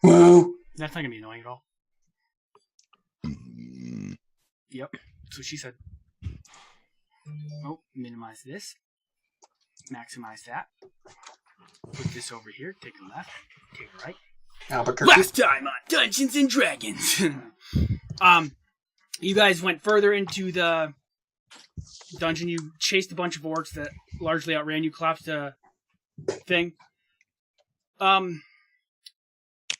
Whoa. That's not gonna be annoying at all. Yep. That's what she said. Oh, minimize this. Maximize that. Put this over here. Take a left. Take a right. Albuquerque. Last time on Dungeons and Dragons. You guys went further into the dungeon. You chased a bunch of orcs that largely outran you. Collapsed a thing.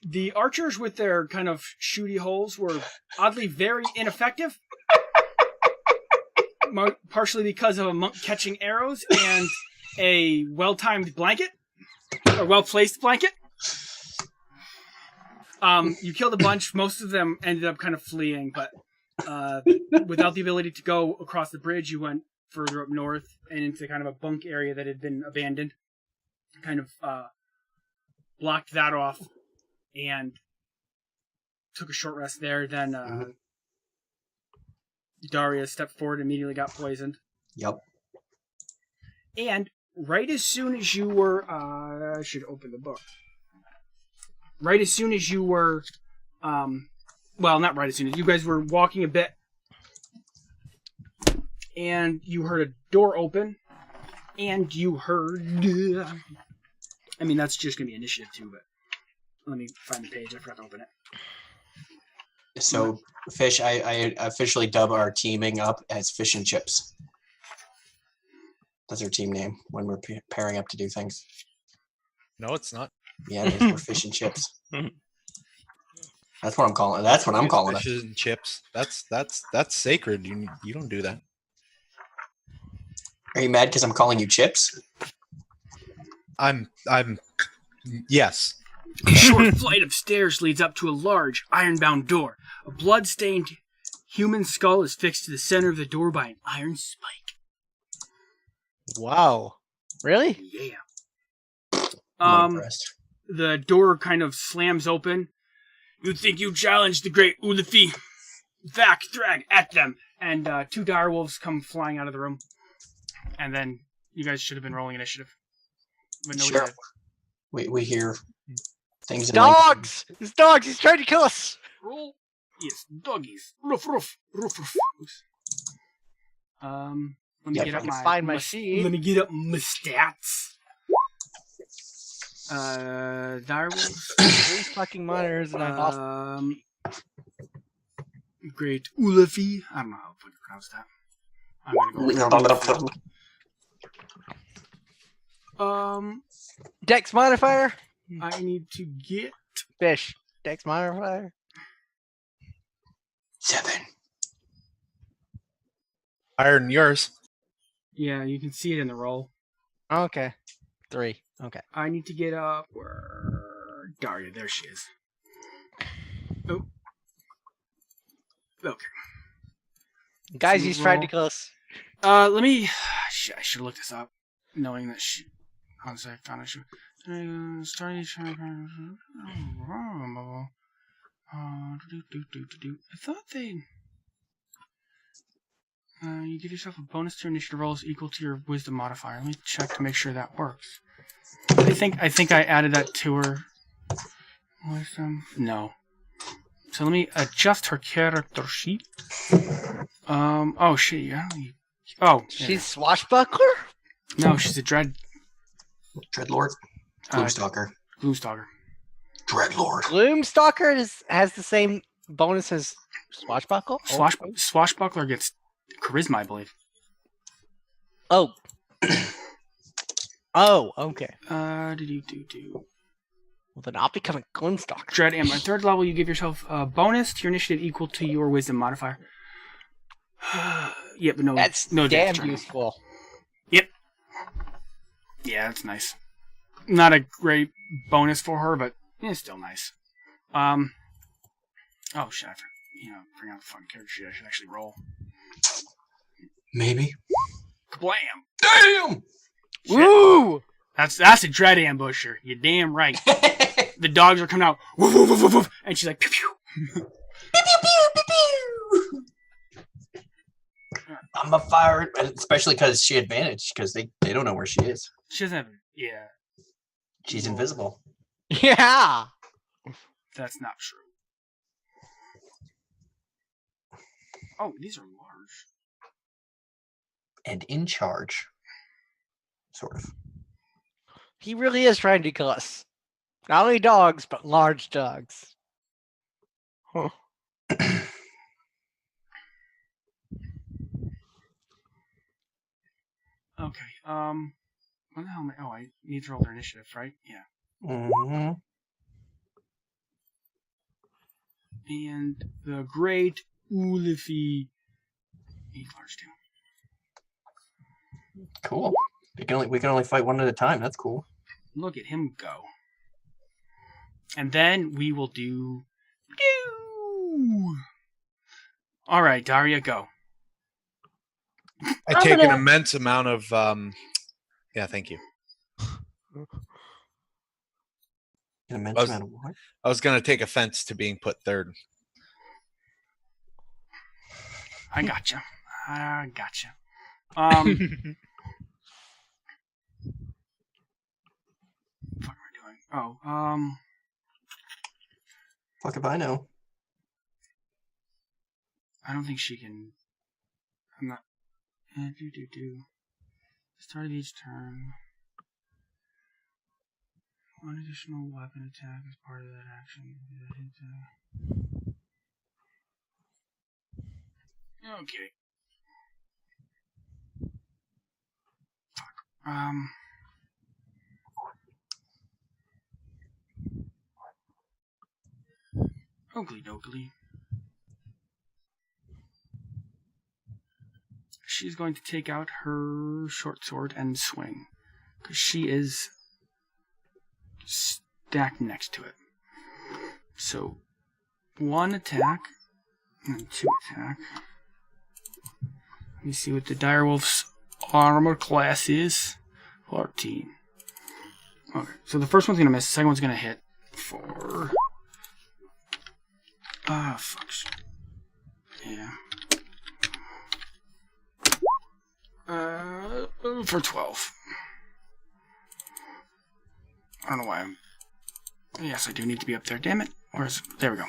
The archers with their kind of shooty holes were oddly very ineffective. Partially because of a monk catching arrows and a well-timed blanket. Or well-placed blanket. You killed a bunch. Most of them ended up kind of fleeing, but without the ability to go across the bridge, you went further up north and into kind of a bunk area that had been abandoned. Kind of blocked that off and took a short rest there. Then Daria stepped forward and immediately got poisoned. Yep. And right as soon as you were... I should open the book. Right as soon as you were... well, not right as soon as. You guys were walking a bit. And you heard a door open. And you heard... I mean, that's just going to be initiative too, but... Let me find the page. I forgot to open it. So, Fish, I officially dub our teaming up as Fish and Chips. That's our team name when we're pairing up to do things. No, it's not. Yeah, it is. We're Fish and Chips. That's what I'm calling it. That's what I'm calling it. Fishes and chips. That's sacred. You don't do that. Are you mad because I'm calling you Chips? Yes. A short flight of stairs leads up to a large, iron-bound door. A blood-stained human skull is fixed to the center of the door by an iron spike. Wow. Really? Yeah. I'm impressed. The door kind of slams open. You think you challenged the great Ulifi? Vac, drag at them. And 2 direwolves come flying out of the room. And then you guys should have been rolling initiative. But nobody Sure. did. We hear things in Dogs! It's dogs! He's trying to kill us! Roll. Yes, doggies. Roof, roof, roof, roof. Let me Yeah, get up my... find my sheet. Let me get up my stats. Direwolves. 3 fucking monitors and I lost. Great Ulifi. I don't know how to pronounce that. I'm gonna go. Dex modifier? I need to get... Fish. Dex modifier? 7. Higher than yours. Yeah, you can see it in the roll. Okay. 3. Okay. I need to get up where... Daria, there she is. Oh. Okay. Guys, he's trying to kill us. Let me... I should look this up. Knowing that she... Honestly, I found it. I thought they... you give yourself a bonus to initiative rolls equal to your wisdom modifier. Let me check to make sure that works. I think I added that to her. Wisdom? No. So let me adjust her character sheet. Oh shit, yeah. Oh. She's swashbuckler? No, she's a Dreadlord? Gloomstalker. Gloomstalker. Dreadlord. Gloomstalker has the same bonus as swashbuckle? Swashbuckler gets charisma, I believe. Oh. Oh, okay. Well, Well, then I'll become a Gloomstalker. Dread Amber. At 3rd level, you give yourself a bonus to your initiative equal to your wisdom modifier. Yeah, but no. That's no damn damage. useful. Yep. Yeah, that's nice. Not a great bonus for her, but it's still nice. Oh shit! Bring out the fucking character sheet. I should actually roll. Maybe. Kablam! Damn! Shit. Woo! That's a dread ambusher. You're damn right. The dogs are coming out. Woof, woof, woof, woof, woof, and she's like, pew pew. Pew, pew, pew, pew, pew. I'm a fire, especially because she advantage, because they don't know where she is. She doesn't have. Yeah. She's invisible. Yeah! That's not true. Oh, these are large. And in charge. Sort of. He really is trying to kill us. Not only dogs, but large dogs. Huh. Okay. What the hell am I? Oh, I need to roll their initiative, right? Yeah. Mm-hmm. And the great Ulifi. 8 large too. Cool. We can only fight one at a time. That's cool. Look at him go. And then we will do. All right, Daria, go. I take an immense amount of. Yeah, thank you. An immense amount of what? I was going to take offense to being put third. I gotcha. What am I doing? Oh, Fuck if I know. I don't think she can. I'm not. Start of each turn. One additional weapon attack as part of that action. Okay. Oakley dokley. She's going to take out her short sword and swing. Because she is stacked next to it. So, 1 attack and 2 attack. Let me see what the direwolf's armor class is. 14. Okay, so the first one's going to miss, the second one's going to hit for... fuck. Yeah. For 12. I don't know why I'm... Yes, I do need to be up there, damn it. There we go.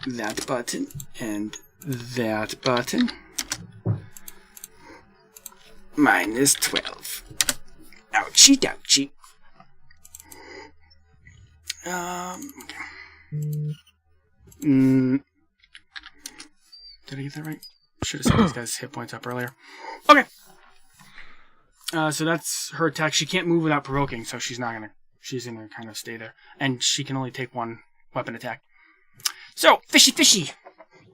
That button, and that button. Minus 12. Ouchie douchie. Okay. Did I get that right? Should have set these guys' hit points up earlier. Okay. So that's her attack. She can't move without provoking, so she's gonna kind of stay there. And she can only take 1 weapon attack. So, fishy!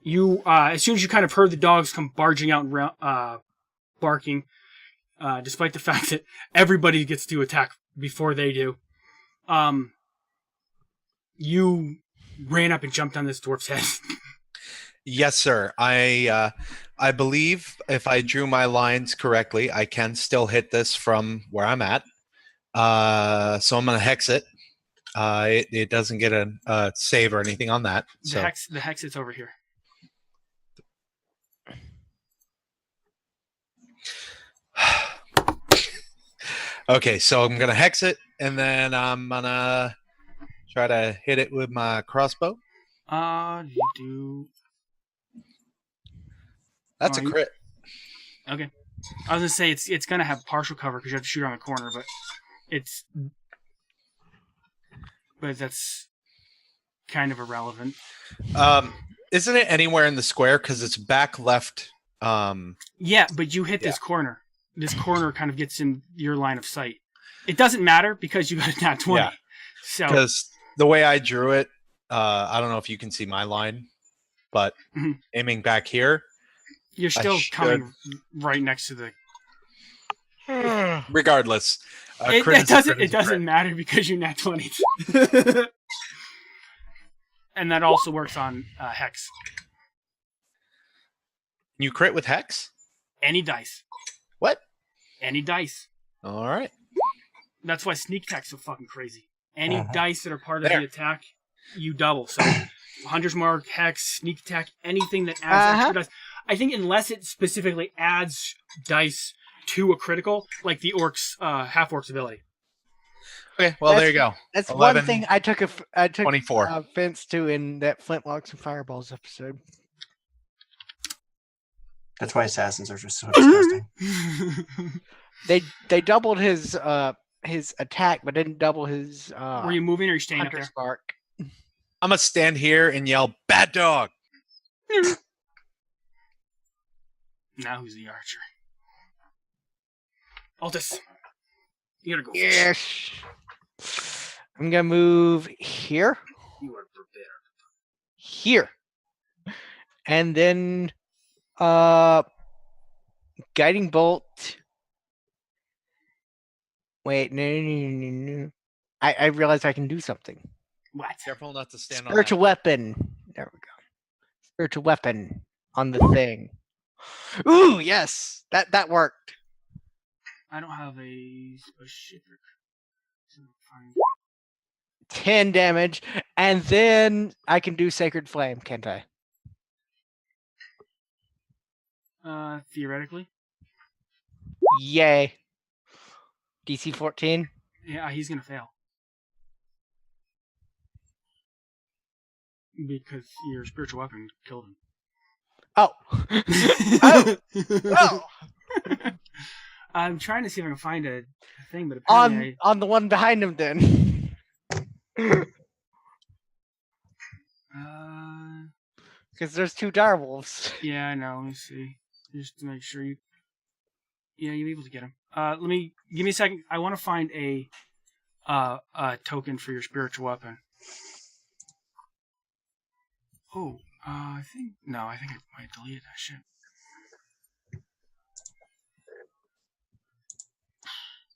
You, as soon as you kind of heard the dogs come barging out and barking, despite the fact that everybody gets to attack before they do, you ran up and jumped on this dwarf's head. Yes, sir. I believe if I drew my lines correctly, I can still hit this from where I'm at. So I'm going to hex it. It doesn't get a save or anything on that. The hex is over here. Okay, so I'm going to hex it, and then I'm going to try to hit it with my crossbow. You do... That's a crit. Okay. I was going to say, it's going to have partial cover because you have to shoot on the corner, but that's kind of irrelevant. Isn't it anywhere in the square? Because it's back left. Yeah, but you hit this corner. This corner kind of gets in your line of sight. It doesn't matter because you got a nat 20. Yeah. So because the way I drew it, I don't know if you can see my line, but aiming back here, you're still coming right next to the. Regardless, it doesn't matter because you're nat 20. And that also works on hex. You crit with hex? Any dice. What? Any dice. All right. That's why sneak attack's so fucking crazy. Any dice that are part of the attack, you double. So, Hunter's Mark, hex, sneak attack, anything that adds extra dice. I think unless it specifically adds dice to a critical, like the orcs, half-orcs ability. Okay, well, there you go. That's 11, one thing I took 24. offense to in that Flintlocks and Fireballs episode. That's why assassins are just so disgusting. They doubled his attack, but didn't double his Were you moving or are you staying up hunter there? spark. I'm gonna stand here and yell, "Bad dog!" Now who's the archer? Altus. You gotta go. Yes. I'm gonna move here. You are prepared. Here. And then guiding bolt. Wait, no. I realized I can do something. What? Careful not to stand Spiritual on weapon. There we go. Spiritual weapon on the thing. Ooh, yes. That worked. I don't have a specific. So fine. 10 damage. And then I can do Sacred Flame, can't I? Theoretically. Yay. DC 14. Yeah, he's gonna fail. Because your spiritual weapon killed him. Oh. Oh. I'm trying to see if I can find a thing, but apparently On the one behind him then. Because there's two direwolves. Yeah, I know. Let me see. Just to make sure you. Yeah, you're able to get him. Give me a second. I want to find a token for your spiritual weapon. Oh, I think I might delete that shit.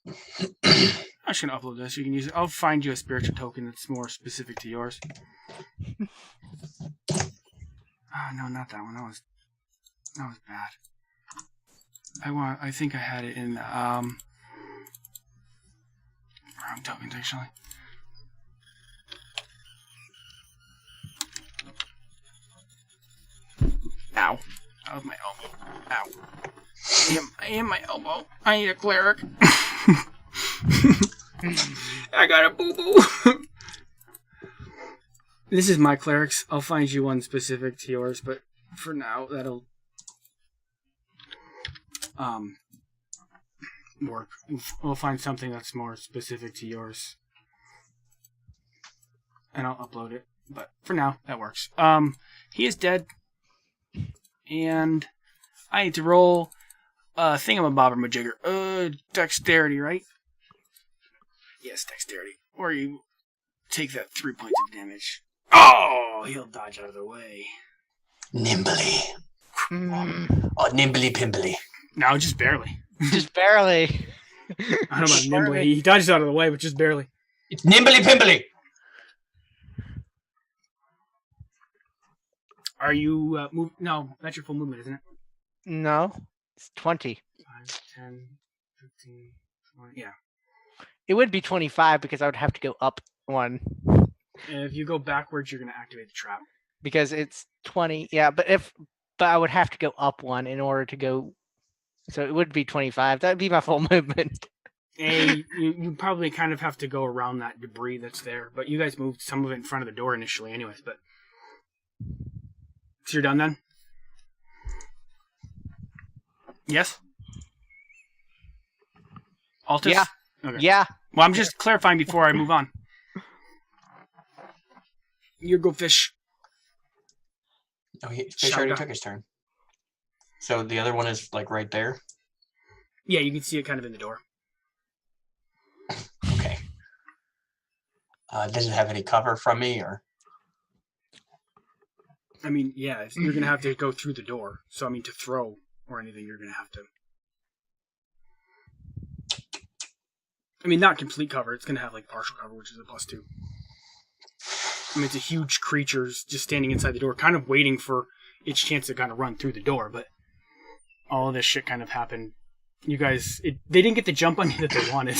I'm just gonna upload this. You can use it. I'll find you a spiritual token that's more specific to yours. No, not that one. That was bad. I think I had it in wrong tokens actually. Ow. That was my elbow. Ow. I am my elbow. I need a cleric. I got a boo-boo. This is my clerics. I'll find you one specific to yours, but for now, that'll work. We'll find something that's more specific to yours. And I'll upload it. But for now, that works. He is dead. And I need to roll thingamabobber-majigger. Dexterity, right? Yes, dexterity. Or you take that 3 points of damage. Oh, he'll dodge out of the way. Nimbly. Oh, nimbly pimbly. No, just barely. Just barely. I don't know about nimbly. He dodges out of the way, but just barely. It's nimbly pimbly. Are you No, that's your full movement, isn't it? No, it's 20. 5, 10, 15, 20. Yeah. It would be 25 because I would have to go up one. And if you go backwards, you're going to activate the trap. Because it's 20. Yeah, but I would have to go up one in order to go. So it would be 25. That would be my full movement. You probably kind of have to go around that debris that's there. But you guys moved some of it in front of the door initially anyways. But so you're done then? Yes? Altus? Yeah. Okay. Yeah. Well, I'm just clarifying before I move on. You go fish. Oh, fish already took his turn. So the other one is like right there? Yeah, you can see it kind of in the door. Okay. Does it have any cover from me or? I mean, yeah, you're going to have to go through the door. So, I mean, to throw or anything, you're going to have to. I mean, not complete cover. It's going to have, like, partial cover, which is a +2. I mean, it's a huge creature just standing inside the door, kind of waiting for its chance to kind of run through the door, but all of this shit kind of happened. You guys, they didn't get the jump on you that they wanted.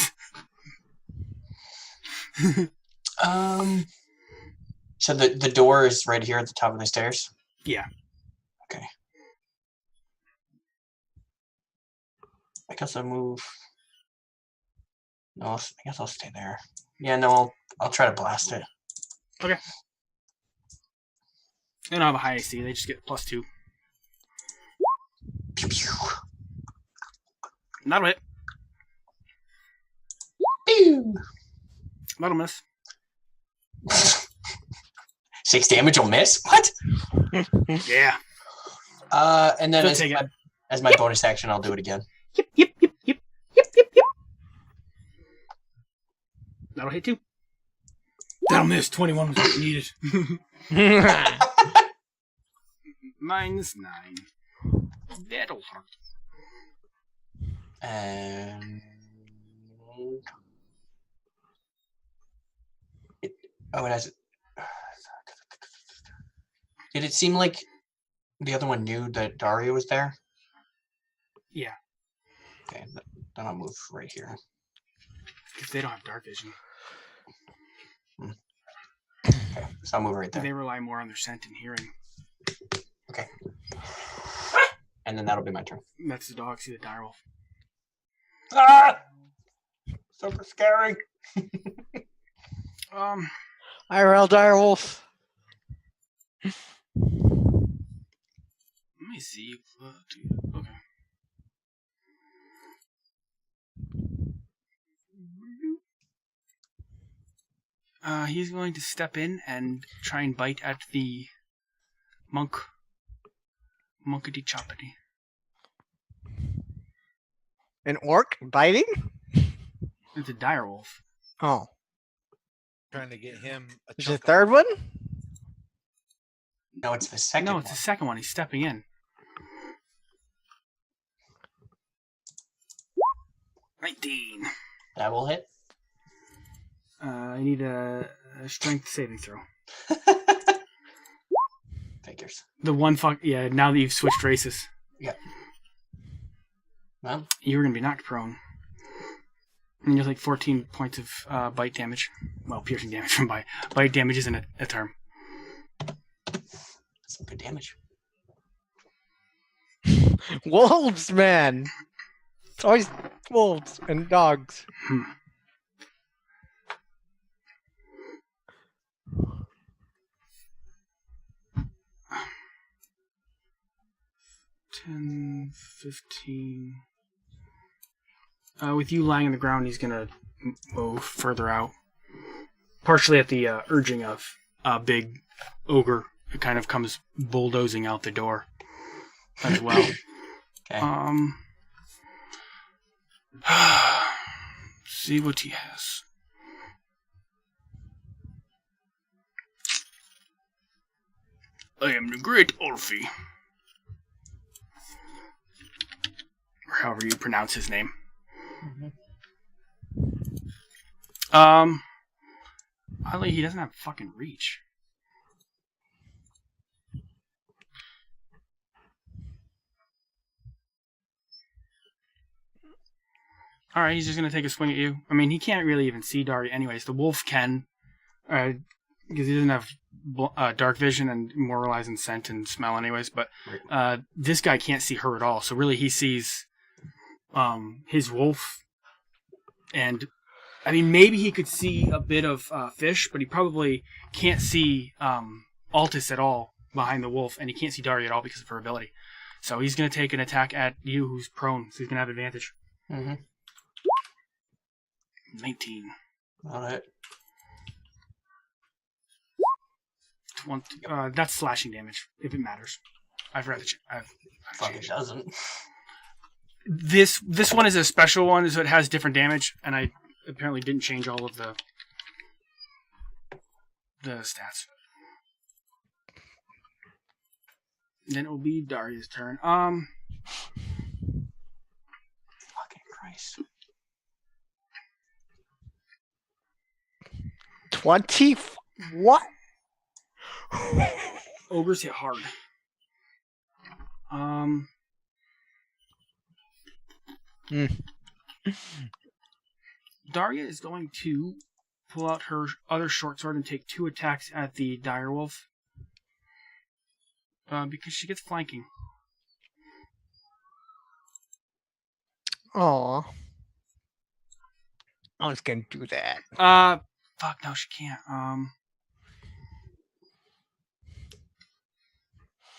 So the door is right here at the top of the stairs? Yeah. Okay. I guess I'll move. No, I guess I'll stay there. Yeah, no, I'll try to blast it. Okay. They don't have a high AC. They just get +2. Pew, pew. That'll hit. Pew. That'll miss. 6 damage will miss? What? Yeah. And then Still take it. as my bonus action, I'll do it again. Yep. That'll hit too. That'll miss. 21 was what needed. -9. That'll hurt. And it has. Did it seem like the other one knew that Daria was there? Yeah. Okay, then I'll move right here. Because they don't have dark vision. Okay, so I'll move right there. They rely more on their scent and hearing. Okay. And then that'll be my turn. That's the dog. See the direwolf. Ah! Super scary. IRL direwolf. Let me see. Okay. He's going to step in and try and bite at the monkity choppity. An orc biting? It's a direwolf. Oh. Trying to get him a Is the chunk third one? No, it's the second No, one. it's the second one. He's stepping in. 19. That will hit. I need a strength saving throw. Figures. The one yeah, now that you've switched races. Yeah. Well, You were going to be knocked prone. And you're like 14 points of bite damage. Well, piercing damage from bite. Bite damage isn't a term. that's some good damage. Wolves, man. It's always wolves and dogs. Hmm. $10, $15. With you lying on the ground, he's gonna move further out. Partially at the urging of a big ogre who kind of comes bulldozing out the door as well. Okay. See what he has. I am the great Ulfi. Or however you pronounce his name. Oddly, he doesn't have fucking reach. Alright, he's just gonna take a swing at you. I mean, he can't really even see Daria anyways. The wolf can, because he doesn't have dark vision and moralize and scent and smell anyways, but this guy can't see her at all. So really he sees his wolf, and I mean, maybe he could see a bit of fish, but he probably can't see Altus at all behind the wolf, and he can't see Daria at all because of her ability. So he's going to take an attack at you, who's prone, so he's going to have advantage. 19. All right. 20, that's slashing damage, if it matters. I've read it. I've Fuck, it doesn't. This one is a special one, so it has different damage, and I apparently didn't change all of the stats. Then it will be Daria's turn. Fucking Christ. 20? What? Ogres hit hard. Daria is going to pull out her other short sword and take 2 attacks at the direwolf. Because she gets flanking. Aw. I was gonna do that. Fuck no, she can't.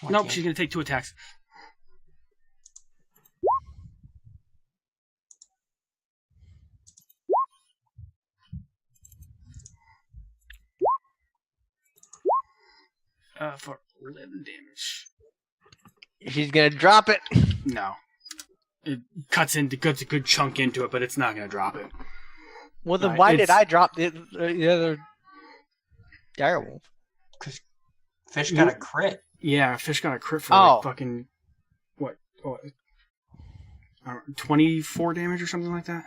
Nope, she's gonna take 2 attacks. For 11 damage. She's gonna drop it. No. It cuts a good chunk into it, but it's not gonna drop it. Well, then why did I drop the other direwolf? Because fish got a crit. Yeah, fish got a crit for like fucking what 24 damage or something like that.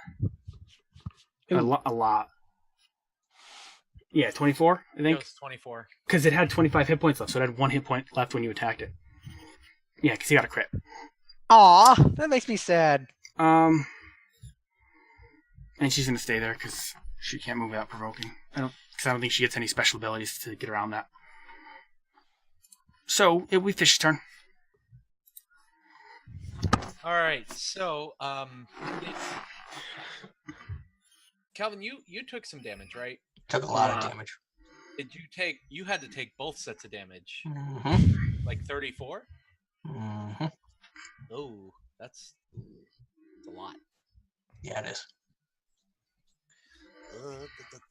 A lot. Yeah, 24. I think it was 24. because it had 25 hit points left, so it had 1 hit point left when you attacked it. Yeah, because he got a crit. Aw, that makes me sad. And she's gonna stay there because she can't move without provoking. I don't think she gets any special abilities to get around that. So it'll be Fish's turn. All right, so Calvin, you took some damage, right? Took a lot of damage. Did you take? You had to take both sets of damage. Mm-hmm. Like 34. Mm-hmm. Oh, that's a lot. Yeah, it is.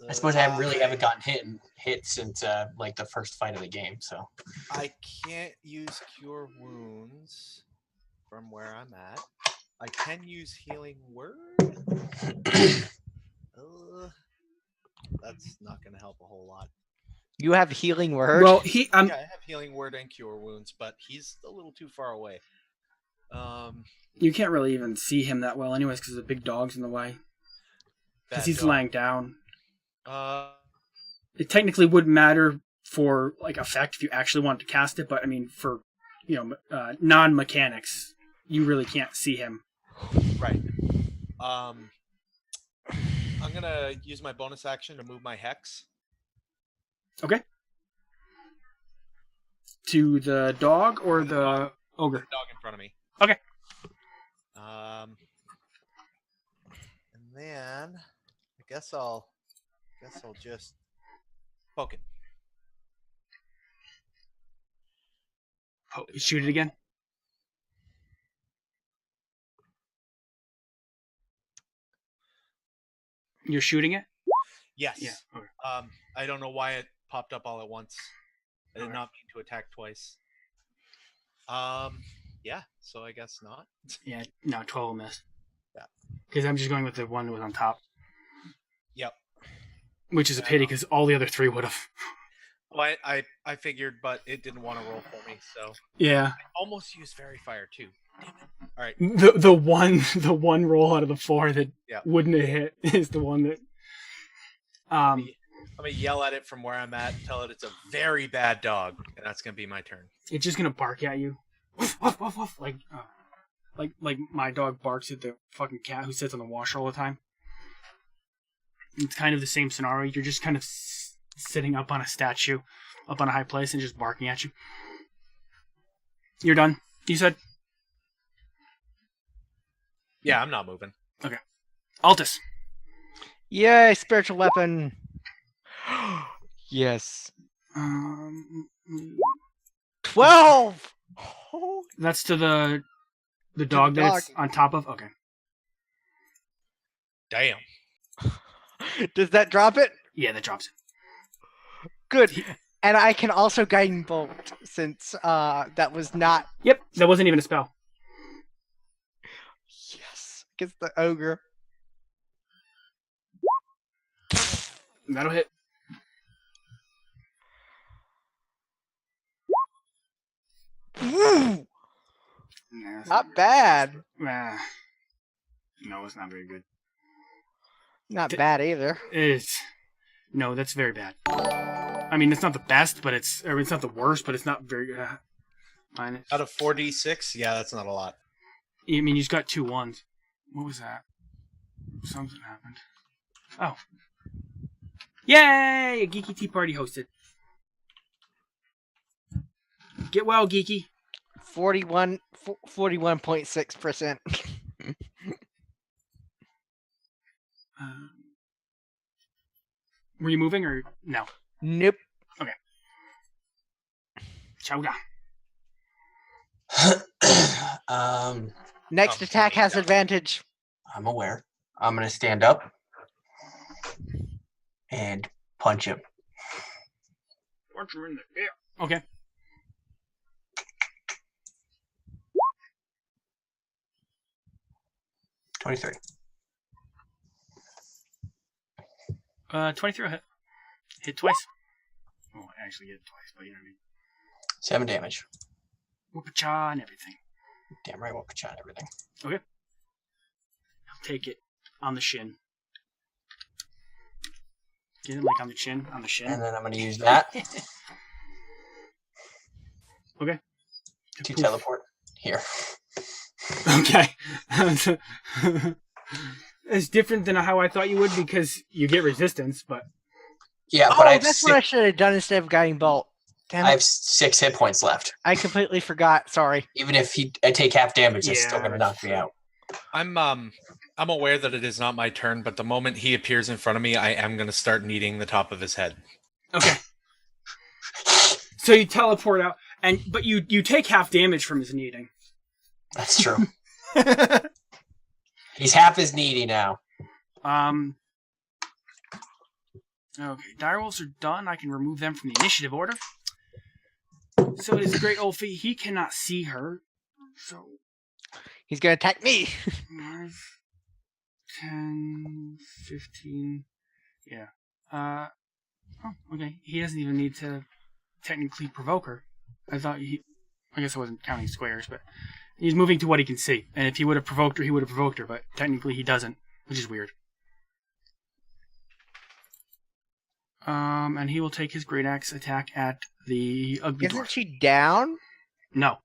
I suppose I haven't gotten hit since like the first fight of the game. So I can't use cure wounds from where I'm at. I can use healing word. That's not going to help a whole lot. You have healing word. Well, Yeah, I have healing word and cure wounds, but he's a little too far away. You can't really even see him that well, anyways, because the big dog's in the way. Because he's laying down. It technically wouldn't matter for like effect if you actually wanted to cast it, but I mean for non-mechanics, you really can't see him. Right. I'm gonna use my bonus action to move my hex. Okay. To the dog or the ogre? The dog in front of me. Okay. And then I guess I'll just poke it. Shoot it again. You're shooting it? Yes. Yeah. Okay. I don't know why it popped up all at once. I did not mean to attack twice. Yeah, so I guess not. Yeah, no, 12 will miss. Yeah. Because I'm just going with the one that was on top. Yep. Which is a pity, because all the other 3 would have. Well, I figured, but it didn't want to roll for me, so. Yeah. I almost used Fairy Fire, too. Damn it. All right. The one roll out of the 4 that wouldn't have hit is the one that... I'm going to yell at it from where I'm at, tell it it's a very bad dog, and that's going to be my turn. It's just going to bark at you. Woof, woof, woof, like my dog barks at the fucking cat who sits on the washer all the time. It's kind of the same scenario. You're just kind of sitting up on a statue, up on a high place, and just barking at you. You're done, you said? Yeah, I'm not moving. Okay. Altus. Yay, spiritual weapon. Yes. 12. That's to the dog that's on top of. Okay. Damn. Does that drop it? Yeah, that drops it. Good. And I can also guiding bolt since that was not. Yep, that wasn't even a spell. Yes, against the ogre. That'll hit. Woo! Not bad. No, it's not very good. Not bad either. No, that's very bad. I mean, it's not the best, but it's not the worst, but it's not very good. Out of 4d6? Yeah, that's not a lot. I mean, you just got 2 1s. What was that? Something happened. Oh. Yay! A Geeky Tea Party hosted. Get well, Geeky. 41.6%. Were you moving or no? Nope. Chowda. Next attack has advantage. I'm aware. I'm gonna stand up and punch him. Punch him in the ear. Okay. $23. 23 hit. Hit twice. Oh, I actually hit twice, but you know what I mean. 7 damage. Whoop-a-cha and everything. Damn right, won't and everything. Okay. I'll take it on the shin. Get it like on the chin, on the shin. And then I'm gonna use that Okay. to teleport here. Okay. It's different than how I thought you would because you get resistance, but Yeah, but that's what I should have done instead of guiding bolt. Damn it. I have 6 hit points left. I completely forgot. Sorry. Even if I take half damage, it's Yeah, still gonna knock me out. I'm aware that it is not my turn, but the moment he appears in front of me, I am going to start kneading the top of his head. okay. So you teleport out, but you take half damage from his kneading. That's true. He's half as needy now. Okay, die rolls are done. I can remove them from the initiative order. So it is Great Ulfie. He cannot see her. So He's going to attack me. 5, 10, 15. Yeah. Oh, okay. He doesn't even need to technically provoke her. I guess I wasn't counting squares, but he's moving to what he can see. And if he would have provoked her, he would have provoked her, but technically he doesn't, which is weird. And he will take his great axe attack at the ugly Isn't dwarf. she down? No.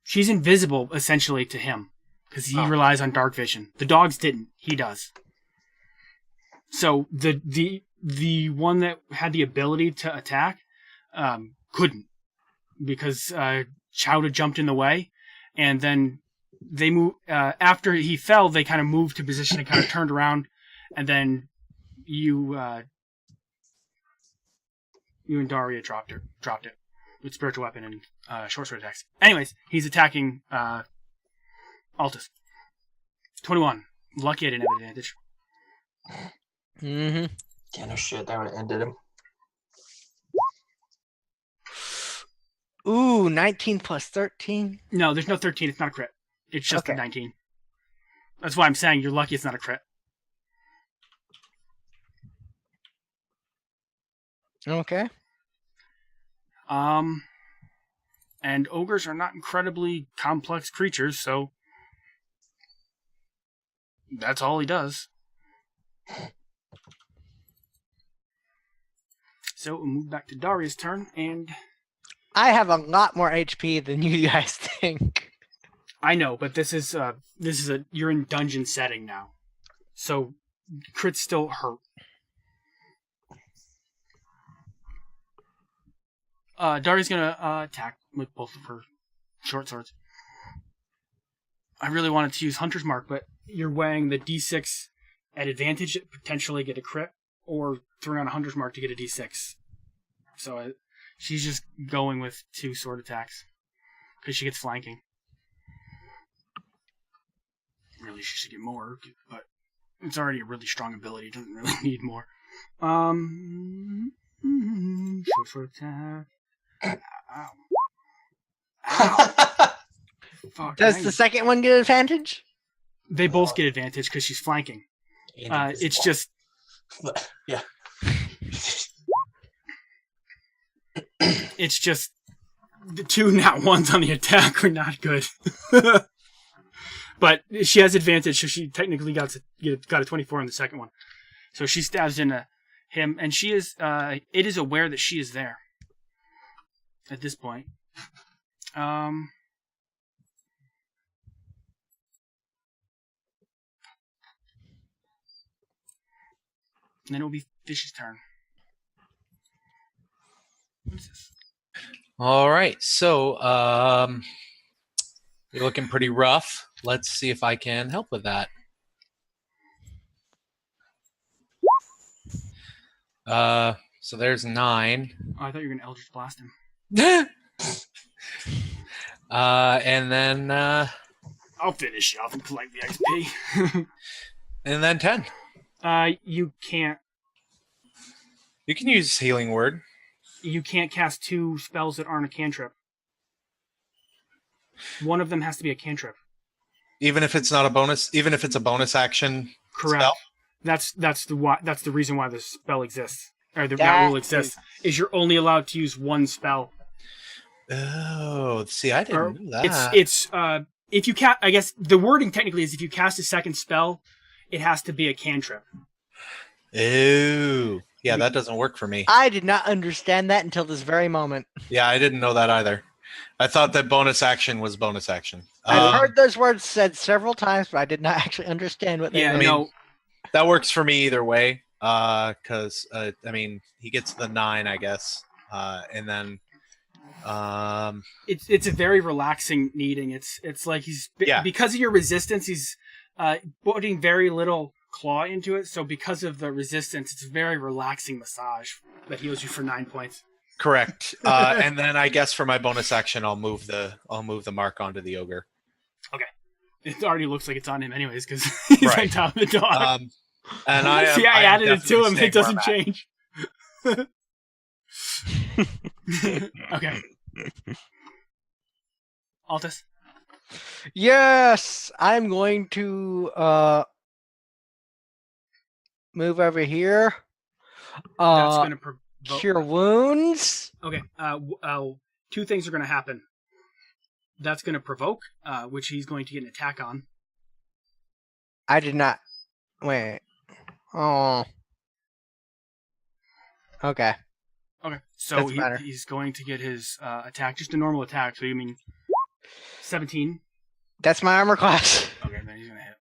She's invisible, essentially, to him. Because he relies on dark vision. The dogs didn't. He does. So, the one that had the ability to attack, couldn't. Because, Chowda jumped in the way. And then they moved, after he fell, they kind of moved to position and kind of turned around. And then you and Daria dropped it with spiritual weapon and short sword attacks. Anyways, he's attacking Altus. 21. Lucky I didn't have advantage. Mm-hmm. Yeah, no shit. That would have ended him. Ooh, 19 plus 13. No, there's no 13. It's not a crit. It's just Okay. a 19. That's why I'm saying you're lucky it's not a crit. Okay. And ogres are not incredibly complex creatures, so that's all he does. So we'll move back to Daria's turn, and I have a lot more HP than you guys think. I know, but this is you're in dungeon setting now, so crits still hurt. Daria's gonna attack with both of her short swords. I really wanted to use Hunter's Mark, but you're weighing the D6 at advantage to potentially get a crit, or throwing on a Hunter's Mark to get a D6. So she's just going with 2 sword attacks because she gets flanking. Really, she should get more, but it's already a really strong ability. Doesn't really need more. Short sword attack. Ow. Ow. Fuck, Does the second one get advantage? They both get advantage because she's flanking. It's just... Yeah. It's just... The 2 nat ones on the attack are not good. But she has advantage, so she technically got a 24 on the second one. So she stabs into him, and she is... it is aware that she is there. At this point. And then it will be Fish's turn. What is this? All right, so you're looking pretty rough. Let's see if I can help with that. So there's 9. Oh, I thought you were gonna Eldritch Blast him. And then I'll finish you off and collect the XP. and then 10. You can't. You can use Healing Word. You can't cast 2 spells that aren't a cantrip. One of them has to be a cantrip. Even if it's not a bonus, even if it's a bonus action Correct. spell? That's the reason why the spell exists. Or that rule exists. Is you're only allowed to use 1 spell. Oh, see, I didn't know that. It's if you cast, I guess the wording technically is if you cast a second spell, it has to be a cantrip. Oh, yeah, that doesn't work for me. I did not understand that until this very moment. Yeah, I didn't know that either. I thought that bonus action was bonus action. I've heard those words said several times, but I did not actually understand what they meant. No. That works for me either way. Because I mean, he gets the 9, I guess, and then it's a very relaxing kneading. It's like because of your resistance, he's putting very little claw into it. So because of the resistance, it's a very relaxing massage that heals you for 9 points. Correct. And then I guess for my bonus action, I'll move the mark onto the ogre. Okay. It already looks like it's on him anyways because he's right top of the dog. And I am, see, I added it to him. It doesn't I'm change. Okay. Altus. Yes, I'm going to move over here. That's going to provoke. Cure wounds. Okay. 2 things are going to happen. That's going to provoke, which he's going to get an attack on. I did not. Wait. Oh. Okay. Okay. So he's going to get his attack, just a normal attack. So you mean 17? That's my armor class. Okay, then he's going to hit.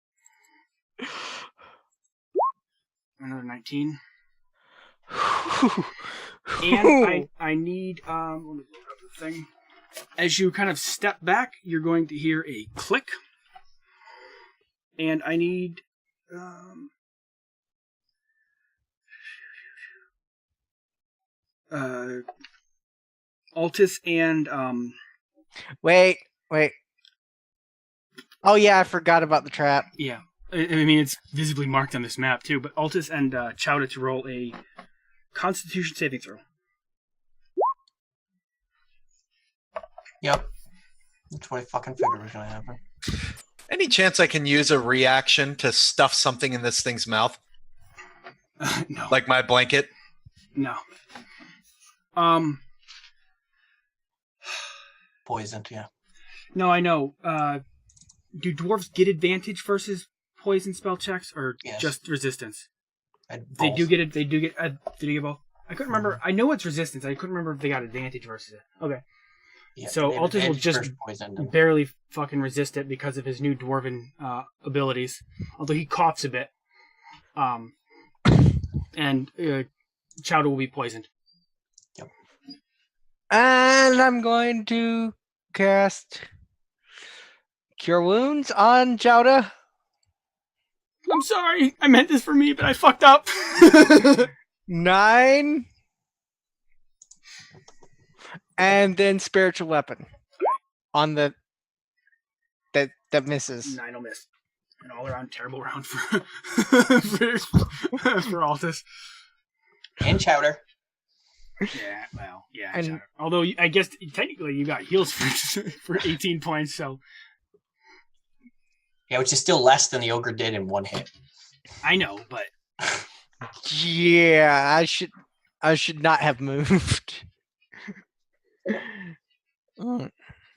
Another 19. And I need let me look up the thing. As you kind of step back, you're going to hear a click. And I need Altus and Wait. Oh yeah, I forgot about the trap. Yeah. I mean, it's visibly marked on this map too, but Altus and Chowda to roll a Constitution saving throw. Yep. That's what I fucking figured was gonna happen. Any chance I can use a reaction to stuff something in this thing's mouth? No. Like my blanket? No. Poisoned, yeah. No, I know. Do dwarves get advantage versus poison spell checks, or just resistance? They do get it. They do get. Did you get both? I couldn't remember. I know it's resistance. I couldn't remember if they got advantage versus it. Okay. Yeah, so Altus will just barely fucking resist it because of his new dwarven abilities. Although he coughs a bit. And Chowder will be poisoned. Yep. And I'm going to cast Cure Wounds on Chowder. I'm sorry. I meant this for me, but I fucked up. 9. And then Spiritual Weapon on the that misses. 9 will miss. An all around terrible round for for Altus. And Chowder. Yeah, well, yeah. And Chowder. Although I guess technically you got heals for 18 points, so. Yeah, which is still less than the ogre did in 1 hit. I know, but. Yeah, I should not have moved.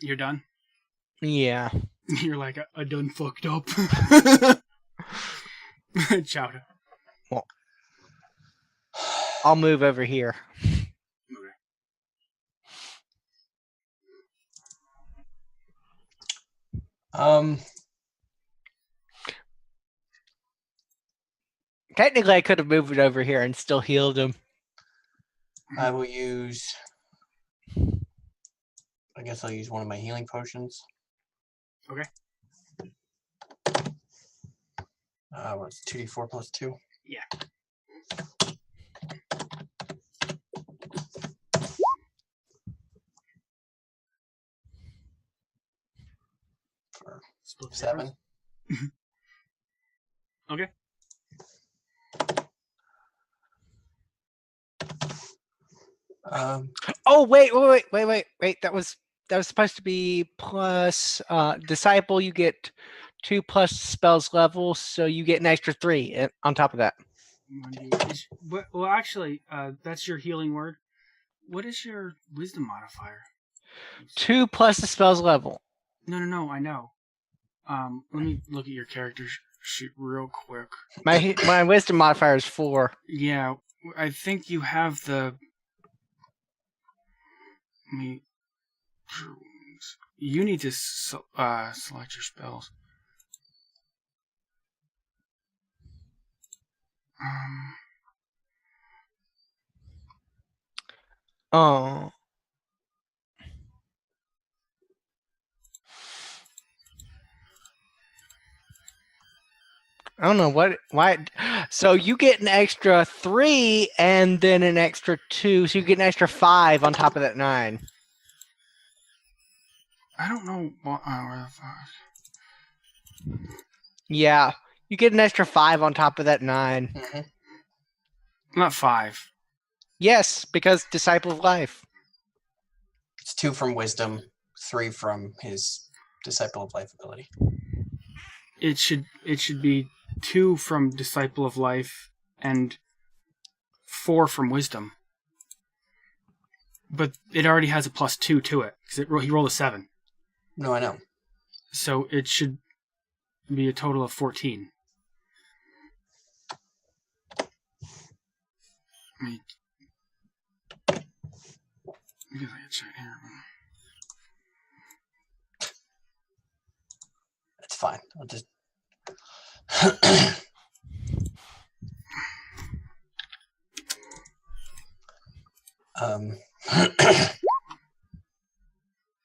You're done? Yeah. You're like, I done fucked up. Chowder. Well, I'll move over here. Okay. Technically, I could have moved it over here and still healed him. I will use... I guess I'll use one of my healing potions. Okay. What's 2d4 plus 2? Yeah. for Split the 7. Okay. Oh wait. That was supposed to be plus disciple. You get 2 plus spells level, so you get an extra 3 on top of that. Well, actually, that's your healing word. What is your wisdom modifier? 2 plus the spells level. No, I know. Let me look at your character sheet real quick. My wisdom modifier is 4. Yeah, I think you have the. You need to select your spells. Oh. I don't know why. So you get an extra 3 and then an extra 2. So you get an extra 5 on top of that 9. I don't know what. Where the fuck? Yeah, you get an extra 5 on top of that 9. Mm-hmm. Not 5. Yes, because Disciple of Life. It's 2 from wisdom, 3 from his Disciple of Life ability. It should be 2 from Disciple of Life and 4 from Wisdom. But it already has a +2 to it because he rolled a 7. No, I know. So it should be a total of 14. It's fine. I'll just.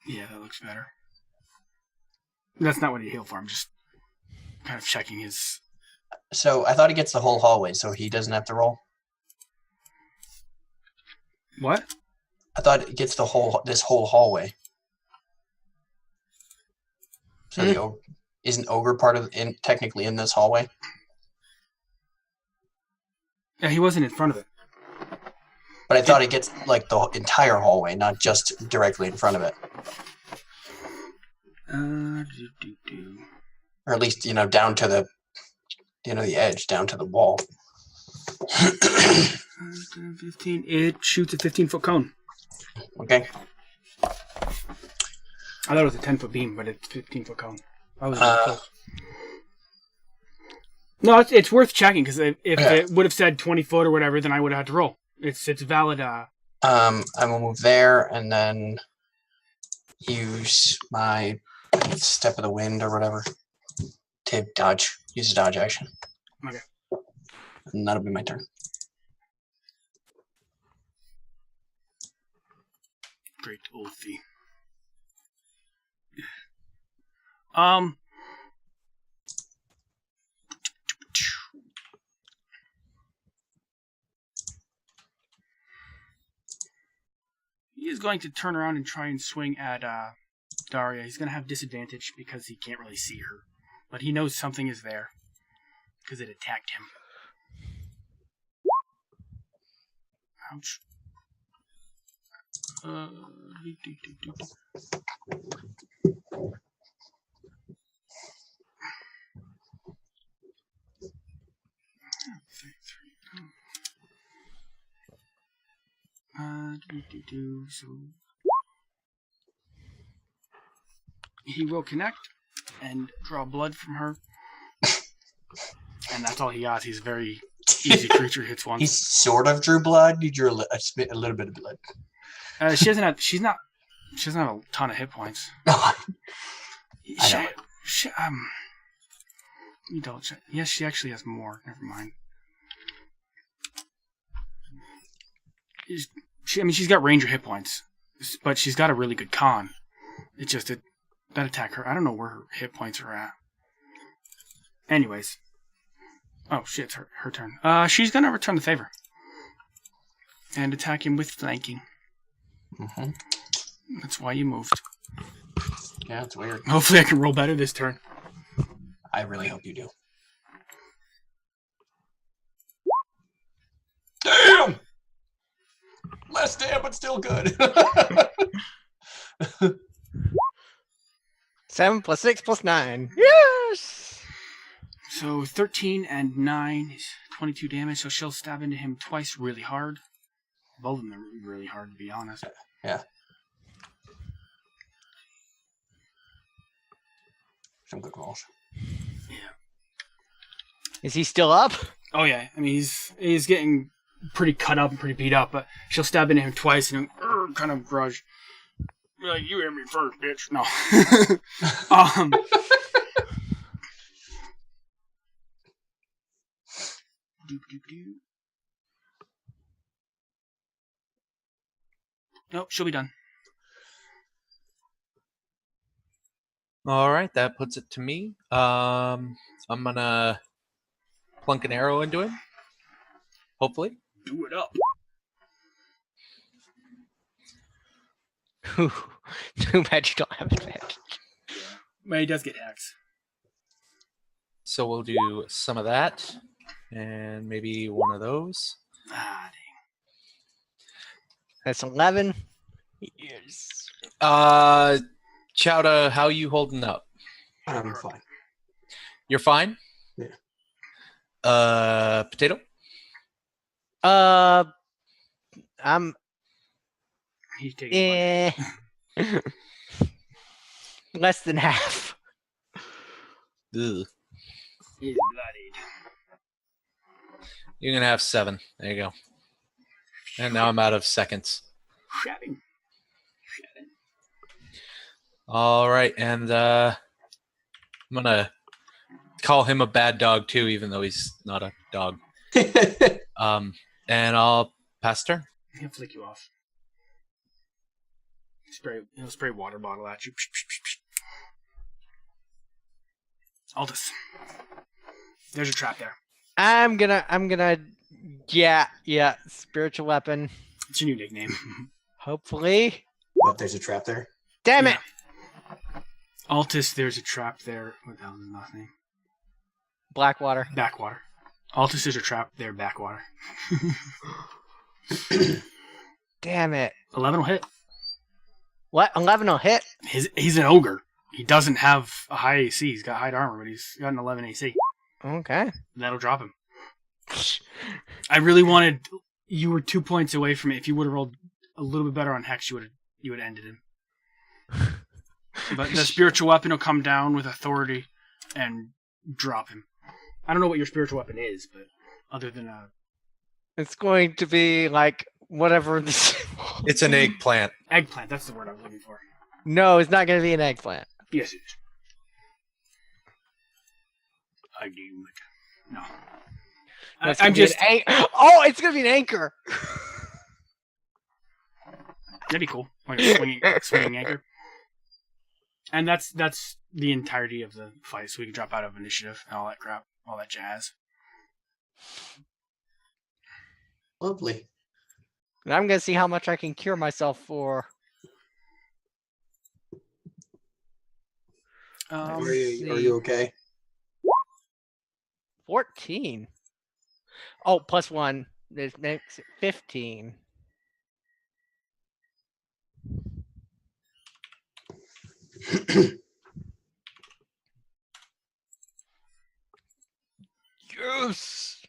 Yeah, that looks better. That's not what he healed for. I'm just kind of checking his. So I thought he gets the whole hallway, so he doesn't have to roll. What? I thought it gets this whole hallway. So the isn't ogre part of technically in this hallway? Yeah, he wasn't in front of it. But I thought it gets like the entire hallway, not just directly in front of it. Or at least, down to the, the edge, down to the wall. 15. It shoots a 15-foot cone. Okay. I thought it was a 10-foot beam, but it's a 15-foot cone. I was close. No, it's worth checking because if it would have said 20 foot or whatever, then I would have had to roll. It's valid. I will move there and then use my step of the wind or whatever to dodge. Use a dodge action. Okay. And that'll be my turn. Great Ulthi. He is going to turn around and try and swing at Daria. He's going to have disadvantage because he can't really see her. But he knows something is there because it attacked him. Ouch. So he will connect and draw blood from her, and that's all he got. He's a very easy creature. Hits once. He sort of drew blood. You drew a little bit of blood. She doesn't have. She doesn't have a ton of hit points. I know. You double check. Yes, she actually has more. Never mind. She's got ranger hit points, but she's got a really good con. It's just that attack her. I don't know where her hit points are at. Anyways. Oh shit, it's her turn. She's gonna return the favor. And attack him with flanking. Mm-hmm. That's why you moved. Yeah, it's weird. Hopefully I can roll better this turn. I really hope you do. Damn! Less damn, but still good. 7 plus 6 plus 9. Yes! So 13 and 9 is 22 damage, so she'll stab into him twice really hard. Both of them are really hard, to be honest. Yeah. Some good rolls. Yeah. Is he still up? Oh yeah, I mean he's getting pretty cut up and pretty beat up, but she'll stab into him twice and kind of grudge. Be like, you hit me first, bitch. No. Nope, she'll be done. All right, that puts it to me. I'm gonna plunk an arrow into him. Hopefully. Do it up. Too bad you don't have advantage. Well, he does get hex. So we'll do some of that, and maybe one of those. Ah, dang. That's 11. Yes. Chowda, how you holding up? I'm fine. You're fine? Yeah. Potato? I'm He's taking less than half. Ugh. He's bloodied. You're gonna have 7. There you go. And now I'm out of seconds. Shabbing. All right, and I'm gonna call him a bad dog too, even though he's not a dog. And I'll pass turn. He'll flick you off. He'll spray water bottle at you. Aldous. There's a trap there. I'm gonna yeah, spiritual weapon. It's your new nickname. Hopefully. What, there's a trap there? Damn it. Altus, there's a trap there. What the hell is his last name? Blackwater. Backwater. Altus, there's a trap there. Backwater. Damn it. 11 will hit. What? 11 will hit? He's an ogre. He doesn't have a high AC. He's got high armor, but he's got an 11 AC. Okay. That'll drop him. I really wanted... You were 2 points away from it. If you would have rolled a little bit better on Hex, you would have ended him. But the spiritual weapon will come down with authority and drop him. I don't know what your spiritual weapon is, but other than a... It's going to be like whatever this... It's an eggplant. Eggplant, that's the word I was looking for. No, it's not going to be an eggplant. Yes, it is. I do it. No. I'm just... Oh, it's going to be an anchor! That'd be cool. Like a swinging anchor. And that's the entirety of the fight, so we can drop out of initiative and all that crap, all that jazz. Lovely. And I'm going to see how much I can cure myself for. Are you okay? 14. Oh, plus 1. This makes it 15. Yes.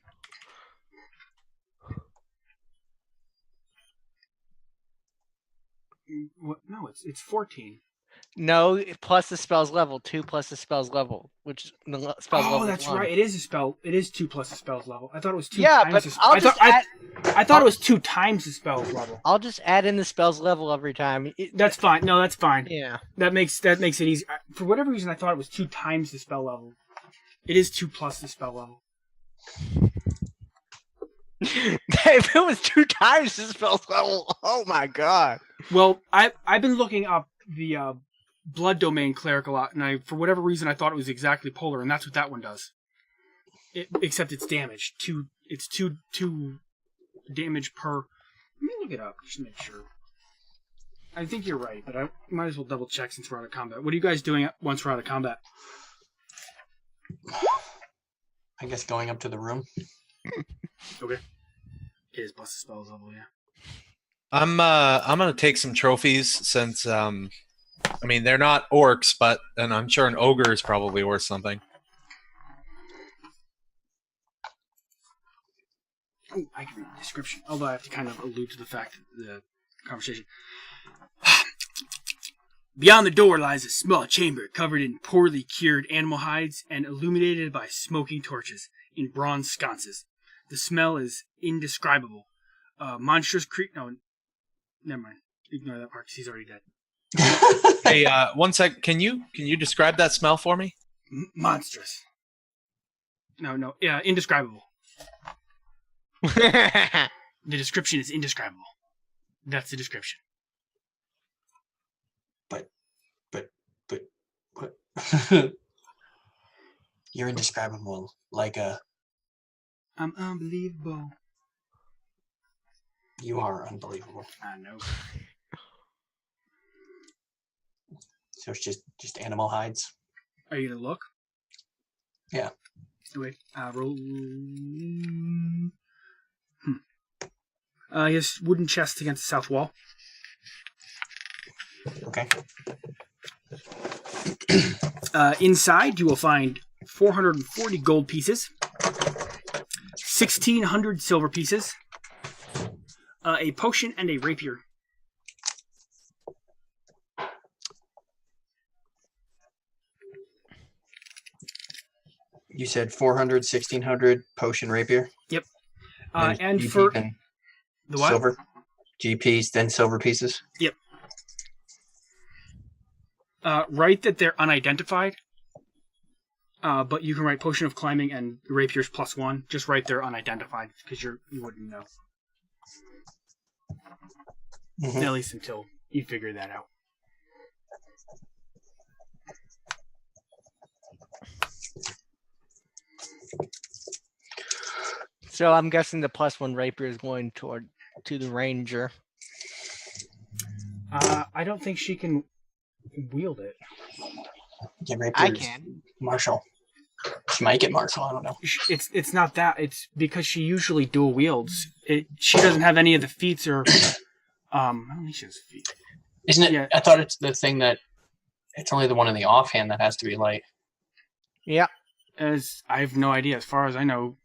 What? No, it's 14. No, plus the spell's level. 2 plus the spell's level, which the spell's level. Oh, that's 1. right. It is a spell. It is 2 plus the spell's level. I thought it was 2 Yeah, times but the I'll just add... I thought it was 2 times the spell's level. I'll just add in the spell's level every time. That's fine. No, that's fine. Yeah. That makes it easy. For whatever reason, I thought it was 2 times the spell level. It is 2 plus the spell level. If it was 2 times the spell's level, oh my god. Well, I've been looking up the blood domain cleric a lot, and for whatever reason I thought it was exactly polar, and that's what that one does. Except it's damage. It's two damage per. Let me look it up just to make sure. I think you're right, but I might as well double check since we're out of combat. What are you guys doing once we're out of combat? I guess going up to the room. Okay. It is plus the spells level, yeah. I'm gonna take some trophies since I mean they're not orcs, and I'm sure an ogre is probably worth something. Ooh, I can read the description, although I have to kind of allude to the fact that the conversation. Beyond the door lies a small chamber covered in poorly cured animal hides and illuminated by smoking torches in bronze sconces. The smell is indescribable. Monstrous No, never mind. Ignore that part because he's already dead. Hey, 1 sec. Can you describe that smell for me? Monstrous. No. Yeah, indescribable. Yeah. The description is indescribable. That's the description. But you're indescribable, like a. I'm unbelievable. You are unbelievable. I know. So it's just animal hides. Are you gonna look? Yeah. Wait. Roll. He has wooden chests against the south wall. Okay. Inside, you will find 440 gold pieces, 1,600 silver pieces, a potion, and a rapier. You said 400, 1,600 potion rapier. Yep. Then And GP, for then the what? silver GPs, then silver pieces. Yep. Write that they're unidentified. But you can write potion of climbing and rapiers +1. Just write they're unidentified because you wouldn't know. Mhm. At least until you figure that out. So I'm guessing the +1 rapier is going to the ranger. I don't think she can wield it. Yeah, rapier I is can. martial. She might get martial. I don't know. It's not that. It's because she usually dual wields. She doesn't have any of the feats or. I don't think she has feet. Isn't it? Yeah. I thought it's the thing that it's only the one in the offhand that has to be light. Yeah. As I have no idea. As far as I know,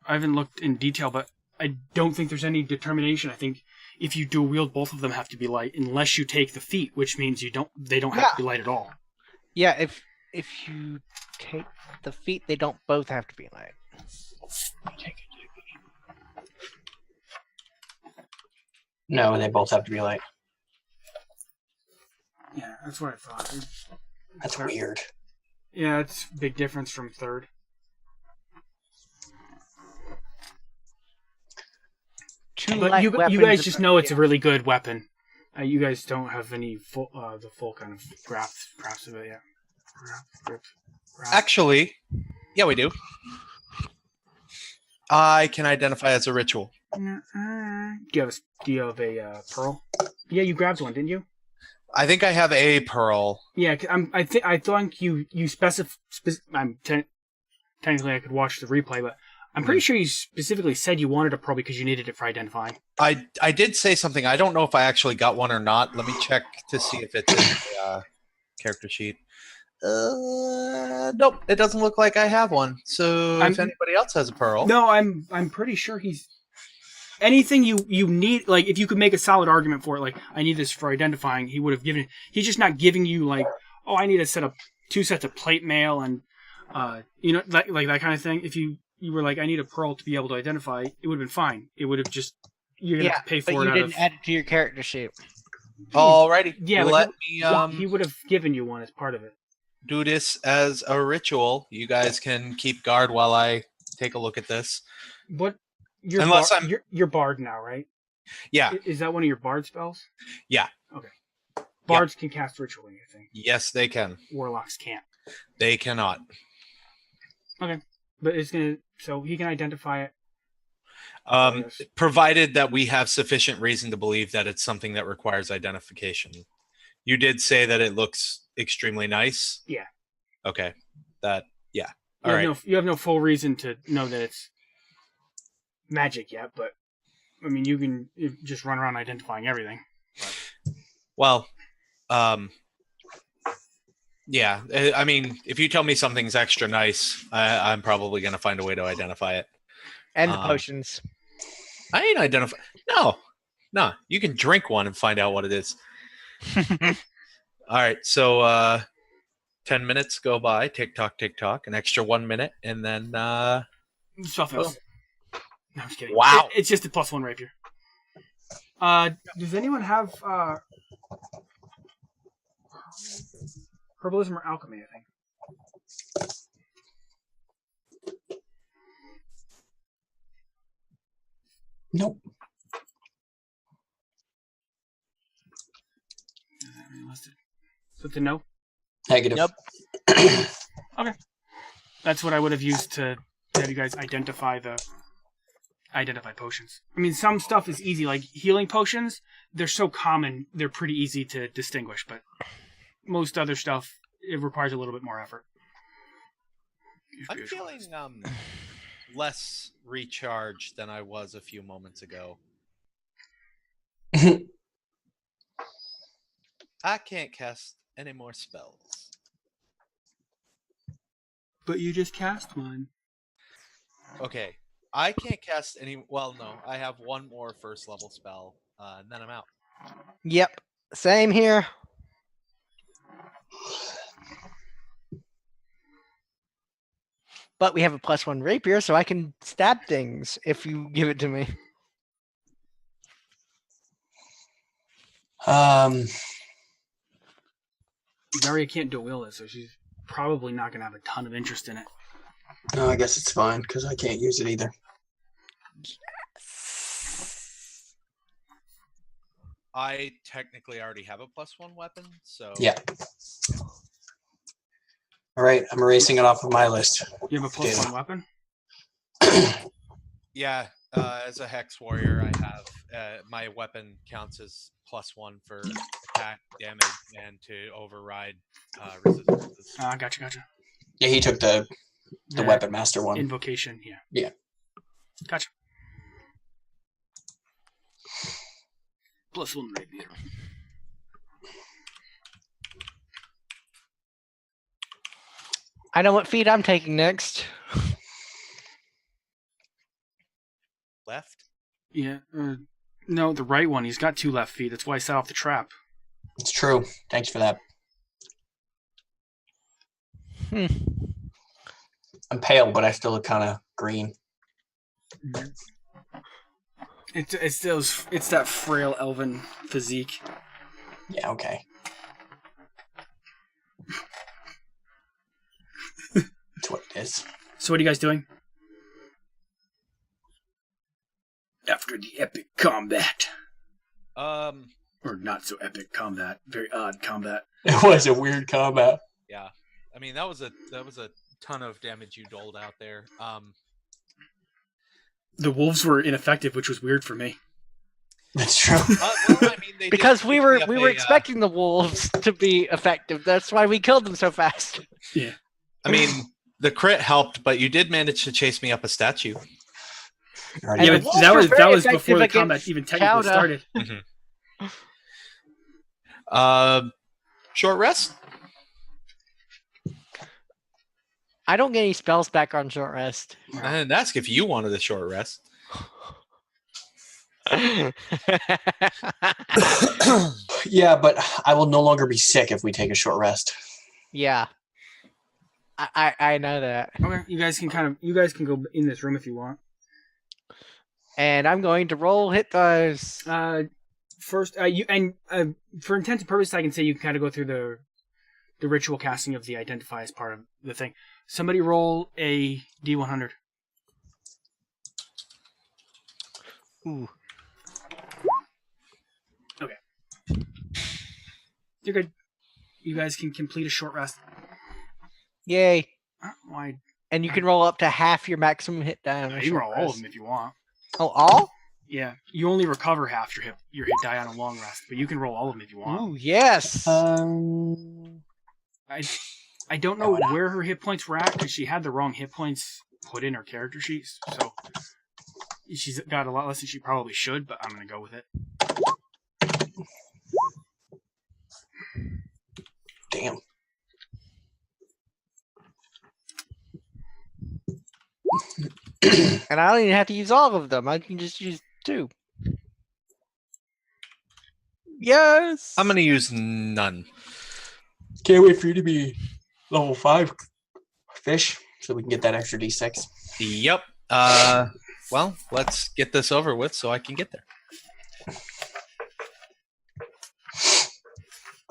I haven't looked in detail, but I don't think there's any determination. I think if you dual wield, both of them have to be light, unless you take the feat, which means they don't have to be light at all. Yeah, if you take the feet, they don't both have to be light. No, they both have to be light. Yeah, that's what I thought. That's weird. Yeah, it's a big difference from third. But you guys just know it's a really good weapon. You guys don't have any full the full kind of grasp of it yet. Actually, yeah, we do. I can identify as a ritual. Do you have a pearl? Yeah, you grabbed one, didn't you? I think I have a pearl. Yeah, I think you technically I could watch the replay, but I'm pretty sure you specifically said you wanted a pearl because you needed it for identifying. I did say something. I don't know if I actually got one or not. Let me check to see if it's in the character sheet. Nope, it doesn't look like I have one. So if anybody else has a pearl, no, I'm pretty sure he's anything you need. Like if you could make a solid argument for it, like I need this for identifying, he would have given it. He's just not giving you like, oh, I need two sets of plate mail and like that kind of thing. If you were like, I need a pearl to be able to identify, it would have been fine. It would have just you're gonna have to pay for it. But you out didn't of, add it to your character sheet. alrighty. Yeah, let he me would have given you one as part of it. do this as a ritual. You guys can keep guard while I take a look at this. But you're Unless you're bard now, right? Yeah. Is that one of your bard spells? Yeah. Okay. Bards can cast ritualing, I think. Yes, they can. Warlocks can't. They cannot. Okay. But it's gonna so he can identify it. Provided that we have sufficient reason to believe that it's something that requires identification. You did say that it looks extremely nice. Yeah. Okay. All You right. you have no full reason to know that it's magic yet, but I mean, you can just run around identifying everything. Well, yeah. I mean, if you tell me something's extra nice, I'm probably going to find a way to identify it. And the potions. I ain't identify. No. You can drink one and find out what it is. All right. So 10 minutes go by. Tick tock, tick tock. An extra 1 minute, and then. Stuff else. No, I'm just kidding. Wow. It's just a +1 rapier. Does anyone have herbalism or alchemy? I think. Nope. So to know. Negative. Yep. Okay. That's what I would have used to have you guys identify potions. I mean, some stuff is easy, like healing potions. They're so common, they're pretty easy to distinguish. But most other stuff, it requires a little bit more effort. I'm feeling less recharged than I was a few moments ago. I can't cast any more spells. But you just cast one. Okay. I can't cast any. Well, no. I have one more first level spell, and then I'm out. Yep. Same here. But we have a +1 rapier, so I can stab things if you give it to me. Daria can't dual it, so she's probably not going to have a ton of interest in it. No, I guess it's fine because I can't use it either. I technically already have a +1 weapon, so Yeah. All right, I'm erasing it off of my list. You have a +1 weapon? yeah. As a hex warrior, I have my weapon counts as +1 for attack, damage, and to override resistances. Gotcha. Yeah, he took the weapon master one. Invocation, yeah. Yeah. Gotcha. +1 rapier. I know what feat I'm taking next. Left? Yeah. No, the right one. He's got 2 left feet. That's why I set off the trap. It's true. Thanks for that. I'm pale, but I still look kind of green. It's that frail elven physique. Yeah, okay. That's what it is. So what are you guys doing? After the epic combat. Or not so epic combat. Very odd combat. It was a weird combat. Yeah. I mean, that was a ton of damage you doled out there. The wolves were ineffective, which was weird for me. That's true. Because we were expecting the wolves to be effective. That's why we killed them so fast. Yeah. I mean, the crit helped, but you did manage to chase me up a statue. Yeah, but that was before the combat even technically started. Short rest? I don't get any spells back on short rest. I didn't ask if you wanted a short rest. Yeah, but I will no longer be sick if we take a short rest. Yeah. I know that. Okay, you guys can go in this room if you want. And I'm going to roll hit dice. First, for intents and purposes, I can say you can kind of go through the ritual casting of the identify as part of the thing. Somebody roll a D100. Ooh. Okay. You're good. You guys can complete a short rest. Yay. Why? And you can roll up to half your maximum hit down. You can roll all of them if you want. Oh, all? Yeah, you only recover half your hit die on a long rest, but you can roll all of them if you want. Ooh, yes. I don't know where her hit points were at because she had the wrong hit points put in her character sheets, so she's got a lot less than she probably should. But I'm gonna go with it. Damn. And I don't even have to use all of them. I can just use 2. Yes. I'm gonna use none. Can't wait for you to be level 5 fish so we can get that extra D6. Yep. Well, let's get this over with so I can get there.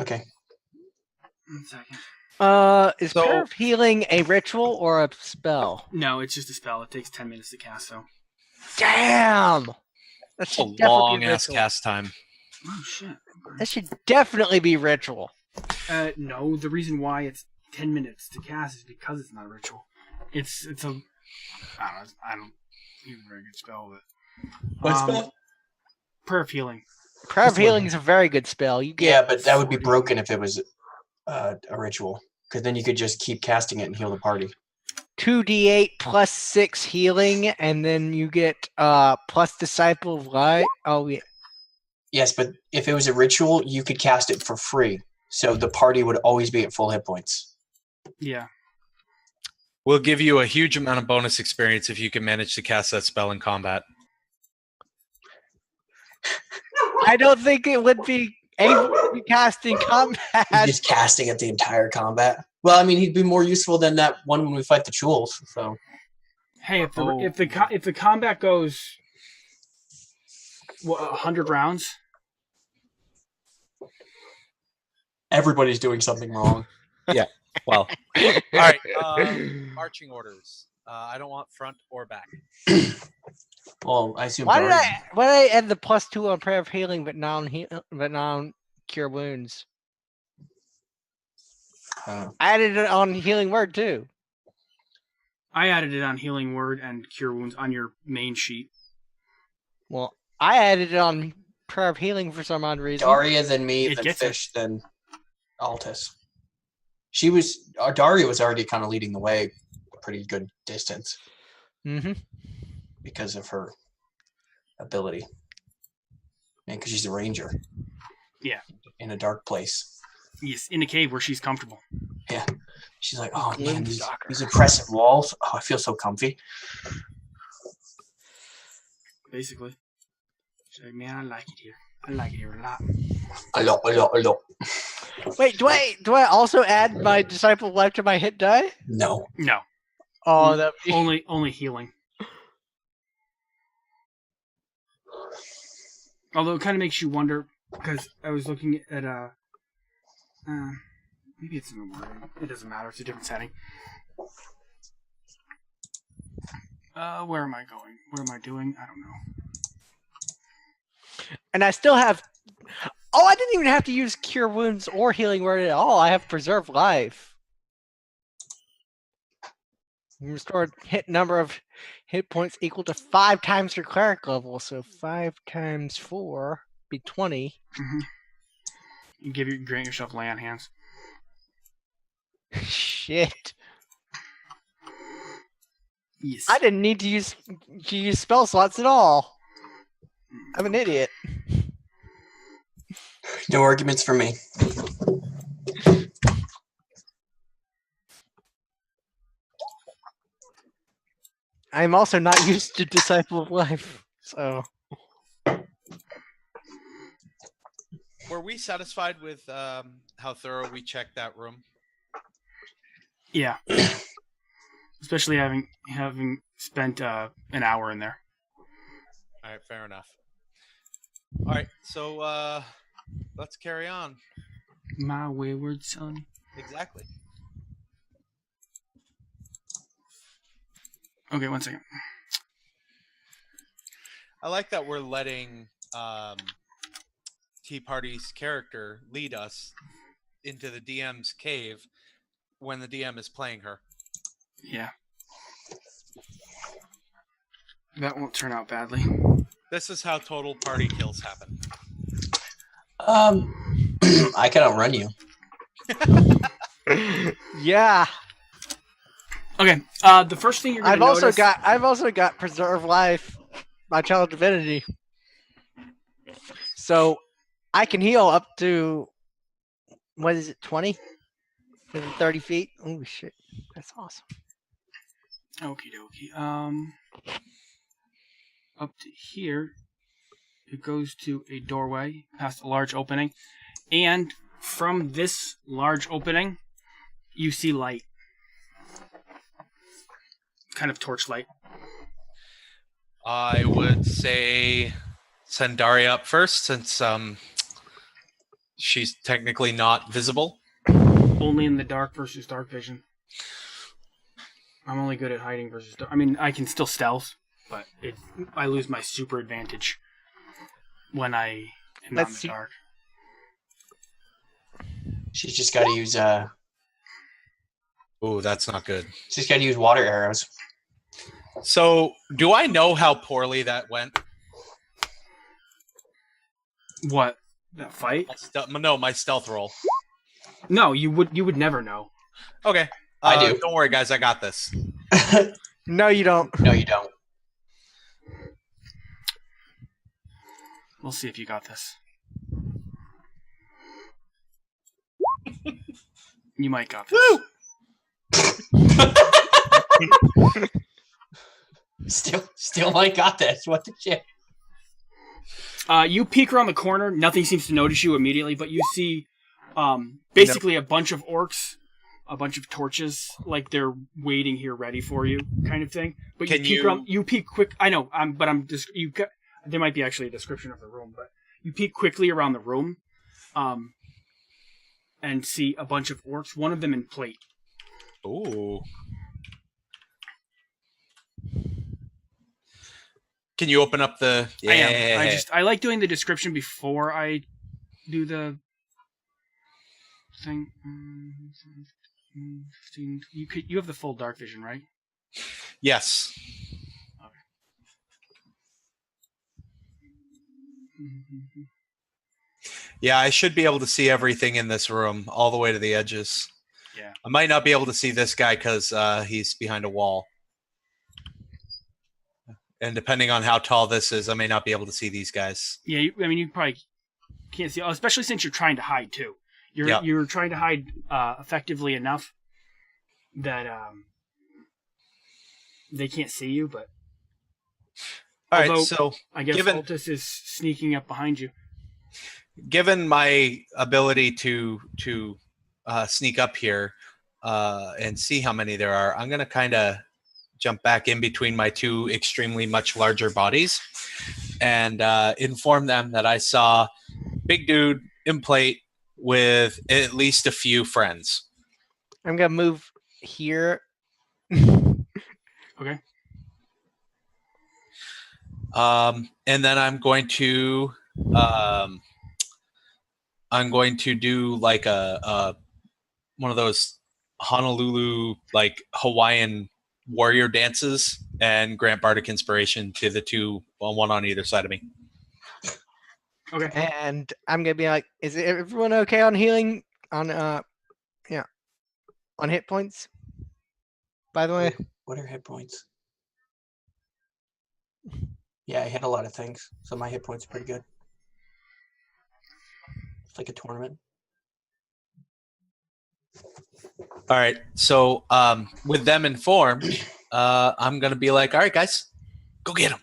Okay. 1 second. Is So- Prayer of Healing a ritual or a spell? No, it's just a spell. It takes 10 minutes to cast, so. Damn. That A should definitely long be ass ritual. cast time. Oh, shit. That should definitely be ritual. No, the reason why it's 10 minutes to cast is because it's not a ritual. It's a... I don't use a very good spell, but... What spell? Prayer of Healing. Prayer of Just one. Healing is a very good spell. You get Yeah, but that would be 40. broken if it was a ritual. Because then you could just keep casting it and heal the party. 2d8 plus 6 healing, and then you get plus Disciple of Light. Oh, yeah. Yes, but if it was a ritual, you could cast it for free. So the party would always be at full hit points. Yeah. We'll give you a huge amount of bonus experience if you can manage to cast that spell in combat. I don't think it would be able to be cast in combat. He's just casting it the entire combat. Well, I mean, he'd be more useful than that one when we fight the Chuls. So Hey, if the Oh. if the combat goes 100 rounds, everybody's doing something wrong. Well, all right. Marching orders. I don't want front or back. Well, I assume. Why did Darby- I add the +2 on Prayer of Healing, but not on Cure Wounds? Uh, I added it on Healing Word too. I added it on Healing Word and Cure Wounds on your main sheet. Well, I added it on Prayer of Healing for some odd reason. Daria, then me, It then gets it. Fish, then Altus. Daria was already kind of leading the way a pretty good distance Mm-hmm. because of her ability. And because she's a ranger. Yeah. In a dark place. Yes, in a cave where she's comfortable. She's like, oh man, these Gloomstalker. impressive walls. Oh, I feel so comfy. Basically. She's like, man, I like it here. I like it here a lot. A lot. Wait, do I also add my Disciple of Life to my hit die? No. No, Oh, that only healing. Although it kind of makes you wonder because I was looking at maybe it's in the wording. It doesn't matter. It's a different setting. Where am I going? What am I doing? I don't know. and I still have. Oh, I didn't even have to use Cure Wounds or Healing Word at all. I have Preserve Life. Restored hit number of hit points equal to 5 times your cleric level. So 5 times 4 be 20. Mm-hmm. You grant yourself lay on hands. Shit. Yes. I didn't need to use spell slots at all. I'm an idiot. No arguments for me. I'm also not used to Disciple of Life. So Were we satisfied with how thorough we checked that room? Yeah. Especially having spent an hour in there. All right, fair enough. All right, so let's carry on. My wayward son. Exactly. Okay, 1 second. I like that we're letting Tea Party's character lead us into the DM's cave when the DM is playing her. Yeah. That won't turn out badly. This is how total party kills happen. I can outrun you. Yeah. Okay. The first thing you're gonna I've also got preserve life, my child divinity. So I can heal up to, what is it, 20? 30 feet? Oh shit. That's awesome. Okie dokie. Up to here, it goes to a doorway past a large opening, and from this large opening, you see light, kind of torchlight. I would say send Daria up first, since she's technically not visible. Only in the dark versus dark vision. I'm only good at hiding versus dark. I mean, I can still stealth, but I lose my super advantage when I am not in the dark. She's just got to use Ooh, that's not good. she's got to use water arrows. So, do I know how poorly that went? What? That fight? My stealth roll. No, you would never know. Okay. I do. Don't worry, guys. I got this. No, you don't. No, you don't. We'll see if you got this. You might got this. Woo! Still might got this. What the shit? You peek around the corner. Nothing seems to notice you immediately, but you see basically a bunch of orcs, a bunch of torches, like they're waiting here ready for you, kind of thing. But you peek quick. I know, there might be actually a description of the room, but you peek quickly around the room, and see a bunch of orcs. One of them in plate. Ooh. Can you open up the? Yeah. I am. I like doing the description before I do the thing. 15. You have the full dark vision, right? Yes. Okay. Mm-hmm. Yeah, I should be able to see everything in this room, all the way to the edges. Yeah. I might not be able to see this guy because he's behind a wall. And depending on how tall this is, I may not be able to see these guys. Yeah, you probably can't see, especially since you're trying to hide too. You're trying to hide effectively enough that they can't see you. But all right, so I guess Altus is sneaking up behind you. Given my ability to sneak up here and see how many there are, I'm going to kind of jump back in between my two extremely much larger bodies and inform them that I saw big dude in plate with at least a few friends. I'm going to move here. Okay. And then I'm going to do like a one of those Honolulu like Hawaiian warrior dances and grant bardic inspiration to the two, one on either side of me. Okay. And I'm gonna be like, is everyone okay on healing on on hit points? By the way, What are hit points? Yeah, I hit a lot of things, so my hit points are pretty good. It's like a tournament. All right, so with them informed, I'm gonna be like, all right, guys, go get them.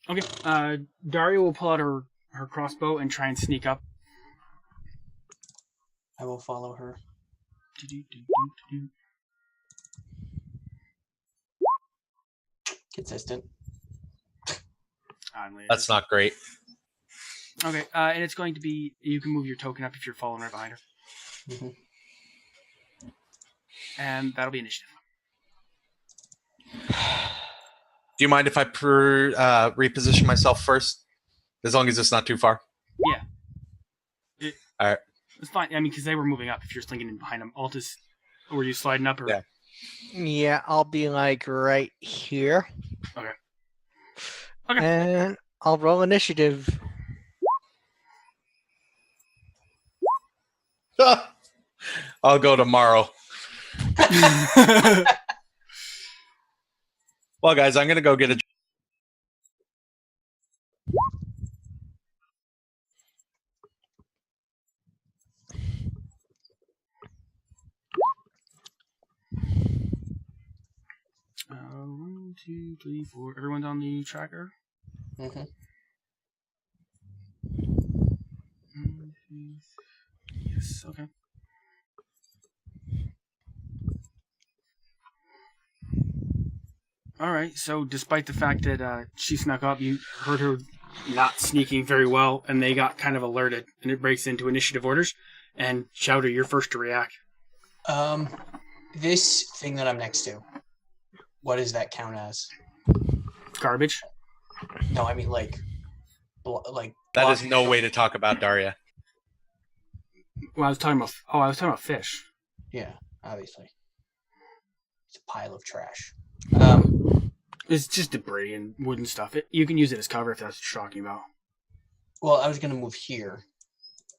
Okay. Daria will pull out her crossbow and try and sneak up. I will follow her. Consistent. That's not great. Okay, and it's going to be, you can move your token up if you're following right behind her. Mm-hmm. And that'll be initiative. Do you mind if I reposition myself first? As long as it's not too far? Yeah. All right. It's fine. I mean, because they were moving up. If you're slinking in behind them. Altus, were you sliding up? Or? Yeah. Yeah, I'll be like right here. Okay. Okay. And I'll roll initiative. I'll go tomorrow. Well, guys, I'm gonna go get a. One, two, three, four. Everyone's on the tracker? Mhm. Yes, okay. Alright, so despite the fact that she snuck up, you heard her not sneaking very well, and they got kind of alerted, and it breaks into initiative orders. And Chowder, you're first to react. This thing that I'm next to, what does that count as? Garbage? No, I mean like That is no way to talk about Daria. Well, I was talking about fish. Yeah, obviously. It's a pile of trash. It's just debris and wooden stuff. You can use it as cover if that's what you're talking about. Well, I was gonna move here.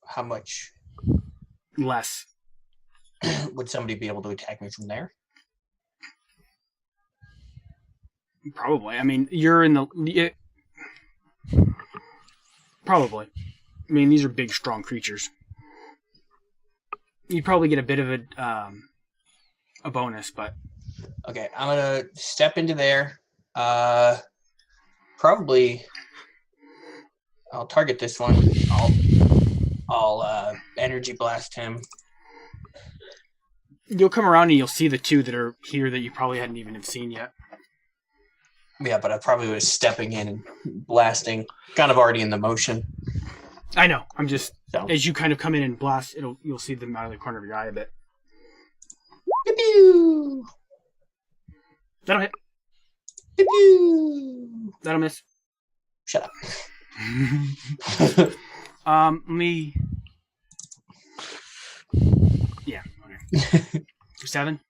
How much Less. would somebody be able to attack me from there? Probably. I mean, you're in the... Probably. I mean, these are big, strong creatures. You'd probably get a bit of a bonus, but... Okay, I'm gonna step into there. Probably I'll target this one. I'll energy blast him. You'll come around and you'll see the two that are here that you probably hadn't even seen yet. Yeah, but I probably was stepping in and blasting. Kind of already in the motion. I know. I'm just... So. As you kind of come in and blast, you'll see them out of the corner of your eye a bit. Pew-pew! That'll hit. Pew-pew! That'll miss. Shut up. Let me... Yeah, okay. 7?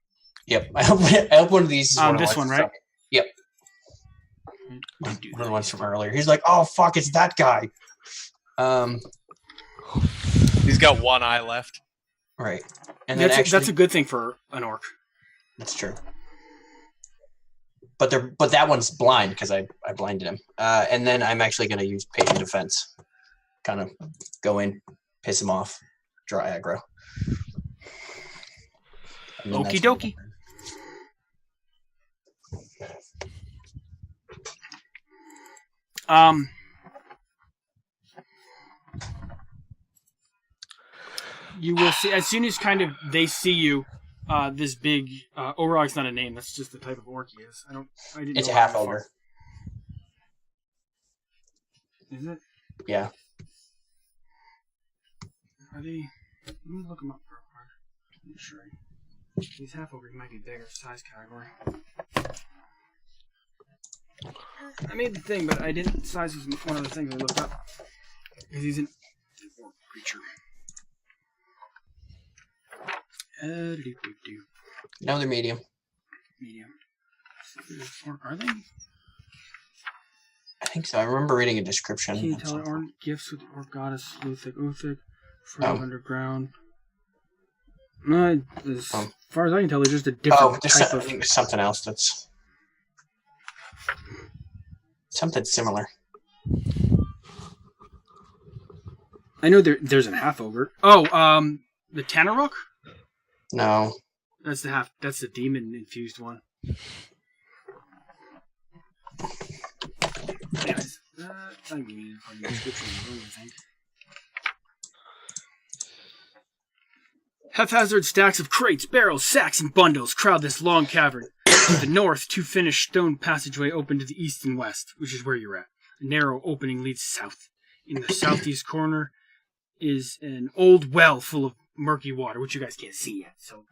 Yep. I hope one of these is This one, right? Yep. One of the ones from earlier. He's like, oh, fuck, it's that guy. He's got one eye left. Right. And then That's a good thing for an orc. That's true. But that one's blind because I blinded him. And then I'm actually going to use patient defense. Kind of go in, piss him off, draw aggro. Okie dokie. You will see as soon as kind of they see you. This big Orog's not a name. That's just the type of orc he is. I didn't. It's know a half how ogre. far- Is it? Yeah. Are they? Let me look them up real quick. I'm sure. These half ogres might be bigger size category. I made the thing, but I didn't. Size was one of the things I looked up because he's an orc creature. No, they're medium. Medium. Or are they? I think so. I remember reading a description. Can you tell there aren't gifts with the orc goddess Luthic, Frail Underground? No, as far as I can tell, they're just a different type I of... think there's something else that's something similar. I know there's a half ogre. Oh, the Tanarok? No. That's the demon infused one. Anyways, I mean, from the description, I think. Haphazard stacks of crates, barrels, sacks, and bundles crowd this long cavern. To the north, two finished stone passageway open to the east and west, which is where you're at. A narrow opening leads south. In the southeast corner is an old well full of murky water, which you guys can't see yet, so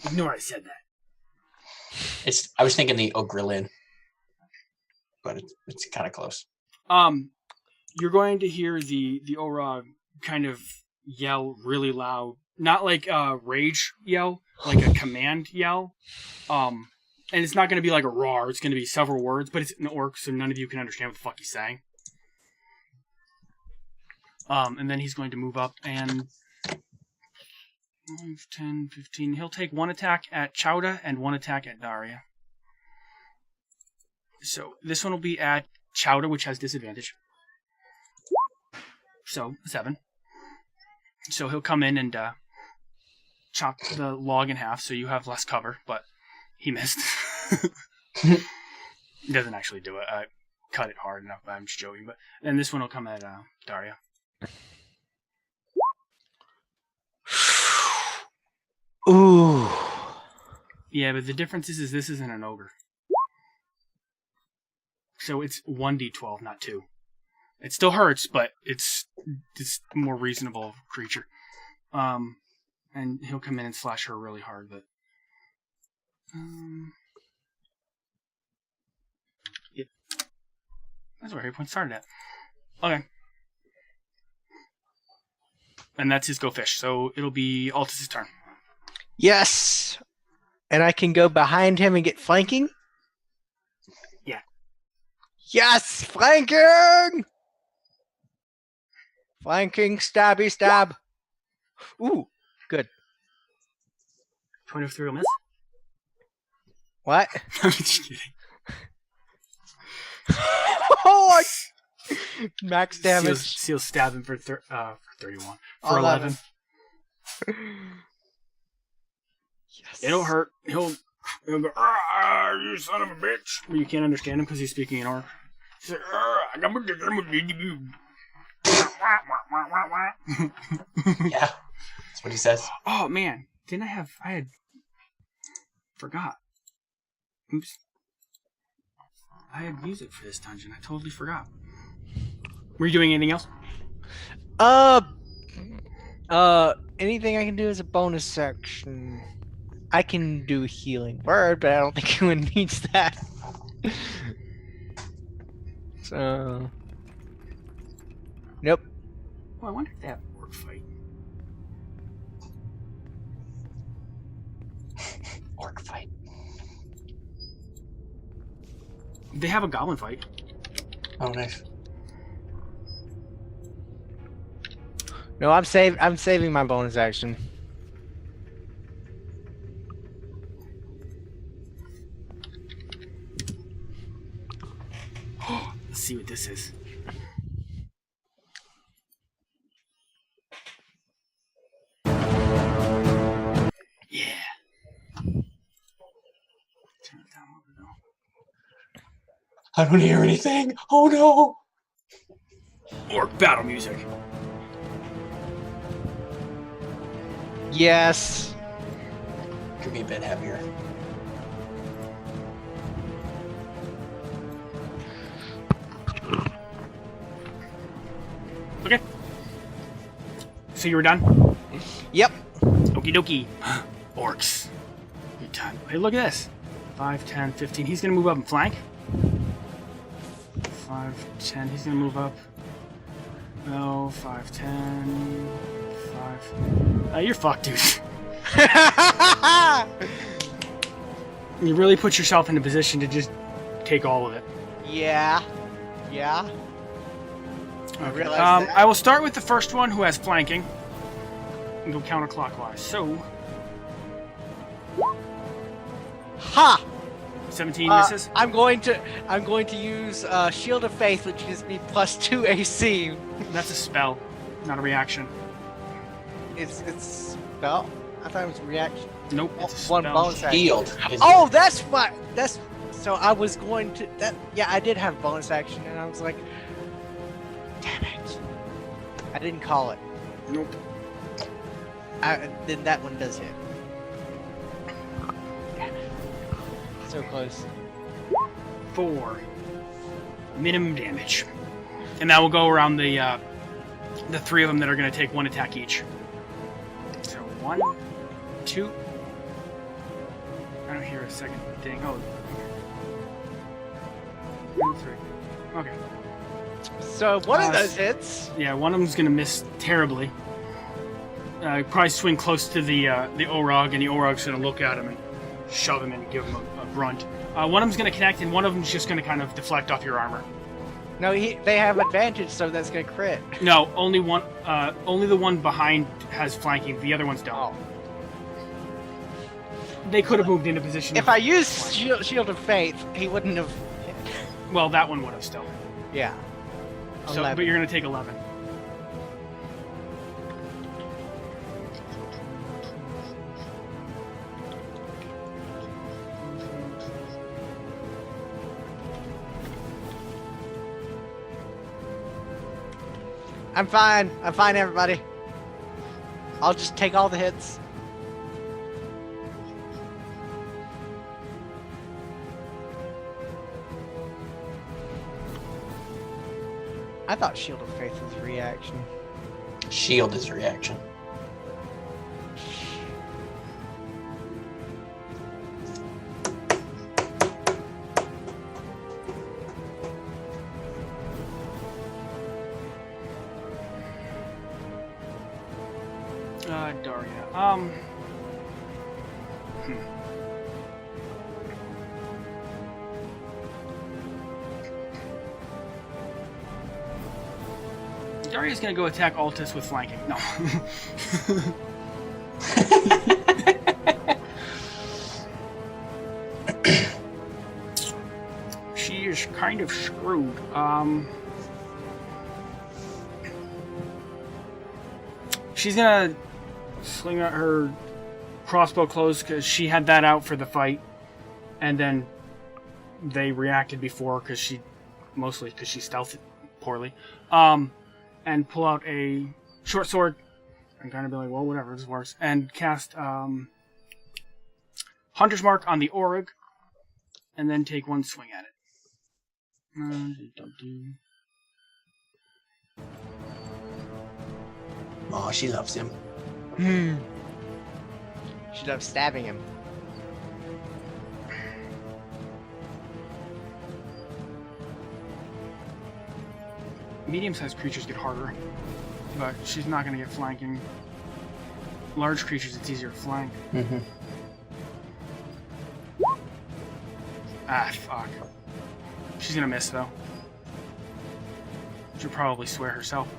ignore I said that. I was thinking the Ogrillin, but it's kind of close. You're going to hear the Orog kind of yell really loud. Not like a rage yell, like a command yell. And it's not going to be like a roar. It's going to be several words, but it's in orc, so none of you can understand what the fuck he's saying. And then he's going to move up and 5, 10, 15. He'll take one attack at Chowda and one attack at Daria. So this one will be at Chowda, which has disadvantage. So 7. So he'll come in and chop the log in half, so you have less cover, but he missed. He doesn't actually do it. I cut it hard enough, I'm just joking. But then this one will come at Daria. Ooh. Yeah, but the difference is this isn't an ogre. So it's 1d12, not 2. It still hurts, but it's more reasonable creature. And he'll come in and slash her really hard, but yep. That's where hit point started at. Okay. And that's his go fish, so it'll be Altus' turn. Yes. And I can go behind him and get flanking? Yeah. Yes! Flanking! Flanking, stabby, stab. Ooh, good. 23 will miss. What? I'm just kidding. Oh, max damage. Seal stab him for 31. For 11. Yes. It'll hurt. He'll go, you son of a bitch. But you can't understand him because he's speaking in orc. He's like, Yeah, that's what he says. oh man, I had forgot. Oops. I had music for this dungeon. I totally forgot. Were you doing anything else? Anything I can do as a bonus action. I can do a healing word, but I don't think anyone needs that. So, nope. Oh, I wonder if that orc fight. Orc fight. They have a goblin fight. Oh, nice. No, I'm saving my bonus action. Let's see what this is. Yeah. Turn it down a little bit though. I don't hear anything. Oh no! Orc battle music. Yes. Could be a bit heavier. Okay. So you were done? Yep. Okie dokie. Orcs. Good time. Hey, look at this. 5, 10, 15. He's going to move up and flank. 5, 10. He's going to move up. No, 5, 10. 5. You're fucked, dude. You really put yourself in a position to just take all of it. Yeah. Yeah. I Okay. realize that. I will start with the first one who has flanking. And go counterclockwise. So, Ha! 17 misses. I'm going to use Shield of Faith, which gives me +2 AC. That's a spell, not a reaction. It's spell. I thought it was reaction. Nope, it's a One spell. bonus action. Healed. is- Oh, that's what. That's so. I was going to that. Yeah, I did have bonus action, and I was like, damn it, I didn't call it. Nope. Then that one does hit. Damn it. So close. 4 minimum damage, and that will go around the 3 of them that are going to take 1 attack each. So 1, 2. I don't hear a second thing. Oh, okay. 3. Okay. So one of those hits. Yeah, one of them's going to miss terribly. Probably swing close to the Orog, and the Orog's going to look at him and shove him and give him a grunt. One of them's going to connect, and one of them's just going to kind of deflect off your armor. No, they have advantage, so that's gonna crit. No, only one. Only the one behind has flanking. The other ones don't. Oh. They could have moved into position. If I used Shield of Faith, he wouldn't have. Well, that one would have still. Yeah. So, but you're going to take 11. I'm fine. I'm fine, everybody. I'll just take all the hits. I thought Shield of Faith was reaction. Shield is reaction. Daria. Daria's gonna go attack Altus with flanking. No. She is kind of screwed. She's gonna sling out her crossbow close because she had that out for the fight, and then they reacted before mostly because she stealthed poorly, and pull out a short sword and kind of be like, well, whatever, this works, and cast Hunter's Mark on the Org, and then take one swing at it. Oh, she loves him. She loves stabbing him. Medium-sized creatures get harder, but she's not going to get flanking. Large creatures, it's easier to flank. Mm-hmm. Ah, fuck. She's going to miss, though. She'll probably swear herself.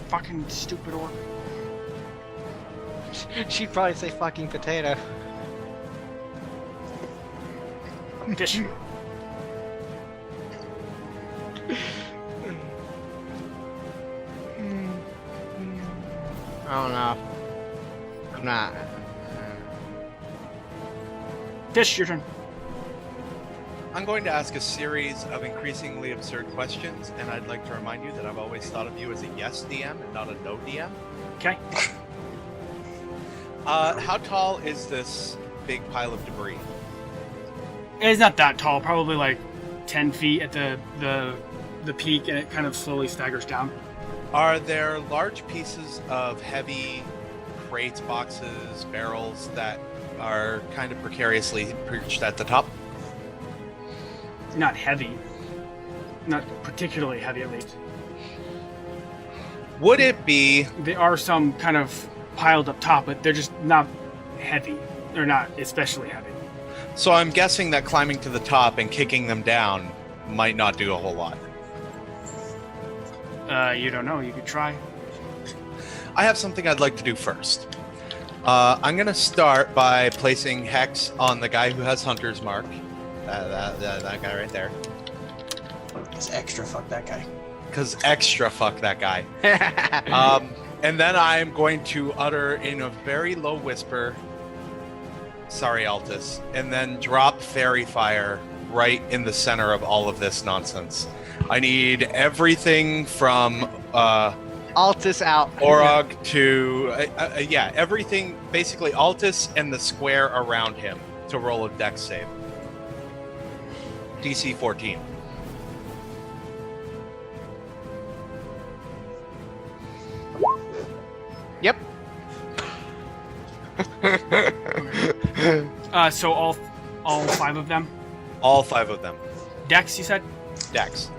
Fucking stupid orc. She'd probably say fucking potato. Dish. I don't know. I'm not. Dish, your turn. I'm going to ask a series of increasingly absurd questions, and I'd like to remind you that I've always thought of you as a yes DM and not a no DM. Okay. How tall is this big pile of debris? It's not that tall, probably like 10 feet at the peak, and it kind of slowly staggers down. Are there large pieces of heavy crates, boxes, barrels that are kind of precariously perched at the top? Not heavy. Not particularly heavy, at least. Would it be... There are some kind of piled up top, but they're just not heavy. They're not especially heavy. So I'm guessing that climbing to the top and kicking them down might not do a whole lot. You don't know. You could try. I have something I'd like to do first. I'm going to start by placing Hex on the guy who has Hunter's Mark. That guy right there. It's extra fuck that guy. Because extra fuck that guy. And then I'm going to utter in a very low whisper, sorry, Altus, and then drop Fairy Fire right in the center of all of this nonsense. I need everything from Altus out. Orog to everything, basically Altus and the square around him to roll a dex save. DC 14. Yep. So all 5 of them? All 5 of them. Dex, you said? Dex.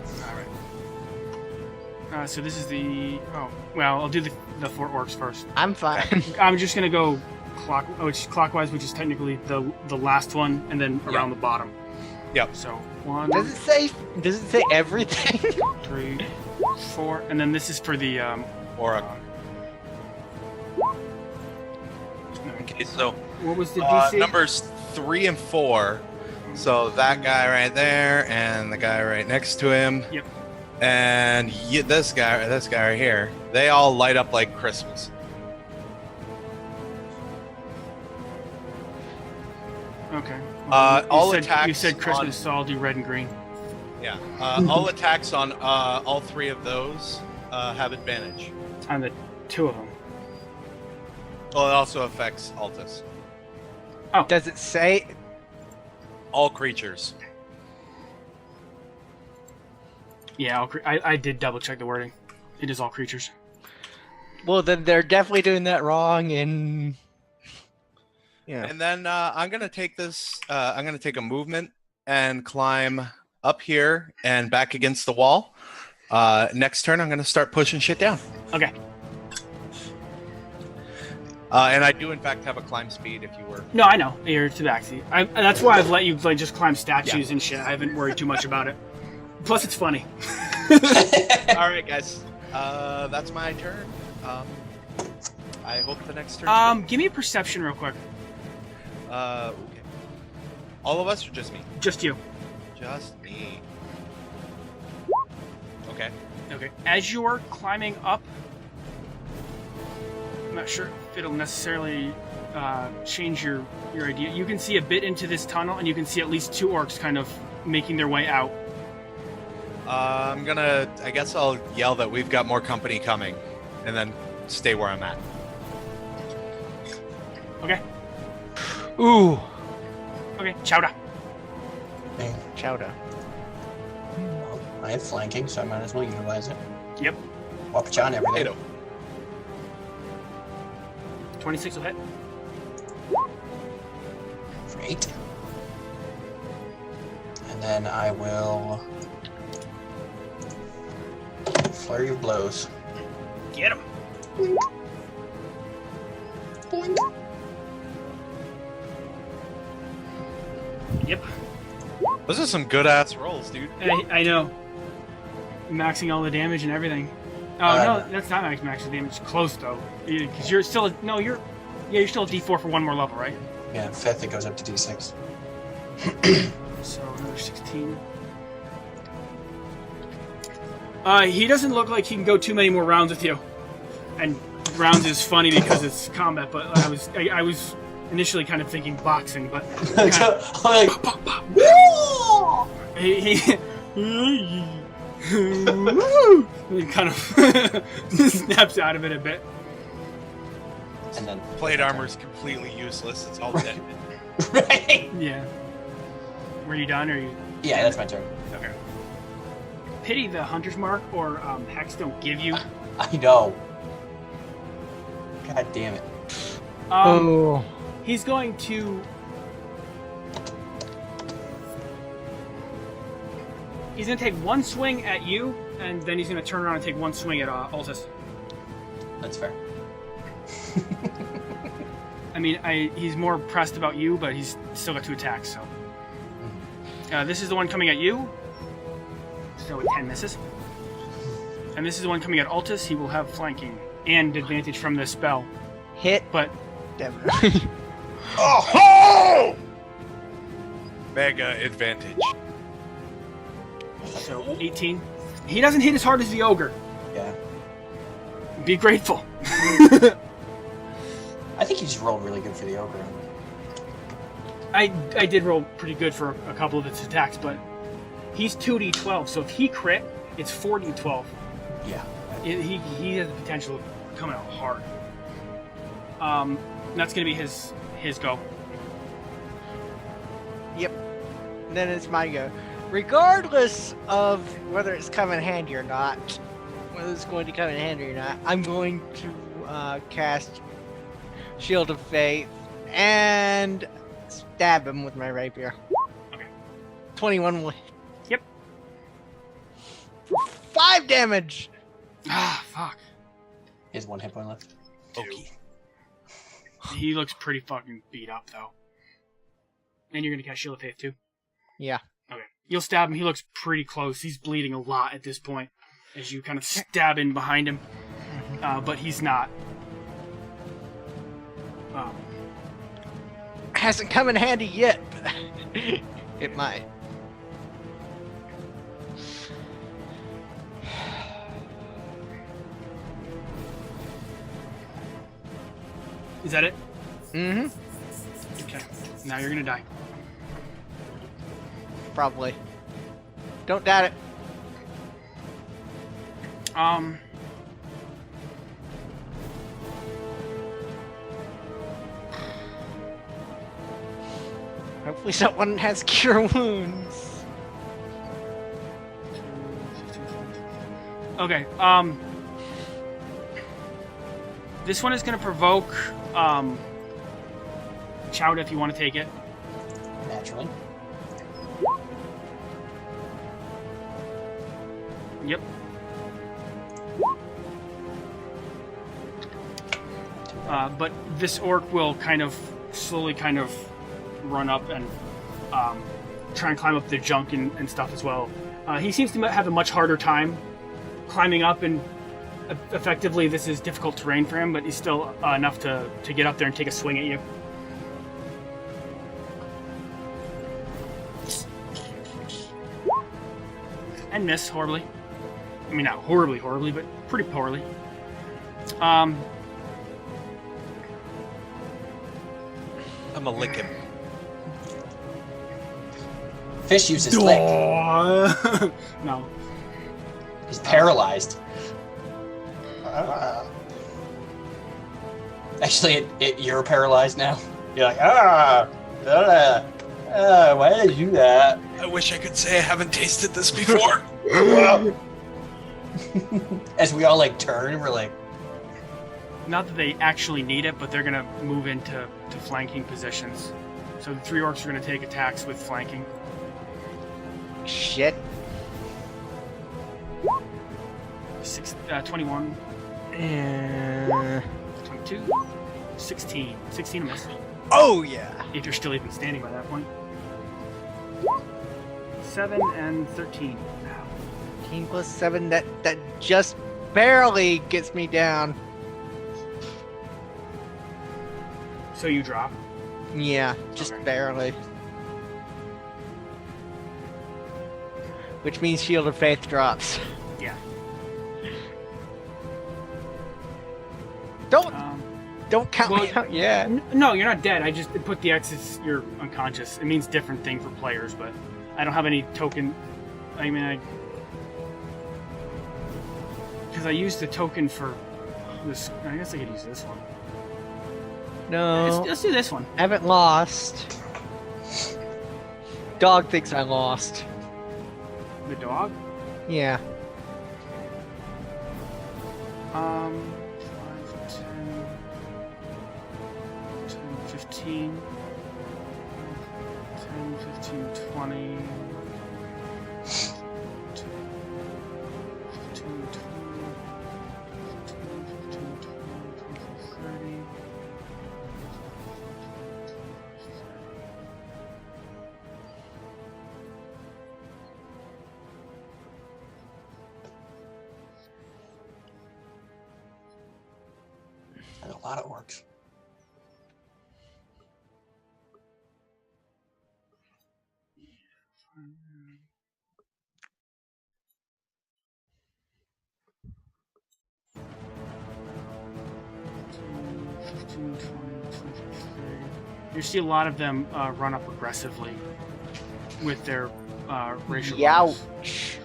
So this is the. Oh, well, I'll do the 4 orcs first. I'm fine. I'm just gonna go clockwise, which is technically the last one, and then around the bottom. Yep. So 1, Does it say everything? 3, 4, and then this is for the Orc. Okay, so what was the DC? numbers 3 and 4. So that guy right there, and the guy right next to him. Yep. And this guy right here. They all light up like Christmas. Okay. All you attacks said Christmas, on- so I'll do red and green. Yeah. All attacks on all 3 of those have advantage. On the 2 of them. Well, it also affects Altus. Does it say? All creatures. Yeah, I did double check the wording. It is all creatures. Well, then they're definitely doing that wrong. And yeah, And then I'm gonna take this. I'm gonna take a movement and climb up here and back against the wall. Next turn, I'm gonna start pushing shit down. Okay. And I do, in fact, have a climb speed. If you were. No, I know. You're to the backseat. That's why I've let you just climb statues and shit. I haven't worried too much about it. Plus, it's funny. All right, guys. That's my turn. I hope the next turn. Give me a perception real quick. Okay. All of us or just me? Just you. Just me. Okay. Okay. As you're climbing up, I'm not sure if it'll necessarily change your idea. You can see a bit into this tunnel, and you can see at least 2 orcs kind of making their way out. I guess I'll yell that we've got more company coming, and then stay where I'm at. Okay. ooh, Okay. Chowda. Okay. chowder. Well, I have flanking, so I might as well utilize it. Yep. Watch on everything. Potato. 26 will hit. Great. And then I will flurry of blows. Get him. Boing. Yep. Those are some good ass rolls, dude. I know. Maxing all the damage and everything. Oh no, that's not maxing damage. Close though, because you're still you're still a D4 for 1 more level, right? Yeah, 5th it goes up to D6. So another 16. He doesn't look like he can go too many more rounds with you. And rounds is funny because it's combat, but I was initially kind of thinking boxing, but I'm like, he kind of snaps out of it a bit. and then Plate armor's completely useless. It's all dead. right. Yeah. Were you done, or you? Yeah, that's my turn. Okay. Pity the hunter's mark or hex don't give you. I know. God damn it. Oh, He's going to. He's going to take 1 swing at you, and then he's going to turn around and take 1 swing at Altus. That's fair. I mean, he's more pressed about you, but he's still got 2 attacks, so. This is the one coming at you. So 10 misses. And this is the one coming at Altus. He will have flanking and advantage from this spell. hit. But Definitely. Oh! Mega advantage. so 18. He doesn't hit as hard as the ogre. Yeah. Be grateful. I think he just rolled really good for the ogre. I did roll pretty good for a couple of its attacks, but he's 2d12, so if he crit, it's 4d12. Yeah. He has the potential of coming out hard. That's going to be his go. Yep. And then it's my go. Regardless of whether it's coming in handy or not, whether it's going to come in handy or not, I'm going to cast Shield of Faith and stab him with my rapier. Okay. 21 will. Yep. 5 damage. Ah, fuck. He has 1 hit point left. Okay. He looks pretty fucking beat up, though. And you're gonna cast Shield of Faith, too? Yeah. Okay. You'll stab him. He looks pretty close. He's bleeding a lot at this point as you kind of stab in behind him. But he's not. Hasn't come in handy yet, but it might. Is that it? Mm-hmm. Okay. Now you're gonna die. Probably. Don't doubt it. Hopefully someone has cure wounds. Okay, this one is gonna provoke, Chowda if you want to take it. Naturally. Yep. But this orc will slowly run up and try and climb up the junk and stuff as well. He seems to have a much harder time climbing up, and effectively this is difficult terrain for him, but he's still enough to get up there and take a swing at you. And miss horribly. I mean, not horribly, but pretty poorly. I'm gonna lick him. Fish uses lick. No. He's paralyzed. Actually, you're paralyzed now. You're like, why did I do that? I wish I could say I haven't tasted this before. As we all like turn, we're like, Not that they actually need it, but they're gonna move into flanking positions. So the 3 orcs are gonna take attacks with flanking. Shit. 21, 22, 16. 16 a miss. Oh yeah. If you're still even standing by that point. 7 and 13. 15 plus 7, that just barely gets me down. So you drop. Yeah, just Okay. barely. Which means Shield of Faith drops. Yeah. Don't count me well, out yet. No, you're not dead. I just put the X as you're unconscious. It means different thing for players, but I don't have any token. I mean, because I used the token for this. I guess I could use this one. No, Let's do this one. I haven't lost. Dog thinks I lost. The dog. Yeah. 5, 10, 15, 10, 15, 20, 15, 20, 30. there's a lot of orcs. You see a lot of them run up aggressively with their racial bonus. Youch.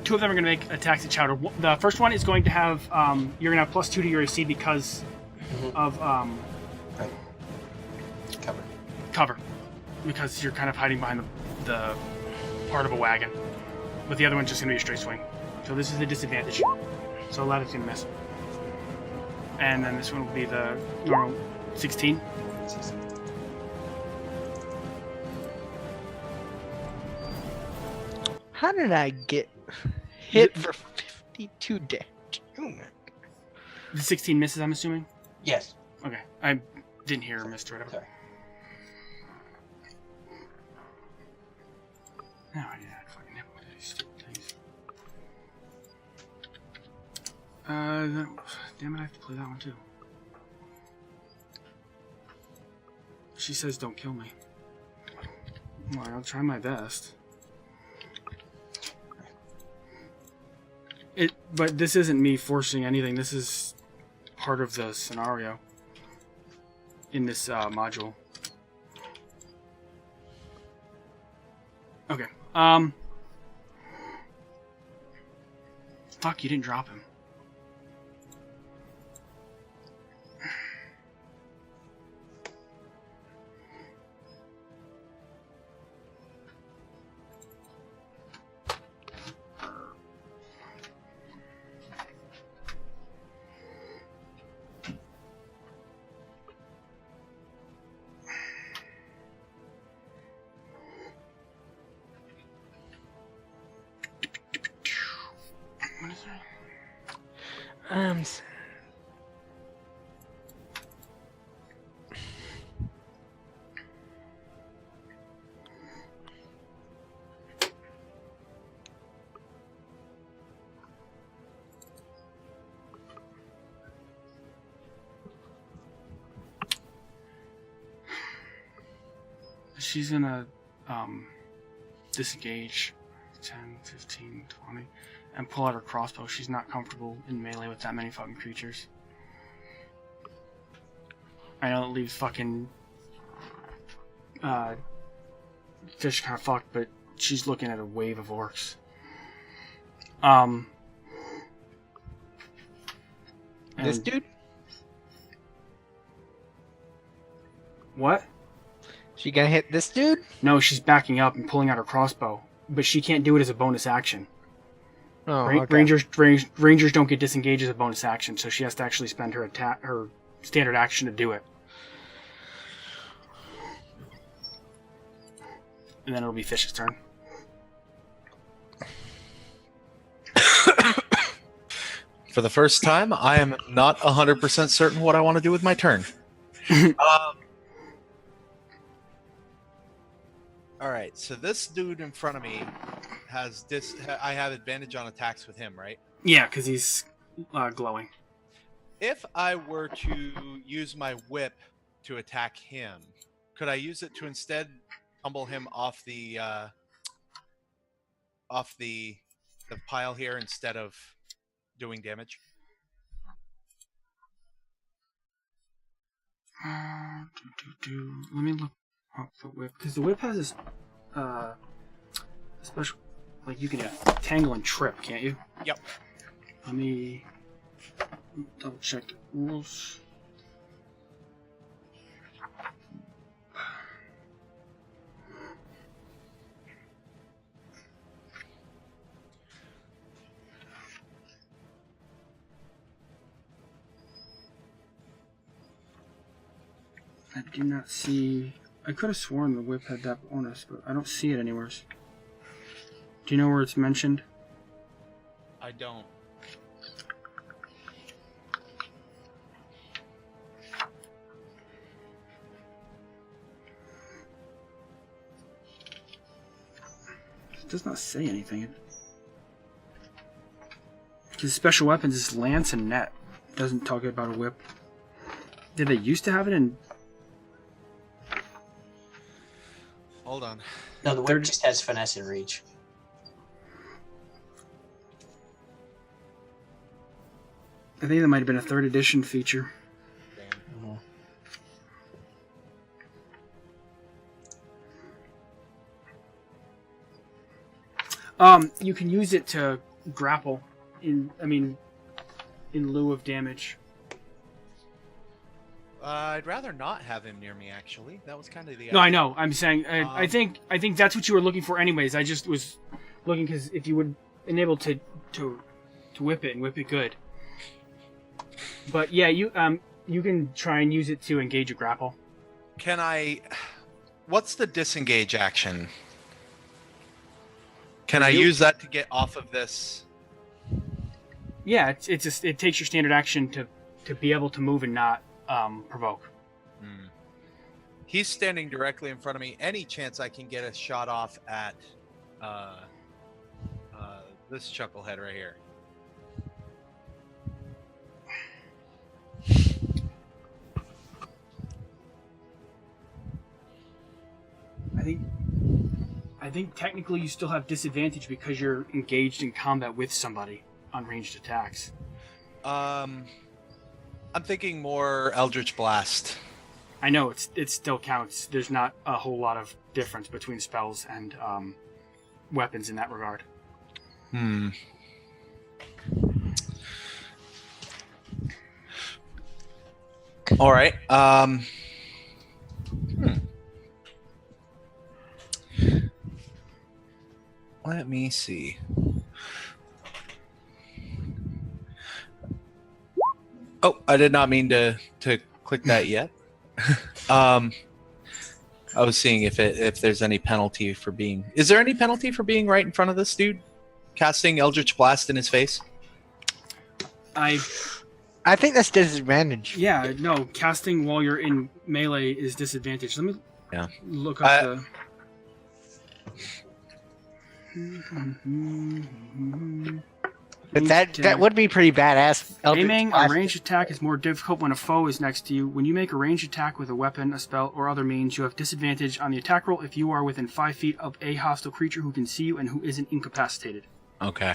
Two of them are going to make attacks at Chowder. The first one is going to have you're going to have +2 to your AC because of Right. cover, because you're kind of hiding behind the part of a wagon. But the other one's just going to be a straight swing. So this is the disadvantage. So 11's going to miss. And then this one will be the normal 16. How did I get hit for 52 damage? Oh my. The 16 misses, I'm assuming? Yes. Okay. I didn't hear Mr. Whatever. Sorry. No, I fucking hit one of these stupid things. Damn it, I have to play that one too. She says don't kill me. Well, I'll try my best. But this isn't me forcing anything. This is part of the scenario in this module. Okay. Fuck, you didn't drop him. What is that? She's gonna disengage 10, 15, 20 and pull out her crossbow. She's not comfortable in melee with that many fucking creatures. I know it leaves fucking fish kind of fucked, but she's looking at a wave of orcs. This dude? What? She gonna hit this dude? No, she's backing up and pulling out her crossbow, but she can't do it as a bonus action. Oh, okay. Rangers don't get disengaged as a bonus action, so she has to actually spend her standard action to do it. And then it'll be Fish's turn. For the first time, I am not 100% certain what I want to do with my turn. All right, so this dude in front of me has this. I have advantage on attacks with him, right? Yeah, because he's glowing. If I were to use my whip to attack him, could I use it to instead tumble him off the pile here instead of doing damage? Let me look up the whip, because the whip has this special, like you can tangle and trip, can't you? Yep. Let me double check the rules. I do not see. I could have sworn the whip had that bonus, but I don't see it anywhere. Do you know where it's mentioned? I don't. It does not say anything. Because special weapons is lance and net. It doesn't talk about a whip. Did they used to have it in? Hold on. No, the whip just has finesse and reach. I think that might have been a 3rd edition feature. You can use it to grapple in lieu of damage. I'd rather not have him near me, actually. That was kind of the... No, I know. I'm saying... I think that's what you were looking for anyways. I just was looking because if you would enable to whip it and whip it good. But yeah, you can try and use it to engage a grapple. Can I... What's the disengage action? Can I use that to get off of this? Yeah, it's just it takes your standard action to be able to move and not provoke. Hmm. He's standing directly in front of me. Any chance I can get a shot off at this chucklehead right here? I think technically you still have disadvantage because you're engaged in combat with somebody on ranged attacks. I'm thinking more Eldritch Blast. I know it still counts. There's not a whole lot of difference between spells and weapons in that regard. All right. Let me see. Oh, I did not mean to click that yet. I was seeing if there's any penalty for being. Is there any penalty for being right in front of this dude, casting Eldritch Blast in his face? I think that's disadvantage. Yeah, no, casting while you're in melee is disadvantage. Let me look up the. But that would be pretty badass. Aiming a ranged attack is more difficult when a foe is next to you. When you make a ranged attack with a weapon, a spell, or other means, you have disadvantage on the attack roll if you are within 5 feet of a hostile creature who can see you and who isn't incapacitated. Okay.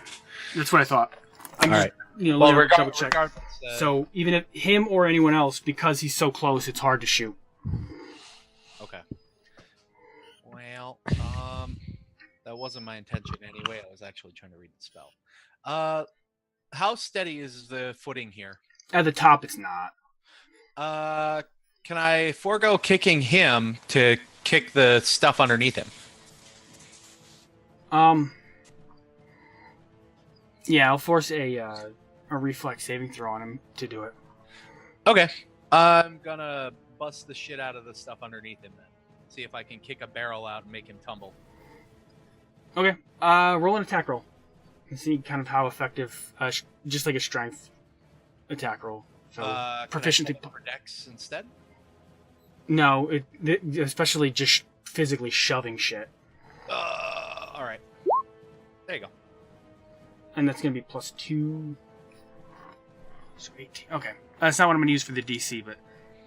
That's what I thought. All right. Well, regardless, so even if him or anyone else, because he's so close, it's hard to shoot. Okay. Well, that wasn't my intention anyway. I was actually trying to read the spell. How steady is the footing here? At the top, it's not. Can I forego kicking him to kick the stuff underneath him? Yeah, I'll force a reflex saving throw on him to do it. Okay. I'm gonna bust the shit out of the stuff underneath him then. See if I can kick a barrel out and make him tumble. Okay. Roll an attack roll. And see kind of how effective, just like a strength attack roll. So proficiency for dex instead. No, especially just physically shoving shit. All right. There you go. And that's gonna be +2. So 18. Okay, that's not what I'm gonna use for the DC, but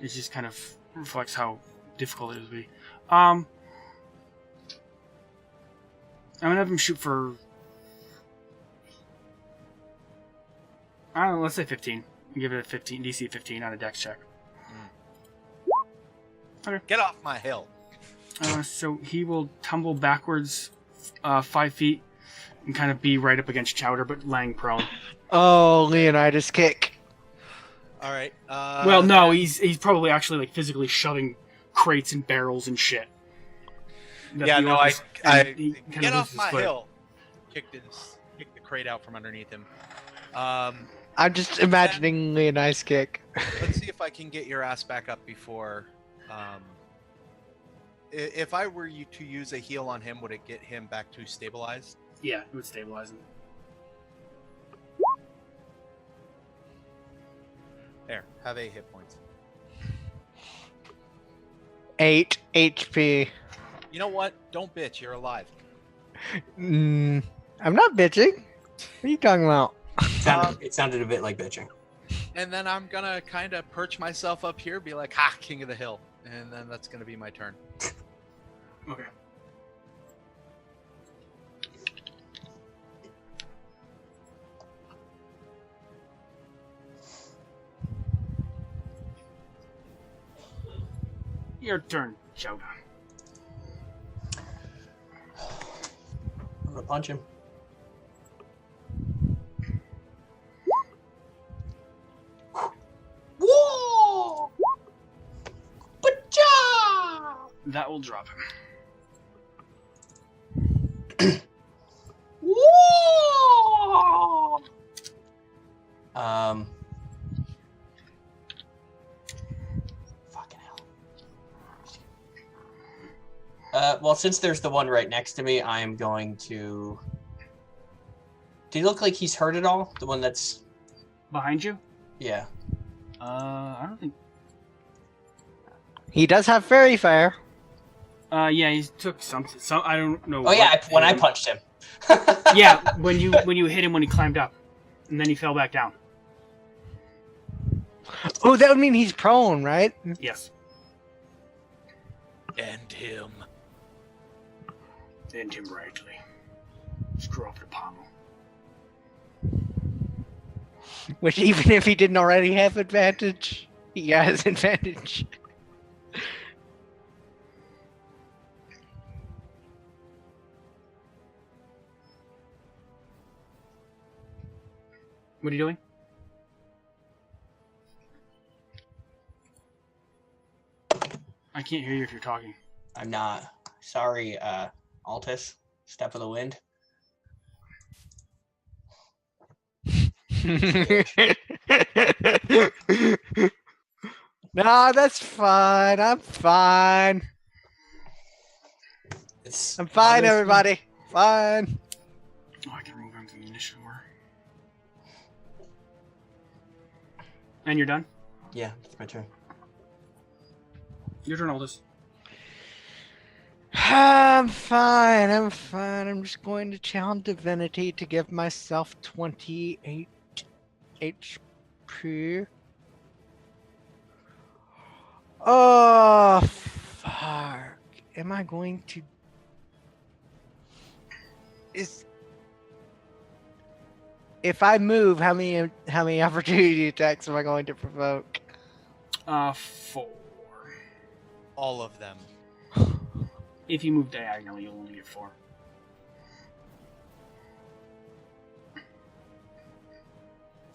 it just kind of reflects how difficult it is to be. I'm gonna have him shoot for. I don't know, let's say 15. Give it a 15, DC 15 on a dex check. Okay. Get off my hill. So he will tumble backwards 5 feet and kind of be right up against Chowder, but laying prone. Oh, Leonidas kick. All right. Well, no, he's probably actually like physically shoving crates and barrels and shit. Yeah, no, I get off my foot. hill. Kick the crate out from underneath him. I'm just imagining Leonidas kick. Let's see if I can get your ass back up before. If I were to use a heal on him, would it get him back to stabilized? Yeah, it would stabilize him. There, have 8 hit points. 8 HP. You know what? Don't bitch. You're alive. I'm not bitching. What are you talking about? It sounded a bit like bitching. And then I'm gonna kind of perch myself up here, be like, "Ha, king of the hill," and then that's gonna be my turn. Okay. Your turn, Chowder. I'm gonna punch him. Whoa! Pacha! That will drop him. Whoa! Fucking hell. Well, since there's the one right next to me, I am going to Did he look like he's hurt at all? The one that's... Behind you? Yeah. I don't think... He does have fairy fire. Yeah, he took something. I don't know. Oh yeah, when I hit him. punched him. Yeah, when you hit him when he climbed up, and then he fell back down. Oh, that would mean he's prone, right? Yes. End him. End him rightly. Screw up the pommel. Which, even if he didn't already have advantage, he has advantage. What are you doing? I can't hear you if you're talking. I'm not. Sorry, Altus. Step of the wind. No, that's fine. I'm fine. It's I'm fine, not as- everybody. Fine. Oh, I can remove him from the initiative order. And you're done? Yeah, it's my turn. Your turn, Aldous. I'm fine. I'm fine. I'm just going to challenge divinity to give myself 28 HP. Oh, fuck. Am I going to... If I move, how many opportunity attacks am I going to provoke? 4. All of them. If you move diagonally, you'll only get 4.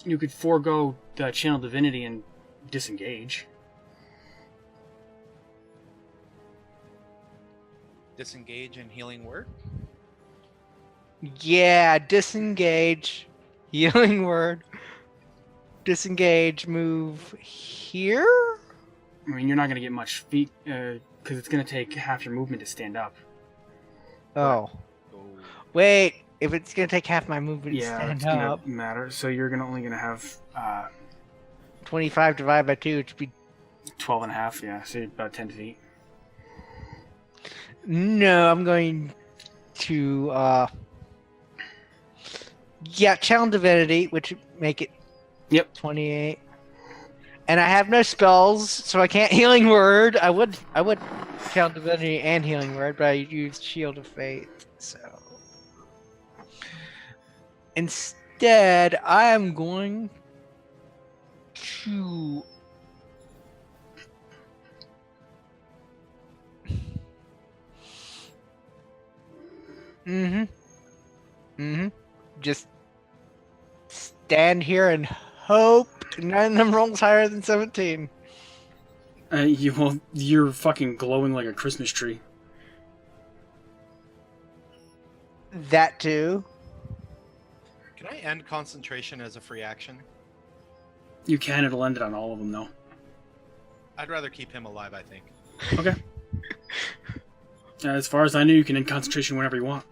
You could forego the channel divinity and disengage. Disengage and healing word. Yeah, disengage. Healing word. Disengage, move here? I mean, you're not going to get much feet, because it's going to take half your movement to stand up. Oh. Oh. Wait, if it's going to take half my movement to Yeah, stand it's going up, to matter. So you're only going to have 25 divided by 2, it should be... 12 and a half, yeah, so you're about 10 feet. No, I'm going to, yeah, channel divinity, which would make it... Yep. 28. And I have no spells, so I can't healing word. I would channel divinity and healing word, but I used Shield of Faith, so... Instead, I am going to... Just stand here and hope none of them rolls higher than 17. You're fucking glowing like a Christmas tree. That too. Can I end concentration as a free action? You can, it'll end it on all of them, though. I'd rather keep him alive, I think. Okay. As far as I know, you can end concentration whenever you want.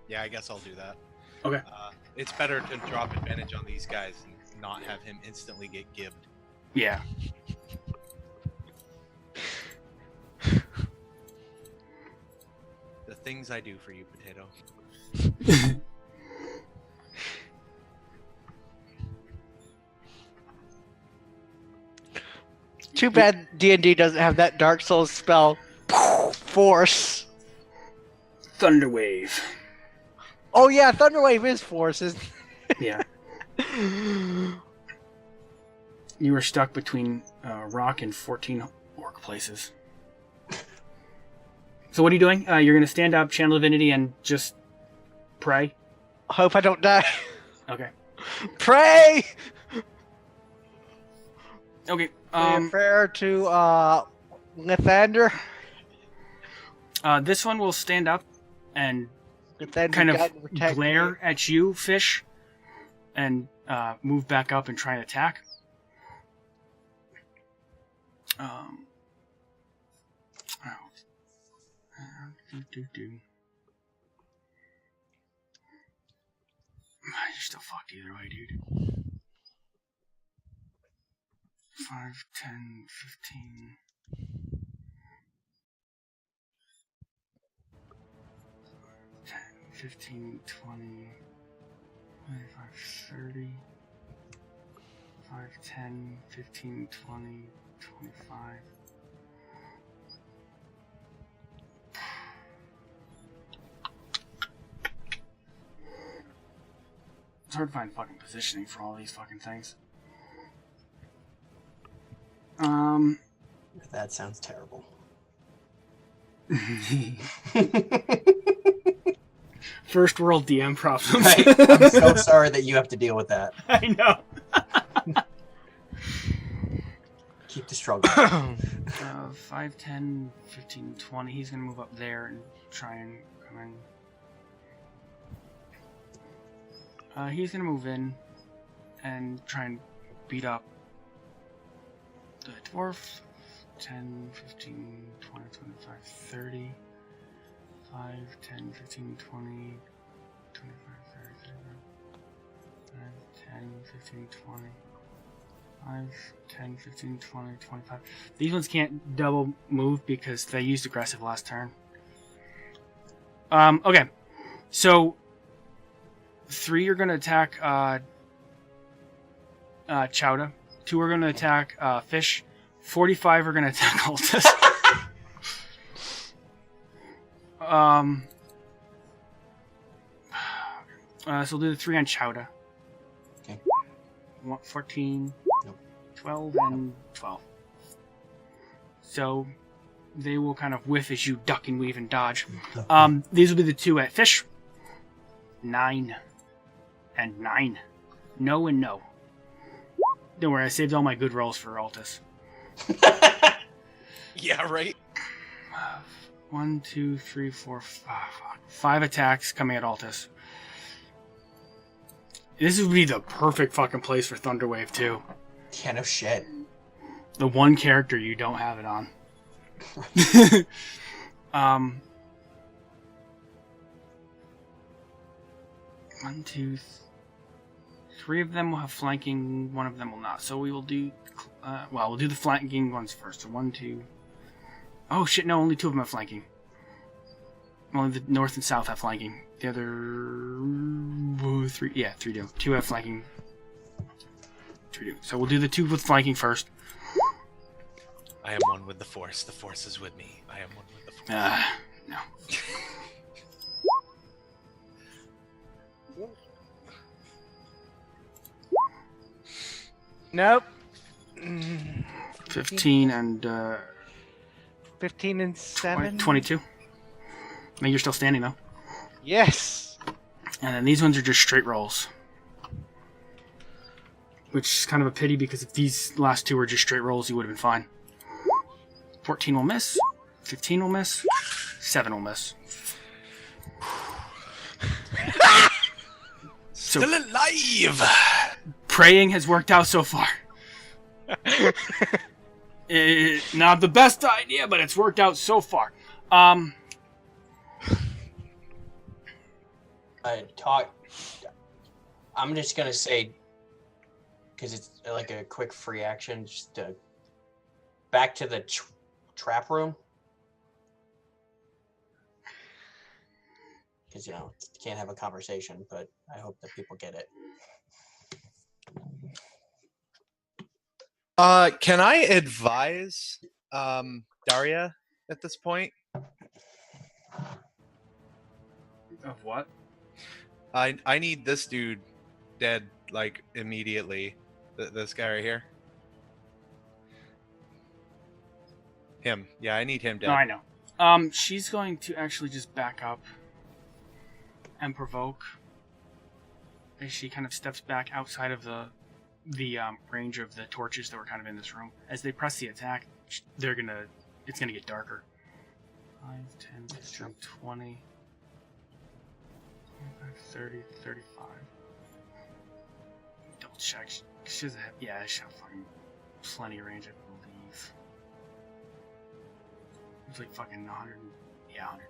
Yeah, I guess I'll do that. Okay. It's better to drop advantage on these guys and not have him instantly get gibbed. Yeah. The things I do for you, Potato. Too bad D&D doesn't have that Dark Souls spell. Force. Thunderwave. Oh yeah, Thunderwave is force, isn't it? Yeah. You were stuck between rock and 14 orc places. So what are you doing? You're going to stand up, channel divinity, and just pray? Hope I don't die. Okay. Pray! Okay. Prayer to Lathander. This one will stand up and Lathander kind of God protect glare me. at you, fish, and move back up and try and attack. still fucked either way, dude. 5, 10, 15. 10, 15, 20, 25, 30. 5, 10, 15, 20, 25. It's hard to find fucking positioning for all these fucking things. That sounds terrible. First world DM problems. Right. I'm so sorry that you have to deal with that. I know. Keep the struggle. 5, 10, 15, 20. He's going to move up there and try and come in. He's going to move in and try and beat up the dwarf. 10, 15, 20, 25, 30. 5, 10, 15, 20, 25, 30, 5, 10, 15, 20. 5, 10, 15, 20, 25. These ones can't double move because they used aggressive last turn. Okay. So 3 are going to attack Chowda. 2 are going to attack Fish. 45 are going to attack Altus. So we'll do the 3 on Chowda. Okay. 14, Nope. 12, and 12. So they will kind of whiff as you duck and weave and dodge. These will be the 2 at Fish. 9 and 9. No and no. Don't worry, I saved all my good rolls for Altus. Yeah, right. 1, 2, 3, 4, 5. 5 attacks coming at Altus. This would be the perfect fucking place for Thunderwave too. Yeah, no shit. The one character you don't have it on. 1, 2, 3 of them will have flanking. 1 of them will not. So we will do. We'll do the flanking ones first. So 1, 2. Oh shit! No, only 2 of them have flanking. Only the north and south have flanking. The other 3, yeah, 3 do. 2 have flanking. 2 do. So we'll do the 2 with flanking first. I am one with the Force. The Force is with me. I am one with the Force. No. Nope. 15 and 15 and 7. 22. I think you're still standing though. Yes. And then these ones are just straight rolls. Which is kind of a pity because if these last 2 were just straight rolls, you would have been fine. 14 will miss. 15 will miss. 7 will miss. So, Still alive! praying has worked out so far. Not the best idea, but it's worked out so far. I'm just gonna say, because it's like a quick free action, just back to the trap room. Because, you can't have a conversation, but I hope that people get it. Can I advise Daria at this point? Of what? I need this dude dead, like, immediately. This guy right here. Him. Yeah, I need him dead. No, I know. She's going to actually just back up and provoke as she kind of steps back outside of the range of the torches that were kind of in this room. As they press the attack, it's gonna get darker. 5, 10, 15, 20, 25, 30, 35. Double check. She has she has fucking plenty of range, I believe. It's like fucking 100. Yeah, 100.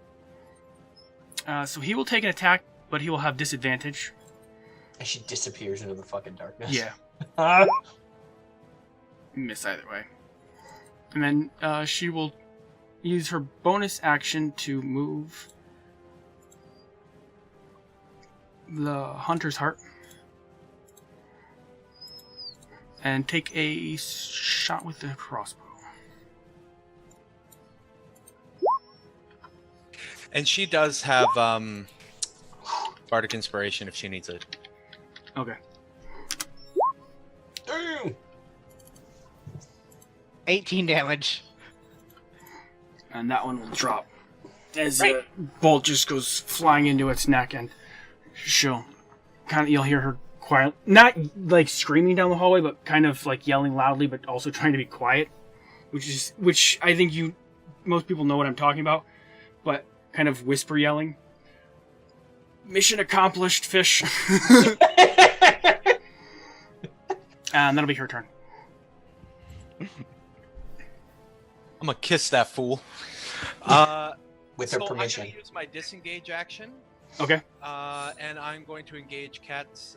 So he will take an attack, but he will have disadvantage. And she disappears into the fucking darkness. Yeah. Miss either way. And then she will use her bonus action to move the Hunter's Heart and take a shot with the crossbow. And she does have Bardic Inspiration if she needs it. Okay. Damn! 18 damage. And that one will drop as the bolt just goes flying into its neck, and she'll you'll hear her quiet, not like screaming down the hallway, but kind of like yelling loudly, but also trying to be quiet, which I think most people know what I'm talking about, but kind of whisper yelling. Mission accomplished, fish. And that'll be her turn. I'm gonna kiss that fool. With So her permission. I'm gonna use my disengage action. Okay. And I'm going to engage cat's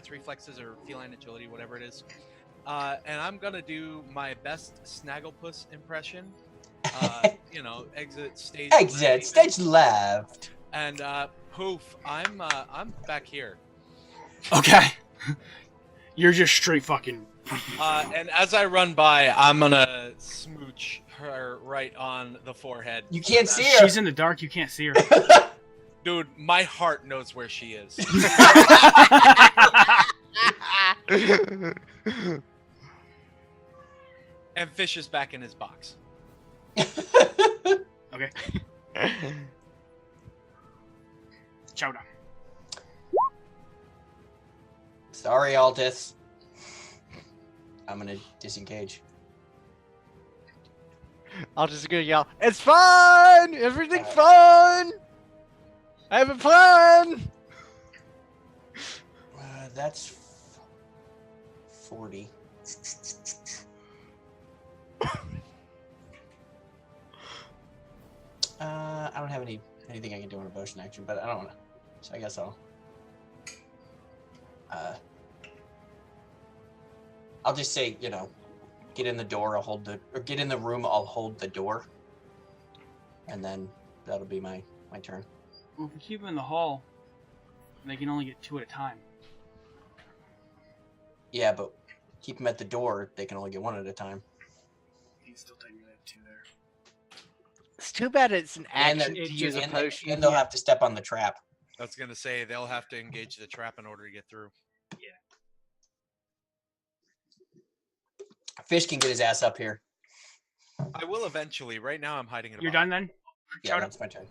reflexes or feline agility, whatever it is. And I'm gonna do my best Snagglepuss impression. Exit stage. Left. And poof, I'm back here. Okay. You're just straight fucking. And as I run by, I'm gonna smooch her right on the forehead. You can't see her. She's in the dark. You can't see her. Dude, my heart knows where she is. And Fish is back in his box. Okay. Chowder. Sorry, Aldith. I'm gonna disengage. I'll just gonna yell, "It's fun! Everything's fun! I have a plan!" That's 40. I don't have anything I can do in a motion action, but I don't want to. So I guess I'll just say, get in the door. Get in the room. I'll hold the door, and then that'll be my turn. Well, if we keep them in the hall, they can only get 2 at a time. Yeah, but keep them at the door. They can only get 1 at a time. You can still technically have 2 there. It's too bad it's an And action then- to use a and potion. they'll have to step on the trap. I was gonna say they'll have to engage the trap in order to get through. Fish can get his ass up here. I will eventually. Right now, I'm hiding in a You're box. done then? Yeah, Chowder? that's my turn.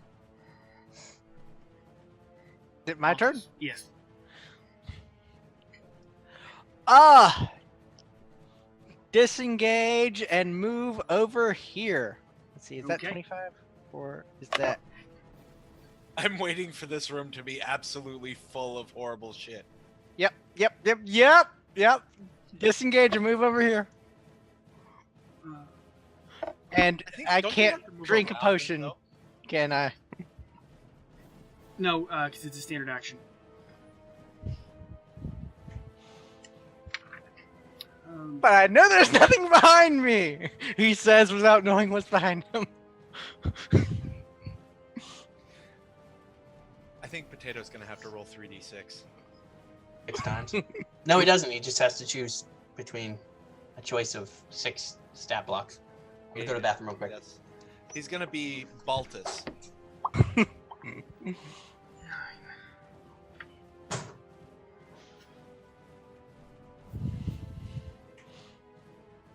Is it my turn? Yes. Disengage and move over here. Let's see, is that Okay. 25? Or is that... I'm waiting for this room to be absolutely full of horrible shit. Yep. Disengage and move over here. And I Don't you can't have to move drink a around, potion, though? can I? No, because it's a standard action. But I know there's nothing behind me, he says without knowing what's behind him. I think Potato's gonna have to roll 3d6. 6 times. No, he doesn't. He just has to choose between a choice of 6 stat blocks. I'm gonna go to the bathroom real quick. Yes. He's gonna be Baltus.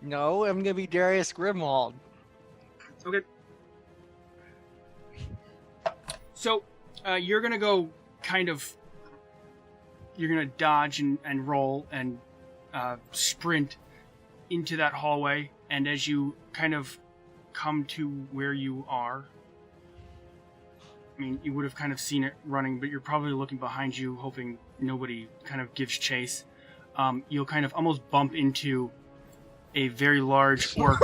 No, I'm gonna be Darius Grimwald. Okay. So, you're gonna go you're gonna dodge and roll and sprint into that hallway, and as you kind of come to where you are, I mean, you would have kind of seen it running, but you're probably looking behind you, hoping nobody kind of gives chase. You'll kind of almost bump into a very large orc.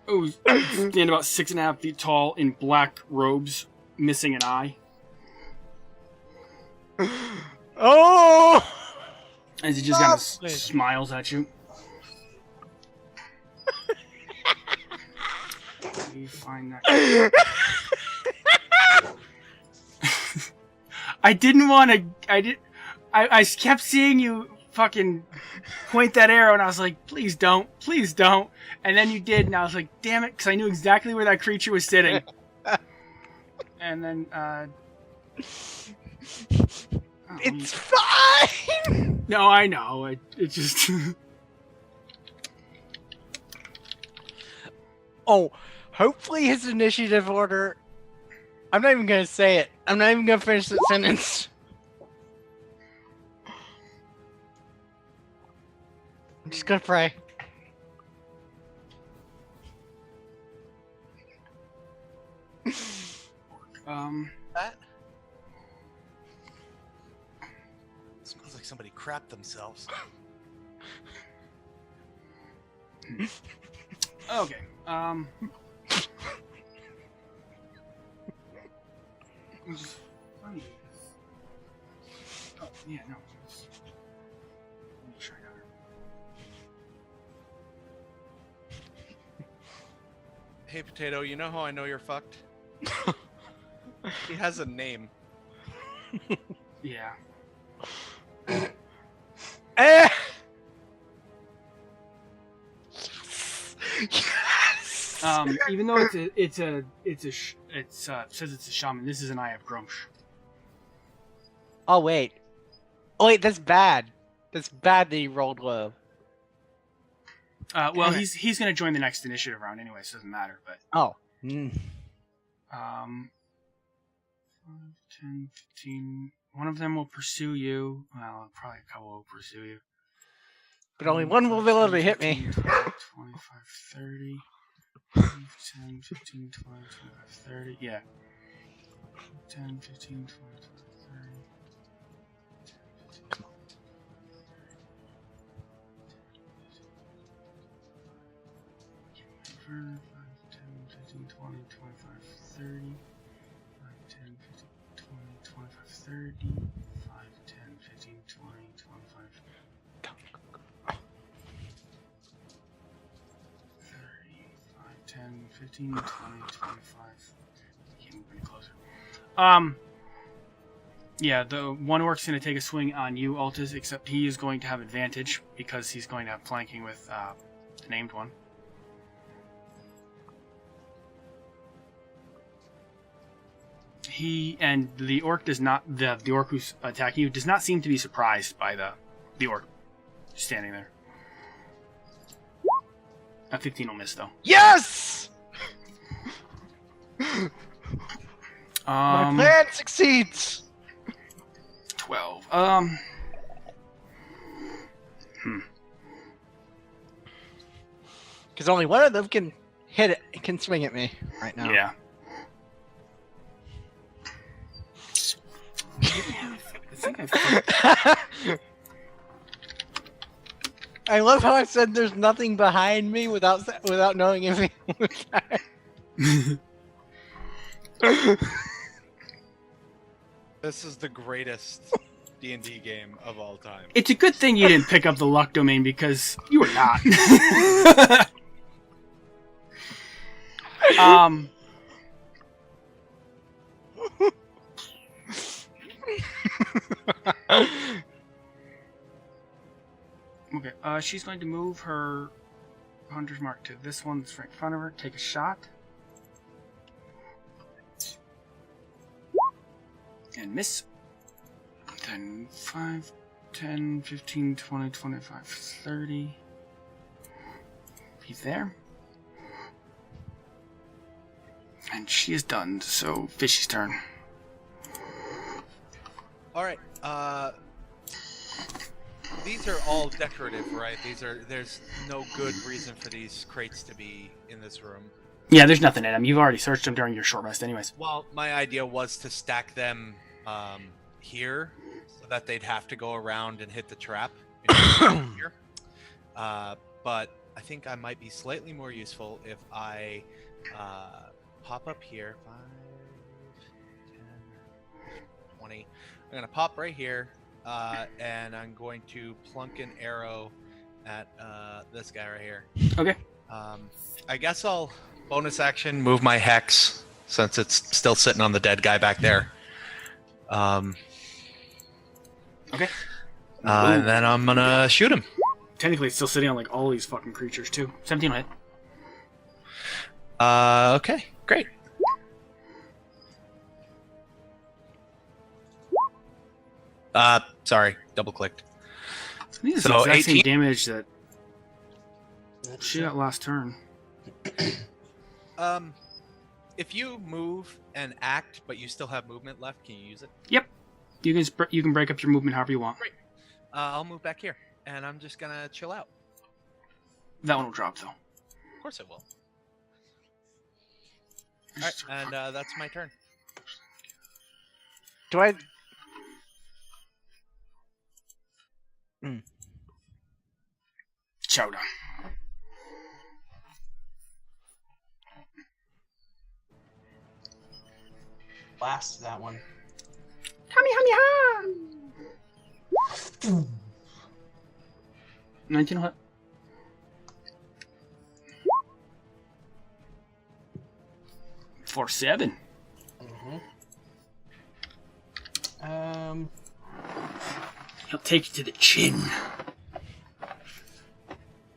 Stand about 6.5 feet tall in black robes, missing an eye. Oh! As he just kind of Lovely. smiles at you. You find that. I didn't want to. I kept seeing you fucking point that arrow, and I was like, please don't. And then you did, and I was like, damn it, because I knew exactly where that creature was sitting. And then, It's fine! No, I know. It just. Oh, hopefully his initiative order. I'm not even gonna say it. I'm not even gonna finish the sentence. I'm just gonna pray. That smells like somebody crapped themselves. Okay. It's funny. Oh, yeah, no. Let me try that. Hey, Potato, you know how I know you're fucked? He has a name. Yeah. Eh! Yes! Even though it says it's a shaman, this is an Eye of Grumsh. Oh wait. Oh wait, that's bad. That's bad that he rolled low. Well, Damn it. he's gonna join the next initiative round anyway, so it doesn't matter. But Oh. 5, 10, 15. One of them will pursue you. Well, probably a couple will pursue you. But only one will be able to hit me. 15, 20, 25, 30. 10, 15, 20, 25, 30. Yeah. 10, 15, 20, 25, 30. 5, 10, 15, 20, 25, 30. 5, 10, 15, 20, 25, 30. 5, 10, 15, 20, 25, 30. 5, 10, 15, 20, 25. Can't move any closer. Yeah, the one orc's going to take a swing on you, Altus, except he is going to have advantage because he's going to have flanking with the named one. The orc does not. The orc who's attacking you does not seem to be surprised by the orc standing there. A 15 will miss though. Yes! My plan succeeds! 12. Because only one of them can hit it, can swing at me right now. Yeah. I love how I said there's nothing behind me without knowing anything was there. This is the greatest D&D game of all time. It's a good thing you didn't pick up the luck domain because you were not. Okay, she's going to move her hunter's mark to this one that's right in front of her, take a shot. And miss. Then 5, 10, 15, 20, 25, 30. He's there. And she is done, so Fishy's turn. Alright, these are all decorative, right? There's no good reason for these crates to be in this room. Yeah, there's nothing in them. You've already searched them during your short rest anyways. Well, my idea was to stack them here so that they'd have to go around and hit the trap here. But I think I might be slightly more useful if I pop up here. 5, 10, 20. I'm going to pop right here, and I'm going to plunk an arrow at this guy right here. Okay. I guess I'll bonus action move my hex since it's still sitting on the dead guy back there. Okay. And then I'm going to shoot him. Technically, it's still sitting on like all these fucking creatures too. 17 hit. Okay, great. Sorry, double clicked. I think it's So, the exact same 18? damage that she got last turn. If you move and act, but you still have movement left, can you use it? Yep. You can break up your movement however you want. Great. I'll move back here, and I'm just gonna chill out. That one will drop though. Of course it will. All right, and that's my turn. Do I? Chowder. Blast that one. Hummy, hummy, ha! 19 hit. For 7. He'll take you to the chin.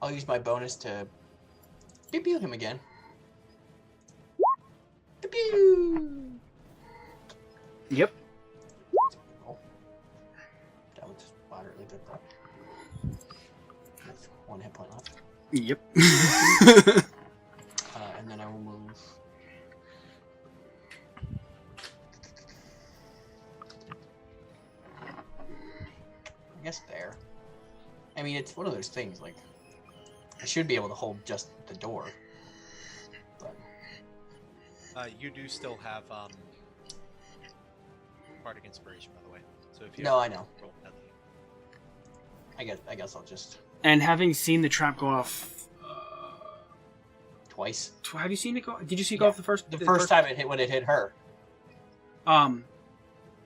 I'll use my bonus to pew him again. Pew. Yep. Oh. That was moderately good though. With 1 hit point left. Yep. And then I will move. I guess there. I mean, it's one of those things, like, I should be able to hold just the door. But You do still have Bardic Inspiration, by the way. So if you no, I know. roll that- I guess I'll just And having seen the trap go off, twice. have you seen it go? Did you see it go off the first? The first time it hit when it hit her.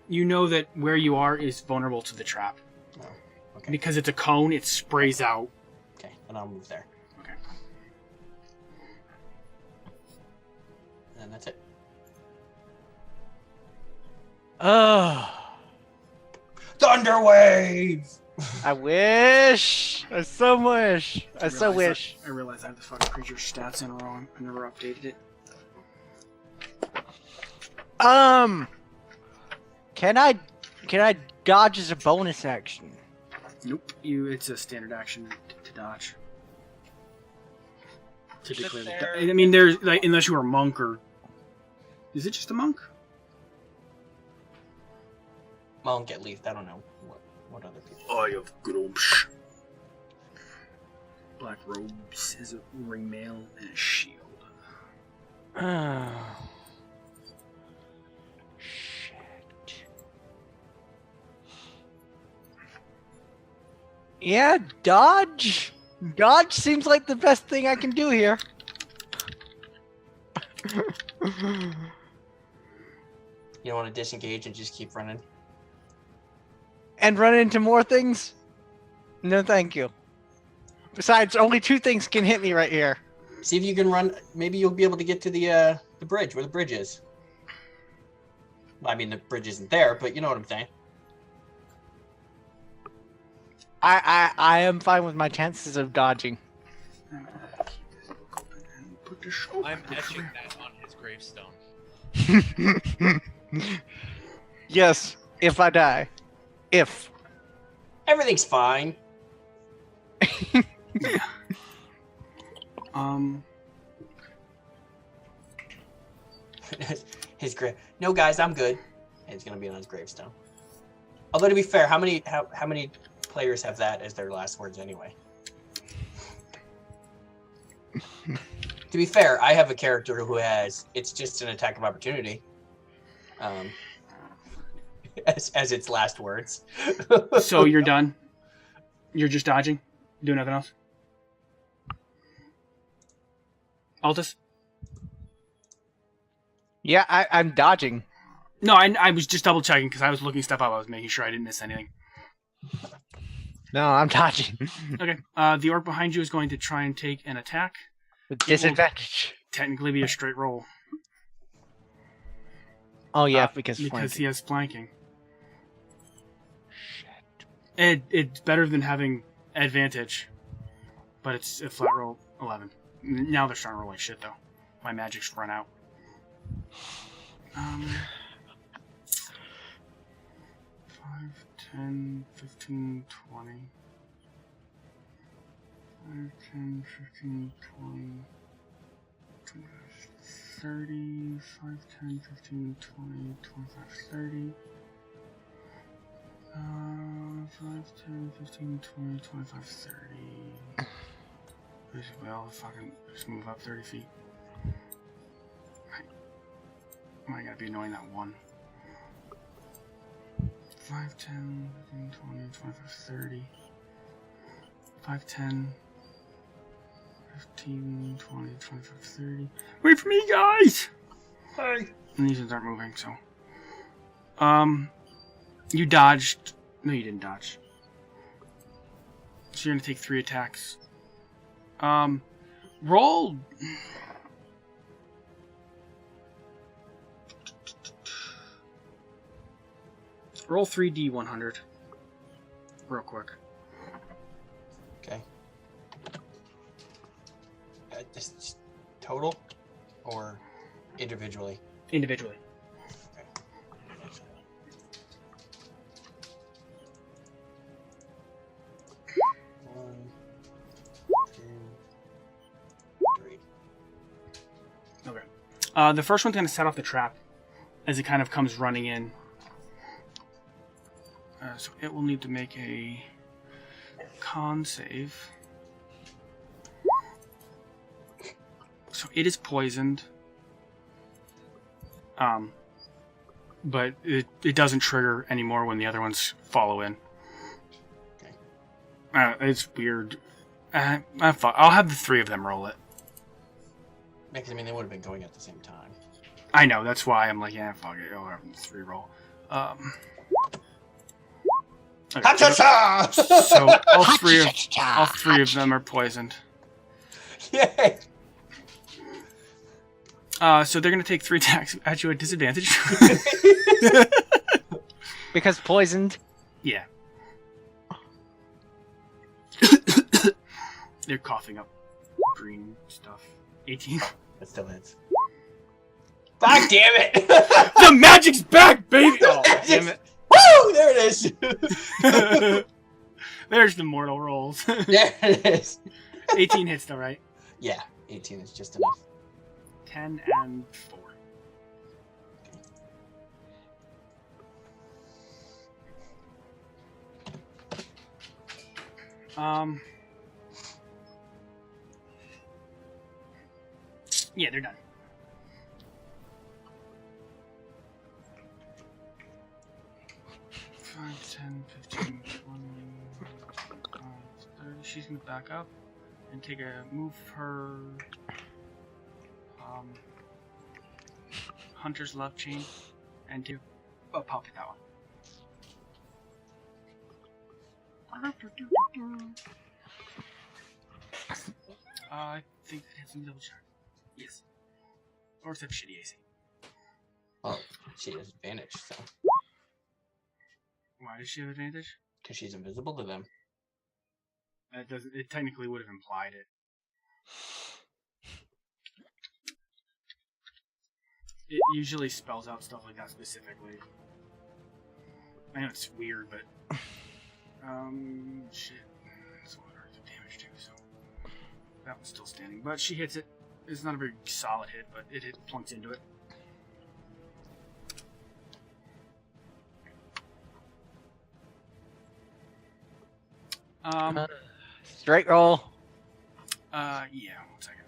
You know that where you are is vulnerable to the trap. Oh, okay. Because it's a cone, it sprays out. Okay, then I'll move there. Okay. And that's it. Oh, Thunderwave! I wish. I so wish. I so wish. I realize I have the fucking creature stats in wrong. I never updated it. Can I dodge as a bonus action? Nope. It's a standard action to dodge. To Sit declare there. I mean, there's like unless you were a monk or. Is it just a monk? Monk at least. I don't know what other people. I have robes. Black robes, has a ring mail, and a shield. Shit. Yeah, dodge. Dodge seems like the best thing I can do here. You don't want to disengage and just keep running. And run into more things? No, thank you. Besides, only 2 things can hit me right here. See if you can run. Maybe you'll be able to get to the bridge where the bridge is. Well, I mean, the bridge isn't there, but you know what I'm saying. I am fine with my chances of dodging. I'm etching that on his gravestone. Yes, if I die. If. Everything's fine. His grave. No, guys, I'm good. And it's gonna be on his gravestone. Although to be fair, how many players have that as their last words anyway? To be fair, I have a character who has it's just an attack of opportunity. As its last words. So you're done? You're just dodging? Doing nothing else? Altus? Yeah, I'm dodging. No, I was just double checking because I was looking stuff up. I was making sure I didn't miss anything. No, I'm dodging. Okay. The orc behind you is going to try and take an attack. With disadvantage. Technically be a straight roll. Oh, yeah, because he flanking. has flanking. Shit. It's better than having advantage, but it's a flat roll 11. Now they're starting to roll like shit, though. My magic's run out. 5, 10, 15, 20. 5, 10, 15, 20, 25, 30, 5, 10, 15, 20, 25, 30. 5, 10, 15, 20, 25, 30. Basically, I'll fucking just move up 30 feet. Am I gonna be annoying that one? 5, 10, 15, 20, 25, 30. 5, 10, 15, 20, 25, 30. Wait for me, guys! Hey. And these ones aren't moving, so. You dodged. No, you didn't dodge. So you're gonna take 3 attacks. Roll. Roll 3d100. Real quick. Okay. This total or individually? Individually. Okay. 1, 2, 3. Okay. The first one's going to set off the trap as it kind of comes running in. So it will need to make a con save. So it is poisoned. But it doesn't trigger anymore when the other ones follow in. Okay. It's weird. I'll have the 3 of them roll it. Because, I mean, they would have been going at the same time. I know, that's why I'm like, yeah, fuck it. I'll have the 3 roll. Okay, so all three of them are poisoned. Yay! So they're gonna take 3 attacks at you at disadvantage. Because poisoned. Yeah. They're coughing up green stuff. 18. That still hits. God damn it! The magic's back, baby! Oh, damn it. Woo! There it is! There's the mortal rolls. There it is. 18 hits though, right? Yeah, 18 is just enough. 10 and 4. Yeah, they're done. Five, 10, 15, 20, 30. She's gonna back up and take a move her Hunter's Love Chain and do pocket that one. I think that has some double check. Yes. Or it's a shitty AC. Oh, she has advantage, so. Why does she have advantage? Because she's invisible to them. It doesn't. It technically would have implied it. It usually spells out stuff like that specifically. I know it's weird, but shit. That's what hurts the damage too. So that one's still standing, but she hits it. It's not a very solid hit, but it plunks into it. Straight roll. Yeah, 1 second.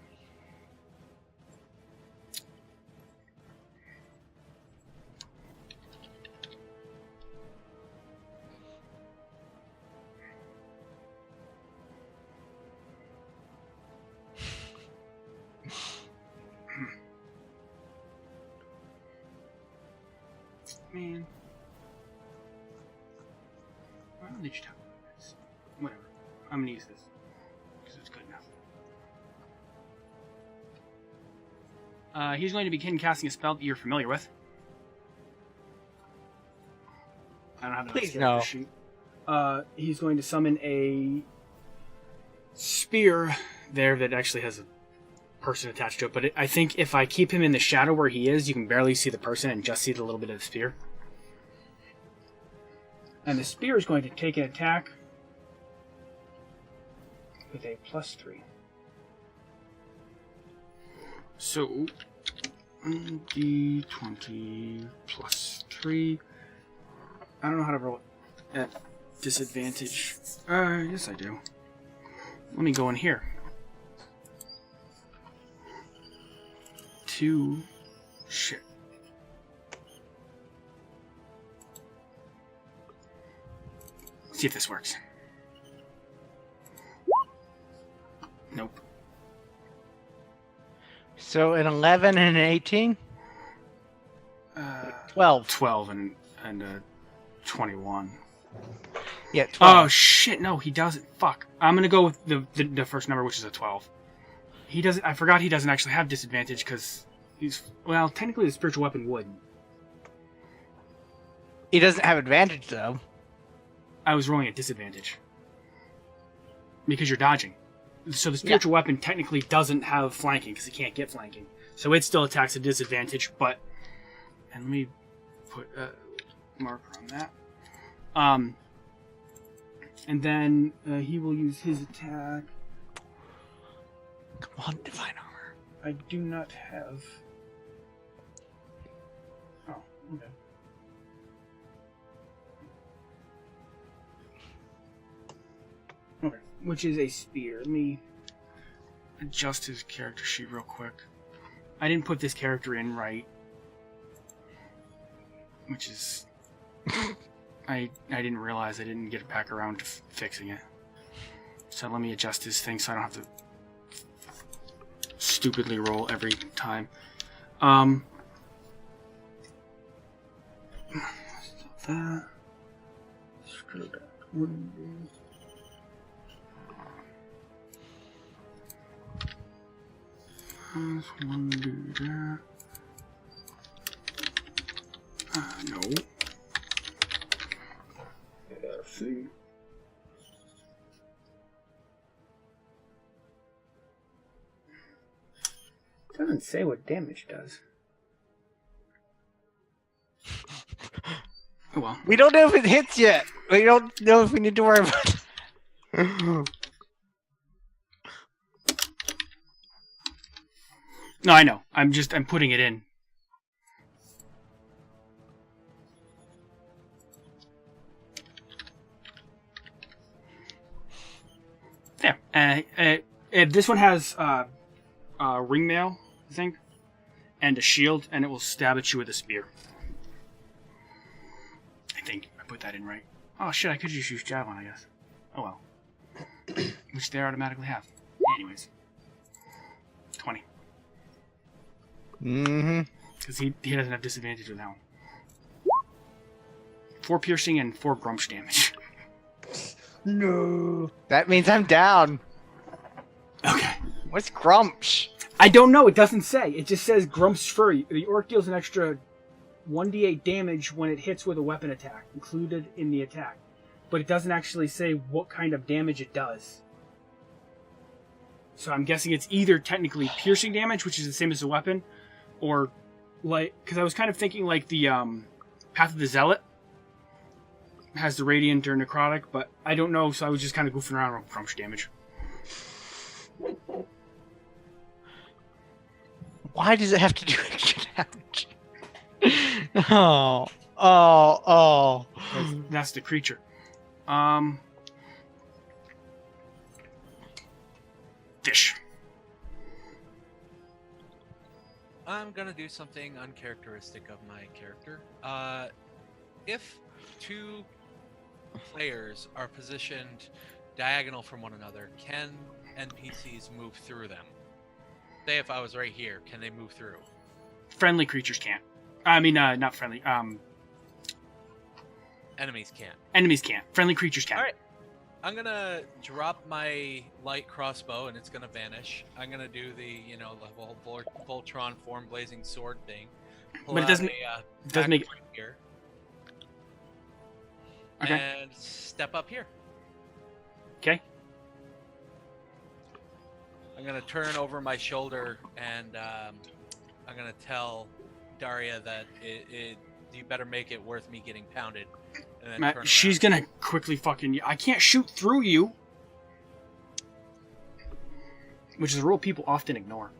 Man. Why don't they just have this? Whatever. I'm gonna use this. Because it's good enough. He's going to begin casting a spell that you're familiar with. I don't have that Please, character no. sheet. He's going to summon a spear there that actually has a person attached to it. But I think if I keep him in the shadow where he is, you can barely see the person and just see the little bit of the spear. And the spear is going to take an attack with a +3. So, D20 +3. I don't know how to roll at disadvantage. Yes I do. Let me go in here. 2. Shit. See if this works. Nope. So an 11 and an 18? 12. 12 and 21. Yeah, 12. Oh shit! No, he doesn't. Fuck. I'm gonna go with the first number, which is a 12. He doesn't. I forgot he doesn't actually have disadvantage because he's technically the spiritual weapon would. He doesn't have advantage, though. I was rolling at disadvantage because you're dodging. So the spiritual weapon technically doesn't have flanking because it can't get flanking. So it still attacks at disadvantage. But and let me put a marker on that. And then he will use his attack. Come on, divine armor. I do not have. Oh, okay. Okay, which is a spear. Let me adjust his character sheet real quick. I didn't put this character in right, which is I didn't realize I didn't get back around to fixing it. So let me adjust his thing so I don't have to stupidly roll every time. That. Screw that. One do that. No. Let's see. Doesn't say what damage does. Oh well. We don't know if it hits yet. We don't know if we need to worry about it. No, I know. I'm putting it in. There. This one has ring mail, I think, and a shield, and it will stab at you with a spear. I think I put that in right. Oh shit! I could just use javelin, I guess. Oh well. Which they automatically have. Anyways, 20. Mm-hmm. Because he doesn't have disadvantage with that one. 4 piercing and 4 grumsh damage. No. That means I'm down. Okay. What's Grumps? I don't know. It doesn't say. It just says Grump's Fury. The orc deals an extra 1d8 damage when it hits with a weapon attack, included in the attack. But it doesn't actually say what kind of damage it does. So I'm guessing it's either technically piercing damage, which is the same as a weapon, or like, because I was kind of thinking like the Path of the Zealot has the radiant or necrotic, but I don't know, so I was just kind of goofing around with crunch damage. Why does it have to do extra damage? That's the creature. Fish. I'm gonna do something uncharacteristic of my character. If 2 players are positioned diagonal from one another, can NPCs move through them? Say if I was right here, can they move through? Friendly creatures can't. I mean, not friendly. Enemies can't. Enemies can't. Friendly creatures can. All right. I'm gonna drop my light crossbow and it's gonna vanish. I'm gonna do the the whole Voltron form blazing sword thing. Pull But it out doesn't. a doesn't make. pack here Okay. and step up here. Okay. I'm gonna turn over my shoulder and I'm gonna tell Daria that you better make it worth me getting pounded. And then turn She's around. gonna quickly fucking. I can't shoot through you, which is a rule people often ignore.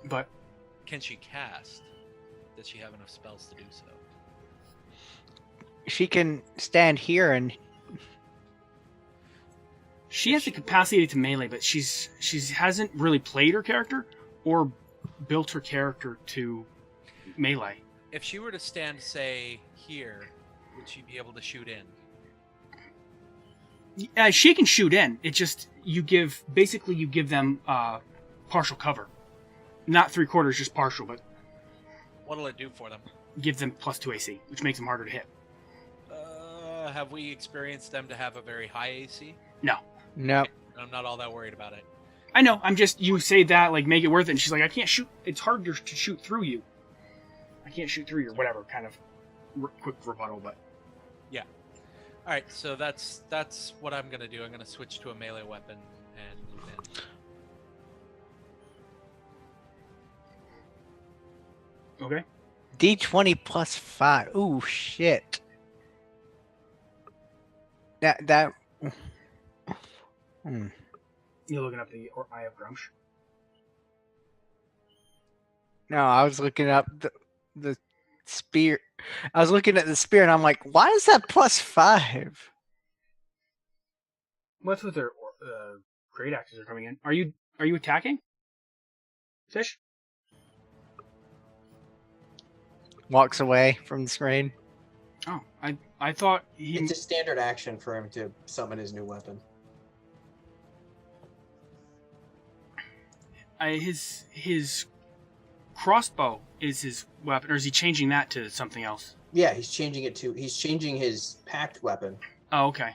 But Can she cast? Does she have enough spells to do so? She can stand here and she has the capacity to melee, but she hasn't really played her character or built her character to melee. If she were to stand, say, here, would she be able to shoot in? Yeah, she can shoot in. It just you give them partial cover, not 3/4, just partial, but What'll it do for them? give them +2 AC, which makes them harder to hit. Have we experienced them to have a very high AC? No, nope. I'm not all that worried about it. I know. I'm just you say that like make it worth it, and she's like, I can't shoot. It's harder to shoot through you. I can't shoot through you, or whatever. Kind of quick rebuttal, but All right, so that's what I'm gonna do. I'm gonna switch to a melee weapon and move in. okay. D20 +5. Ooh, shit. That. Hmm. You're looking up the Eye of Grumsh. No, I was looking up the spear. I was looking at the spear, and I'm like, why is that +5? What's with their great axes are coming in? Are you attacking? Fish? Walks away from the screen. Oh, I thought he. It's a standard action for him to summon his new weapon. His crossbow is his weapon, or is he changing that to something else? Yeah, he's changing his packed weapon Oh, okay.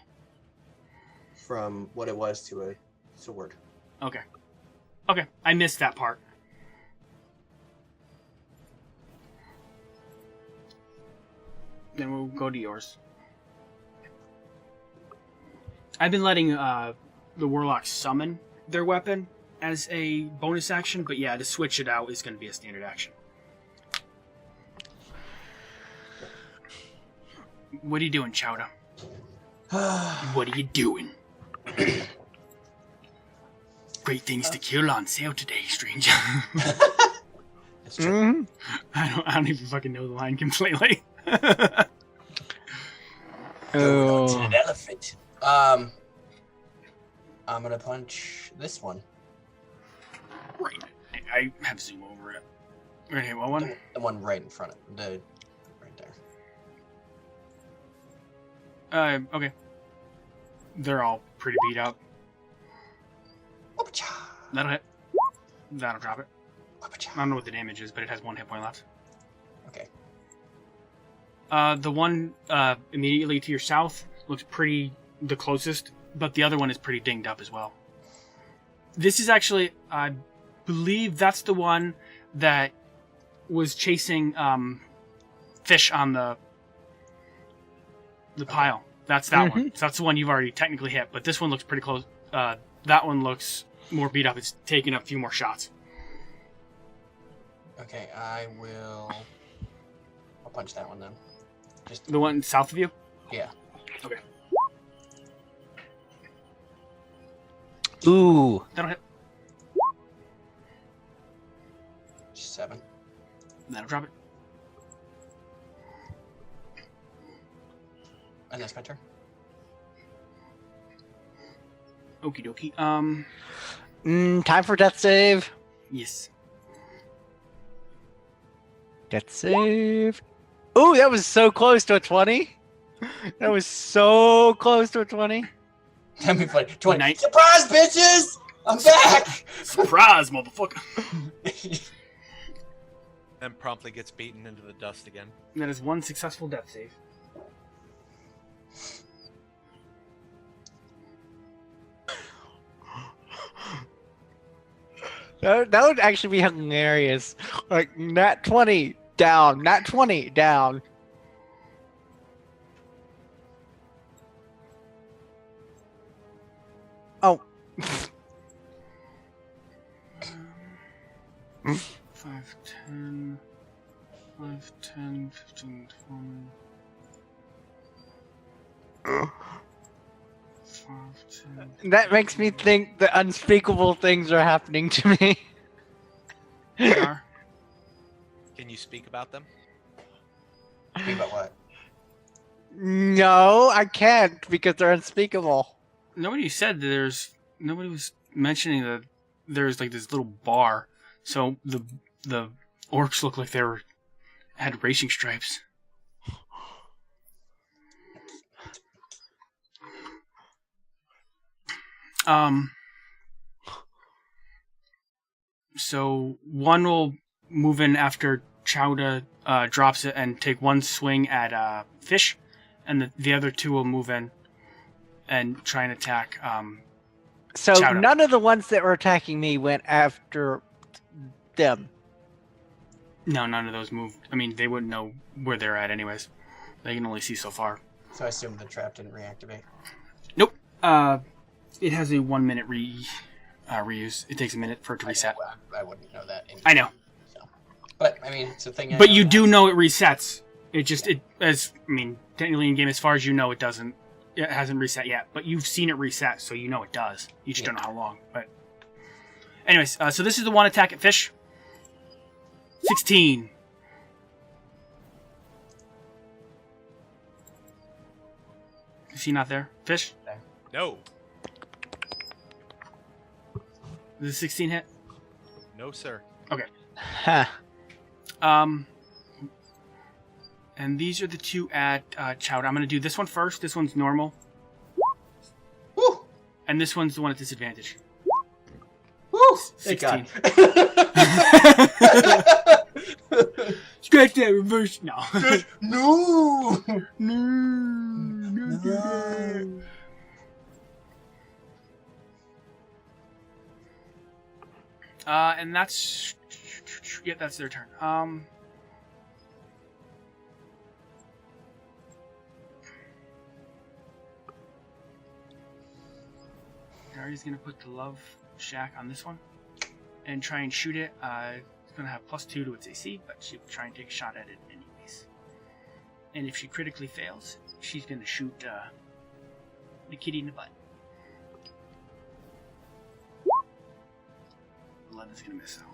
from what it was to a sword. Okay. Okay, I missed that part. Then we'll go to yours. I've been letting the warlocks summon their weapon as a bonus action, but yeah, to switch it out is going to be a standard action. What are you doing, Chowda? What are you doing? Great things to kill on sale today, stranger. That's true. Mhm. I don't even fucking know the line completely. Going on to Oh. an elephant. I'm gonna punch this one. Right. I have zoom over it. Okay, what one? The one right in front of the right there. Okay. They're all pretty beat up. Whoop-cha, That'll hit. That'll drop it. whoop-cha. I don't know what the damage is, but it has 1 hit point left. Okay. The one immediately to your south looks pretty the closest, but the other one is pretty dinged up as well. This is actually, I believe that's the one that was chasing fish on the pile. That's that one. So that's the one you've already technically hit, but this one looks pretty close. That one looks more beat up. It's taking a few more shots. Okay, I'll punch that one then. Just The one south of you? yeah. Okay. Ooh. That'll hit. Just 7. That'll drop it. And that's my turn. Okie dokie. Time for death save. Yes. Death save. Ooh, that was so close to a 20. That was so close to a 20. That'd be funny. 20. Night. Surprise, bitches! I'm back! Surprise, motherfucker. Then promptly gets beaten into the dust again. That is one successful death save. That would actually be hilarious. Like, nat 20 down, nat 20 down. Oh. 5, 10, 5, 10, 15, 20. 5, 10. That makes me think that unspeakable things are happening to me. They are. Can you speak about them? Speak about what? No, I can't because they're unspeakable. Nobody said that nobody was mentioning that there's like this little bar. So the orcs look like had racing stripes. So one will move in after Chowda drops it and take one swing at Fish, and the other two will move in and try and attack. So Chowda. none of the ones that were attacking me went after them. No, none of those moved. I mean, they wouldn't know where they're at anyways. They can only see so far. So I assume the trap didn't reactivate. Nope. It has a 1 minute reuse. It takes a minute for it to reset. I wouldn't know that. I know. So. But, I mean, it's a thing. But you do know it resets. Technically in game, as far as you know, it doesn't. It hasn't reset yet. But you've seen it reset, so you know it does. You just don't know how long. But, anyways, so this is the one attack at Fish. 16. Is he not there? Fish? No. Is it 16 hit? No, sir. Okay. Huh. And these are the two at Chowder. I'm going to do this one first. This one's normal. Woo! And this one's the one at disadvantage. Woo! 16. Scratch that reverse. No. No! No. And that's their turn. Daria's gonna put the love shack on this one and try and shoot it. It's gonna have +2 to its AC, but she'll try and take a shot at it anyways. And if she critically fails, she's gonna shoot the kitty in the butt. 11's gonna miss though.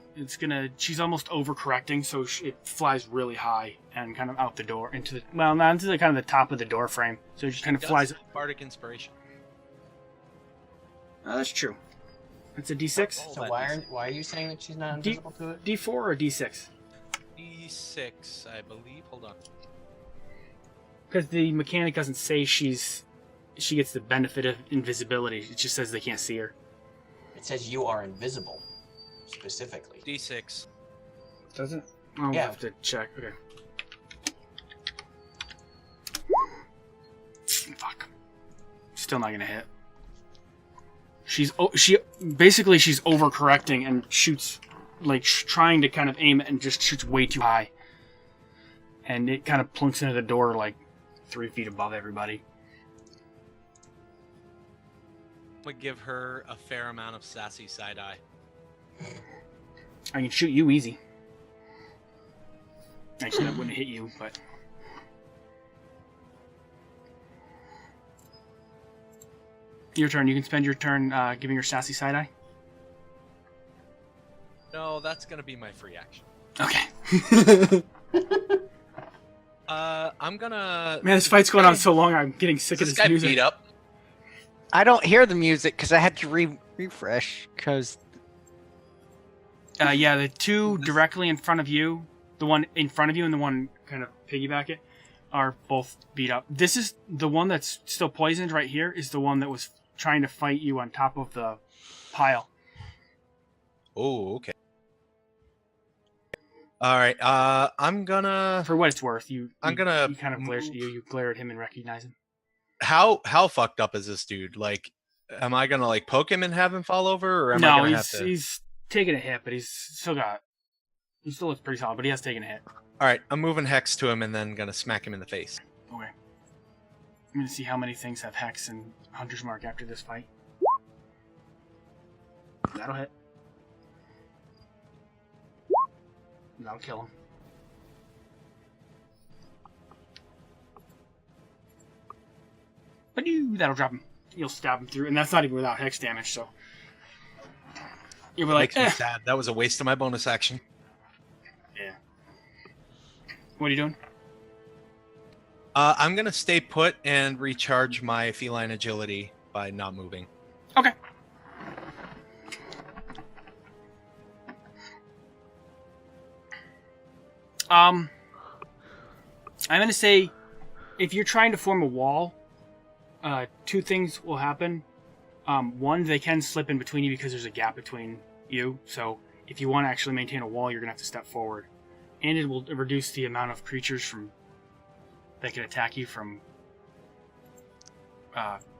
She's almost overcorrecting, so it flies really high and kind of out the door into the kind of the top of the door frame. So she kind of flies. Bardic inspiration. Oh, that's true. It's a D6. So why are you saying that she's not invisible to it? D4 or D6? D6, I believe. Hold on. Because the mechanic doesn't say she gets the benefit of invisibility. It just says they can't see her. It says you are invisible, specifically. D6. Does it? I'll Yeah. have to check. Okay. Fuck. Still not gonna hit. She's overcorrecting and shoots, like trying to kind of aim it and just shoots way too high, and it kind of plunks into the door like 3 feet above everybody. Would give her a fair amount of sassy side eye. I can shoot you easy. Actually, that wouldn't hit you, but. Your turn. You can spend your turn giving her sassy side eye. No, that's gonna be my free action. Okay. I'm gonna. Man, this fight's going on so long. I'm getting sick of This this guy music. beat up. I don't hear the music because I had to refresh because. Yeah, the two directly in front of you, the one in front of you and the one kind of piggyback it, are both beat up. This is the one that's still poisoned right here. Is the one that was trying to fight you on top of the pile. Oh, okay. All right. I'm gonna. For what it's worth, he kind of glares at you. move- You glare at him and recognize him. How fucked up is this dude? Like, am I gonna like poke him and have him fall over, or am I No, gonna have to? he's taking a hit, but he still looks pretty solid, but he has taken a hit. All right. I'm moving Hex to him and then gonna smack him in the face. Okay. I'm gonna see how many things have Hex and Hunter's Mark after this fight. That'll hit. That'll kill him. But that'll drop him. You'll stab him through, and that's not even without Hex damage, so. You'll be like, Makes me sad. That was a waste of my bonus action. Yeah. What are you doing? I'm gonna stay put and recharge my feline agility by not moving. Okay. I'm gonna say, if you're trying to form a wall, two things will happen. One, they can slip in between you because there's a gap between you. So if you want to actually maintain a wall, you're gonna have to step forward, and it will reduce the amount of creatures that can attack you from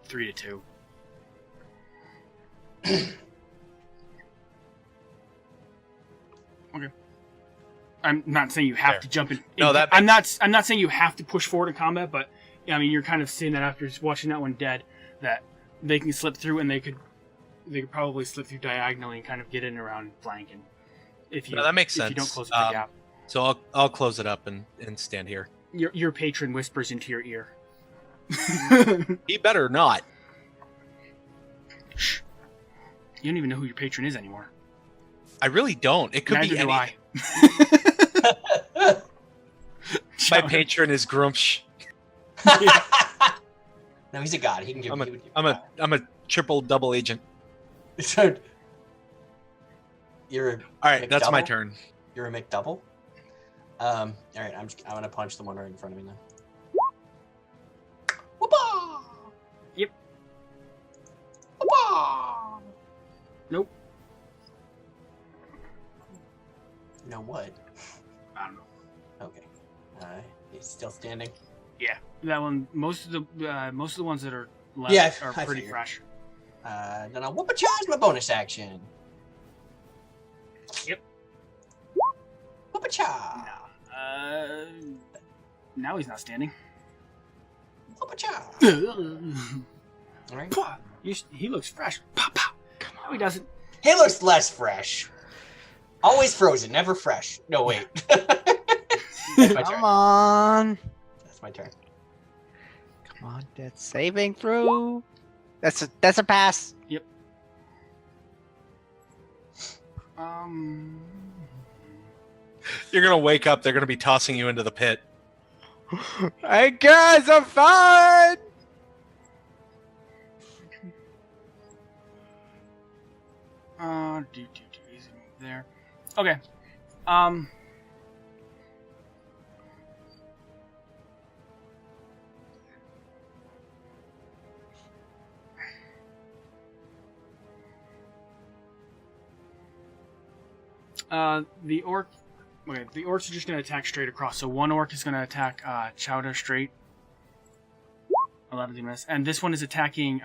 3 to 2. Okay. I'm not saying you have to jump in. No, I'm not saying you have to push forward in combat, but I mean, you're kind of seeing that after watching that one dead, that they can slip through, and they could probably slip through diagonally and kind of get in around flanking. If you, that makes if sense. you don't close the gap. So I'll close it up and stand here. Your patron whispers into your ear. He better not. Shh. You don't even know who your patron is anymore. I really don't. It could Neither be do any. I. My patron is Grumsh. No, he's a god. He can give. I'm a triple double agent. You're a All right, that's my McDouble? turn. You're a McDouble. All right, I'm gonna punch the one right in front of me now. Whoopah! Yep. Whoopah! Nope. You know what? I don't know. Okay. He's still standing. Yeah, that one. Most of the ones that are left Yeah, are I pretty figured. fresh. Then I'll whoop a charge my bonus action. Yep. Whoop a charge. Now he's not standing. Whoop a charge. All right. He looks fresh. Pow, pow. No, he doesn't. He looks less fresh. Always frozen, never fresh. No, wait. That's my turn. Come on. That's my turn. Come on, that's saving through. That's a pass. Yep. You're gonna wake up. They're gonna be tossing you into the pit. I guess I'm fine. Easy move there. Okay. The orc. Okay, the orcs are just gonna attack straight across. So one orc is gonna attack Chowder straight. 11 to miss, and this one is attacking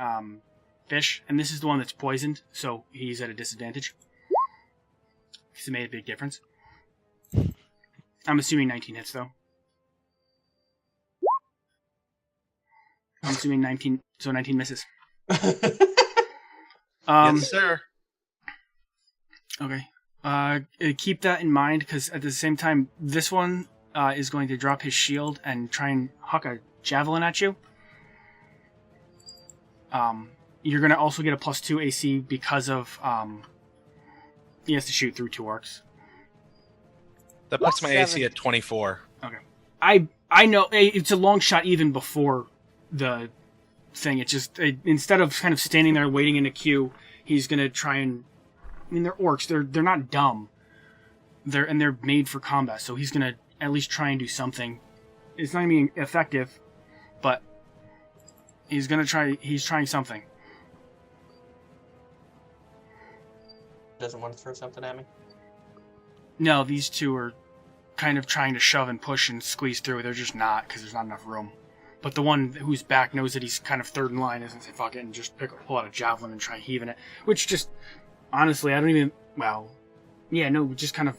Fish, and this is the one that's poisoned, so he's at a disadvantage. Because it made a big difference. I'm assuming 19 hits though. I'm assuming 19, so 19 misses. Yes, sir. Okay. Keep that in mind, because at the same time, this one is going to drop his shield and try and huck a javelin at you. You're going to also get a +2 AC because of he has to shoot through 2 orcs. That puts my AC 7. at 24. Okay. I know it's a long shot even before the thing. It's just instead of kind of standing there waiting in a queue, he's going to try and. I mean, they're orcs. They're not dumb. They're made for combat. So he's gonna at least try and do something. It's not even effective, but he's gonna try. He's trying something. Doesn't want to throw something at me. No, these two are kind of trying to shove and push and squeeze through. They're just not, because there's not enough room. But the one who's back knows that he's kind of third in line, isn't say fuck it, and just pull out a javelin and try heaving it. Which just, honestly, I don't even, well, yeah, no, just kind of,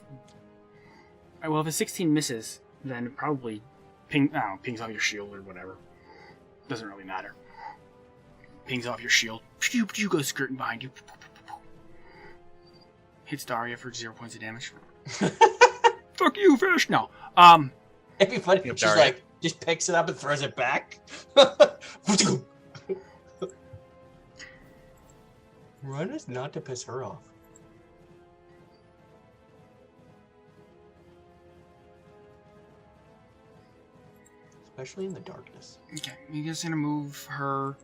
well, if a 16 misses, then it probably pings off your shield or whatever. Doesn't really matter. Pings off your shield. You go skirting behind you. Hits Daria for 0 points of damage. Fuck you, fish! No. It'd be funny if she's like, just picks it up and throws it back. Run is not to piss her off. Especially in the darkness. Okay, you guys gonna move her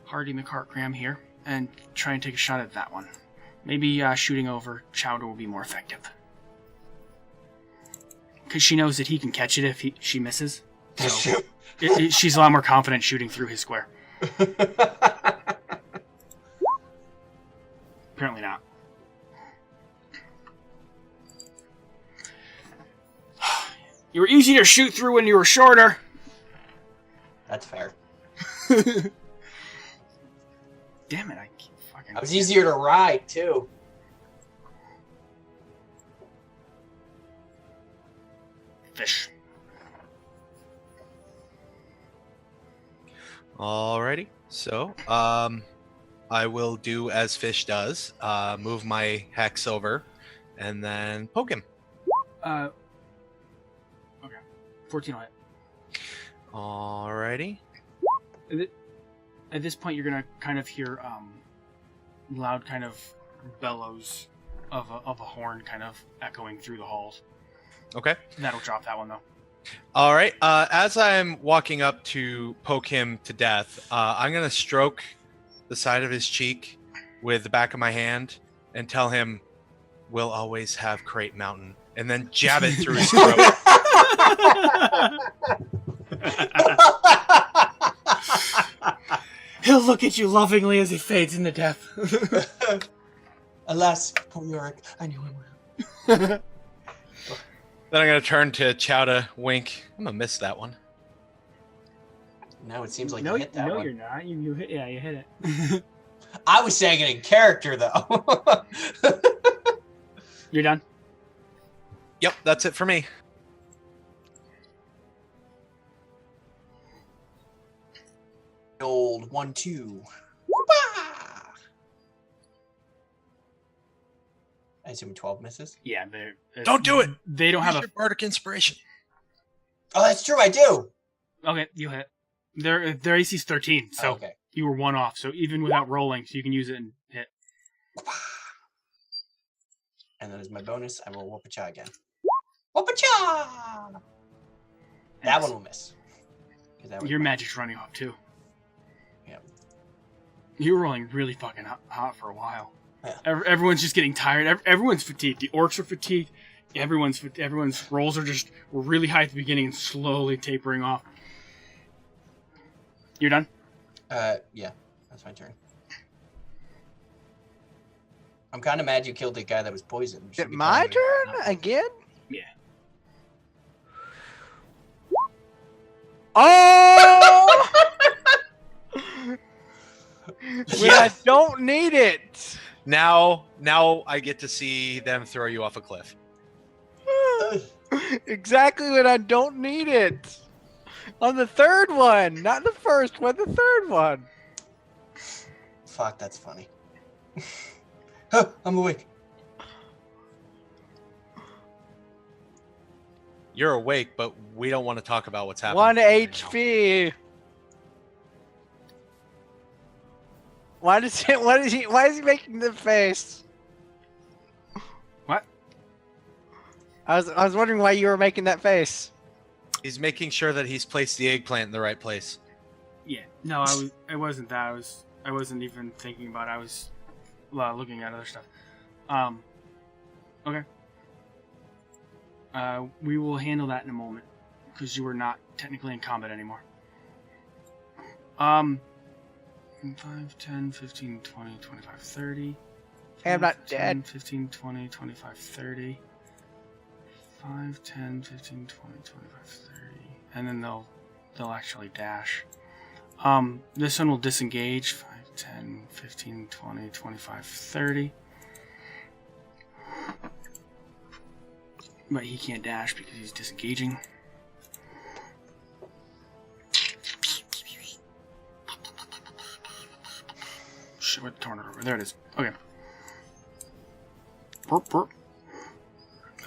Hardy McCartgram here and try and take a shot at that one. Maybe shooting over Chowder will be more effective. Because she knows that he can catch it if she misses. So she's a lot more confident shooting through his square. Apparently not. You were easy to shoot through when you were shorter. That's fair. Damn it, I keep fucking... I was easier to ride, too. Fish. Alrighty. So, I will do as Fish does. Move my hex over, and then poke him. Okay. 14 will hit. Alrighty. At this point, you're gonna kind of hear loud kind of bellows of a horn kind of echoing through the halls. Okay. That'll drop that one though. All right. As I'm walking up to poke him to death, I'm gonna stroke the side of his cheek with the back of my hand and tell him, "We'll always have Crate Mountain," and then jab it through his throat. He'll look at you lovingly as he fades into death. Alas, poor Yorick, I knew him well. Then I'm gonna turn to Chowda, wink. I'm gonna miss that one. No, it seems like no, you hit that no, one. you're not. You hit. Yeah, you hit it. I was saying it in character, though. You're done. Yep, that's it for me. Old 1-2. Whoopah! I assume 12 misses. Yeah, they're Don't do it. They don't have Use your bardic inspiration. Oh, that's true. I do. Okay, you hit. Their AC's 13, so Okay. you were one off. So even without rolling, so you can use it and hit. And then as my bonus, I will whoop-a-cha again. Whoop-a-cha! That one will miss. Your magic's running off too. Yeah. You were rolling really fucking hot for a while. Yeah. Everyone's just getting tired. Everyone's fatigued. The orcs are fatigued. Everyone's rolls were really high at the beginning and slowly tapering off. You're done? Yeah. That's my turn. I'm kind of mad you killed the guy that was poisoned. Is it my turn again? Yeah. Oh! When I don't need it. Now I get to see them throw you off a cliff. Exactly when I don't need it. On the third one, not the first one, the third one. Fuck, that's funny. Huh, I'm awake. You're awake, but we don't want to talk about what's happening. 1 right HP. Why is he making the face? What? I was wondering why you were making that face. now. He's making sure that he's placed the eggplant in the right place. Yeah. No, it wasn't that. I wasn't even thinking about it. I was looking at other stuff. Okay. We will handle that in a moment, because you are not technically in combat anymore. 5, 10, 15, 20, 25, 30. Hey, I'm not 10, dead. 15, 20, 25, 30. 5, 10, 15, 20, 25, 30. And then they'll actually dash. This one will disengage. 5, 10, 15, 20, 25, 30. But he can't dash because he's disengaging. Shit, where'd the tornado over? There it is. Okay. Burp, burp.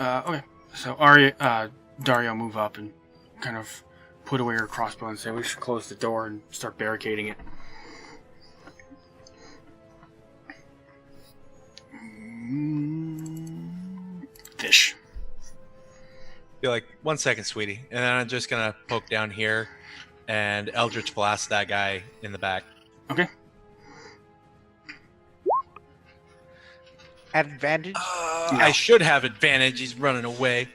Okay. So Dario move up and kind of put away her crossbow and say we should close the door and start barricading it. Fish. Be like, 1 second, sweetie. And then I'm just going to poke down here and Eldritch Blast that guy in the back. Okay. Advantage? No. I should have advantage. He's running away.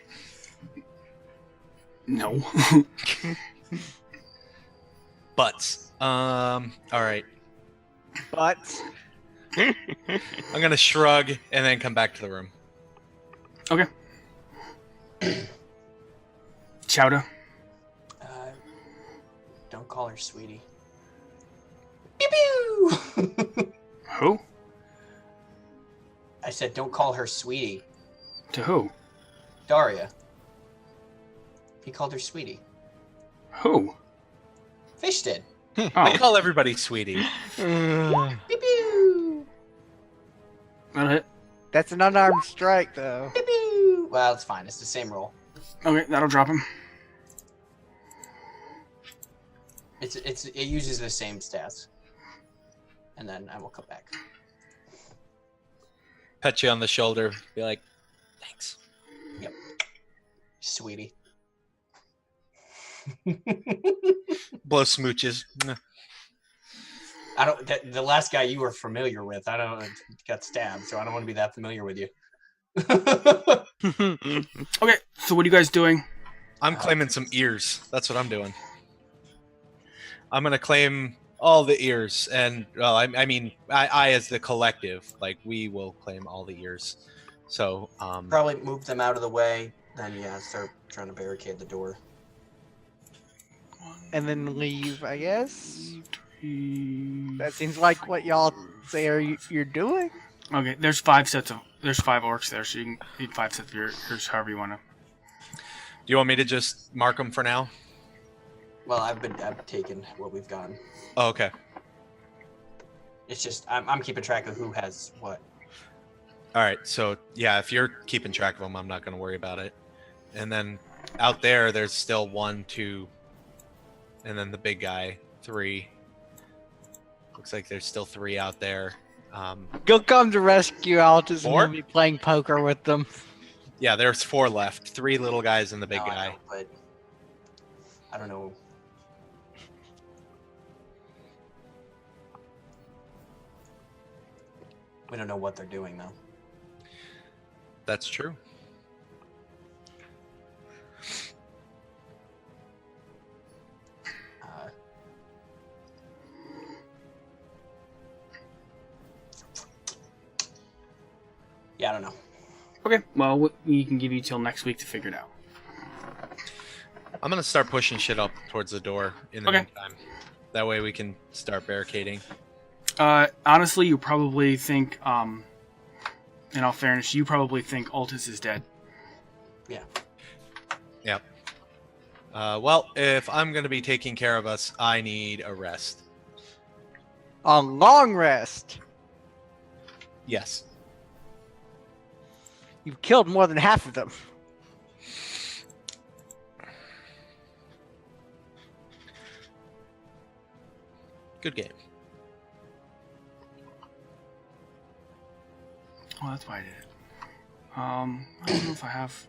No. Butts. All right. But I'm going to shrug and then come back to the room. Okay. Chowda. Don't call her sweetie. Pew pew! Who? I said don't call her sweetie. To who? Daria. He called her sweetie. Who? Fish did. I Oh, call everybody sweetie. Pew pew! that'll hit. that's an unarmed strike, though. Pew pew! Well, it's fine. It's the same roll. Okay, that'll drop him. It uses the same stats. And then I will come back. Pet you on the shoulder. Be like, thanks. Sweetie. Blow smooches. I don't. The last guy you were familiar with, I don't got stabbed, so I don't want to be that familiar with you. Okay, so what are you guys doing? I'm claiming some ears. That's what I'm doing. I'm going to claim all the ears. And, well, I mean, I as the collective, like, we will claim all the ears. So, Probably move them out of the way. Then start trying to barricade the door. And then leave, I guess. 3, That seems like what y'all say you're doing. Okay, there's 5 orcs there, so you can eat 5 sets of yours however you want to. do you want me to just mark them for now? Well, I've taken what we've gotten. Oh, okay. It's just I'm keeping track of who has what. All right. So, yeah, if you're keeping track of them, I'm not going to worry about it. And then out there, there's still 1, 2, and then the big guy, 3. Looks like there's still 3 out there. Go come to rescue Altus and 4? we'll be playing poker with them. Yeah, there's 4 left. 3 little guys and the big No, I guy. know, but I don't know. We don't know what they're doing though. That's true. Yeah, I don't know. Okay, well, we can give you till next week to figure it out. I'm going to start pushing shit up towards the door in the Okay. meantime. That way we can start barricading. Honestly, you probably think, in all fairness, you probably think Altus is dead. Yeah. Yep. Well, if I'm going to be taking care of us, I need a rest. A long rest. Yes. You've killed more than half of them. Good game. Oh, that's why I did it. I don't know if I have.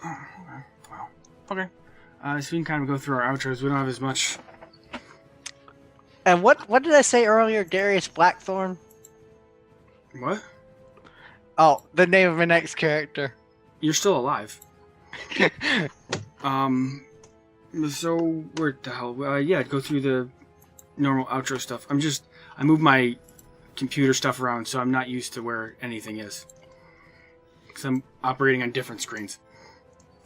Oh, okay. Wow. Okay. So we can kind of go through our outros. We don't have as much. And what did I say earlier? Darius Blackthorn? What? Oh, the name of my next character. You're still alive. So where the hell? Yeah, go through the normal outro stuff. I moved my computer stuff around, so I'm not used to where anything is. Because I'm operating on different screens.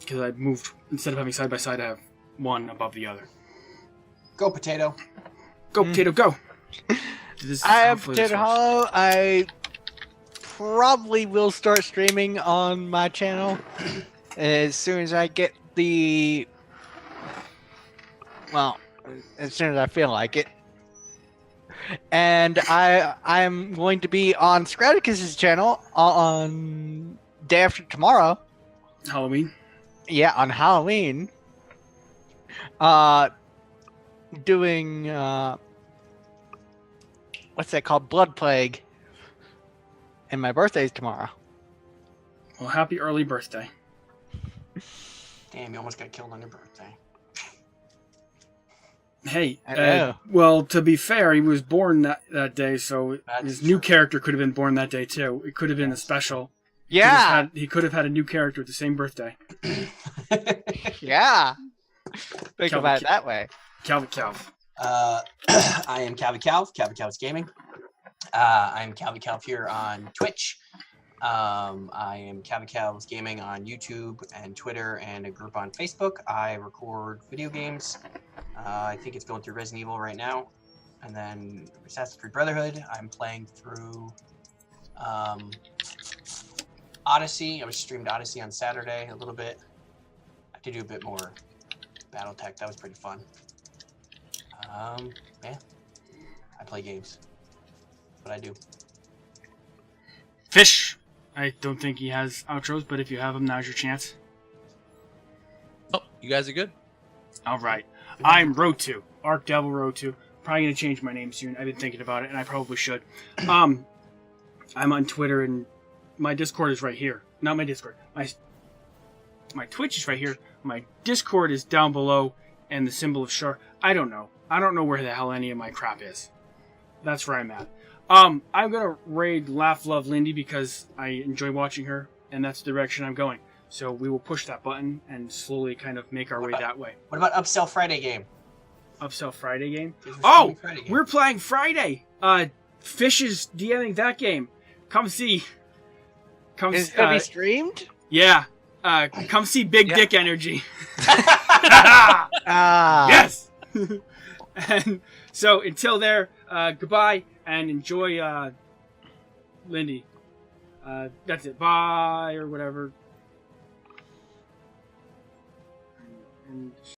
Because I moved, instead of having side by side, I have one above the other. Go, potato. Go, potato, go! I have Potato Hollow. I probably will start streaming on my channel as soon as I get the... Well, as soon as I feel like it. And I'm going to be on Scraticus's channel on day after tomorrow. Halloween? Yeah, on Halloween. Doing what's that called? Blood Plague. And my birthday's tomorrow. Well, happy early birthday. Damn, you almost got killed on your birthday. Hey, I know. well, to be fair, he was born that day, so That's his new true. character could have been born that day too. It could have been a special. Yeah, He could have had a new character with the same birthday. yeah. Think Calvin about it that way. Calv. I am Calvy Calv's Gaming. I'm Calvy Calv here on Twitch. I am Calvy Calv's Gaming on YouTube and Twitter and a group on Facebook. I record video games. I think it's going through Resident Evil right now. And then Assassin's Creed Brotherhood. I'm playing through Odyssey. I was streamed Odyssey on Saturday a little bit. I did do a bit more Battletech. That was pretty fun. Yeah. I play games. That's what I do. Fish! I don't think he has outros, but if you have them, now's your chance. Oh, you guys are good. Alright. I'm Road 2. Arc Devil Road 2. Probably going to change my name soon. I've been thinking about it, and I probably should. I'm on Twitter, and my Discord is right here. Not my Discord. My Twitch is right here. My Discord is down below, and the symbol of shark. I don't know. I don't know where the hell any of my crap is. That's where I'm at. I'm gonna raid Laugh Love Lindy because I enjoy watching her, and that's the direction I'm going. So we will push that button and slowly kind of make our way that way. What about Upsell Friday game? Upsell Friday game. There's a Oh, Friday game. we're playing Friday. Fish is DMing that game. Come see. Come. Is it gonna be streamed? Yeah. Come see Big Dick Energy. Ah. Yes. And so until there, goodbye and enjoy Lindy. That's it. Bye or whatever. And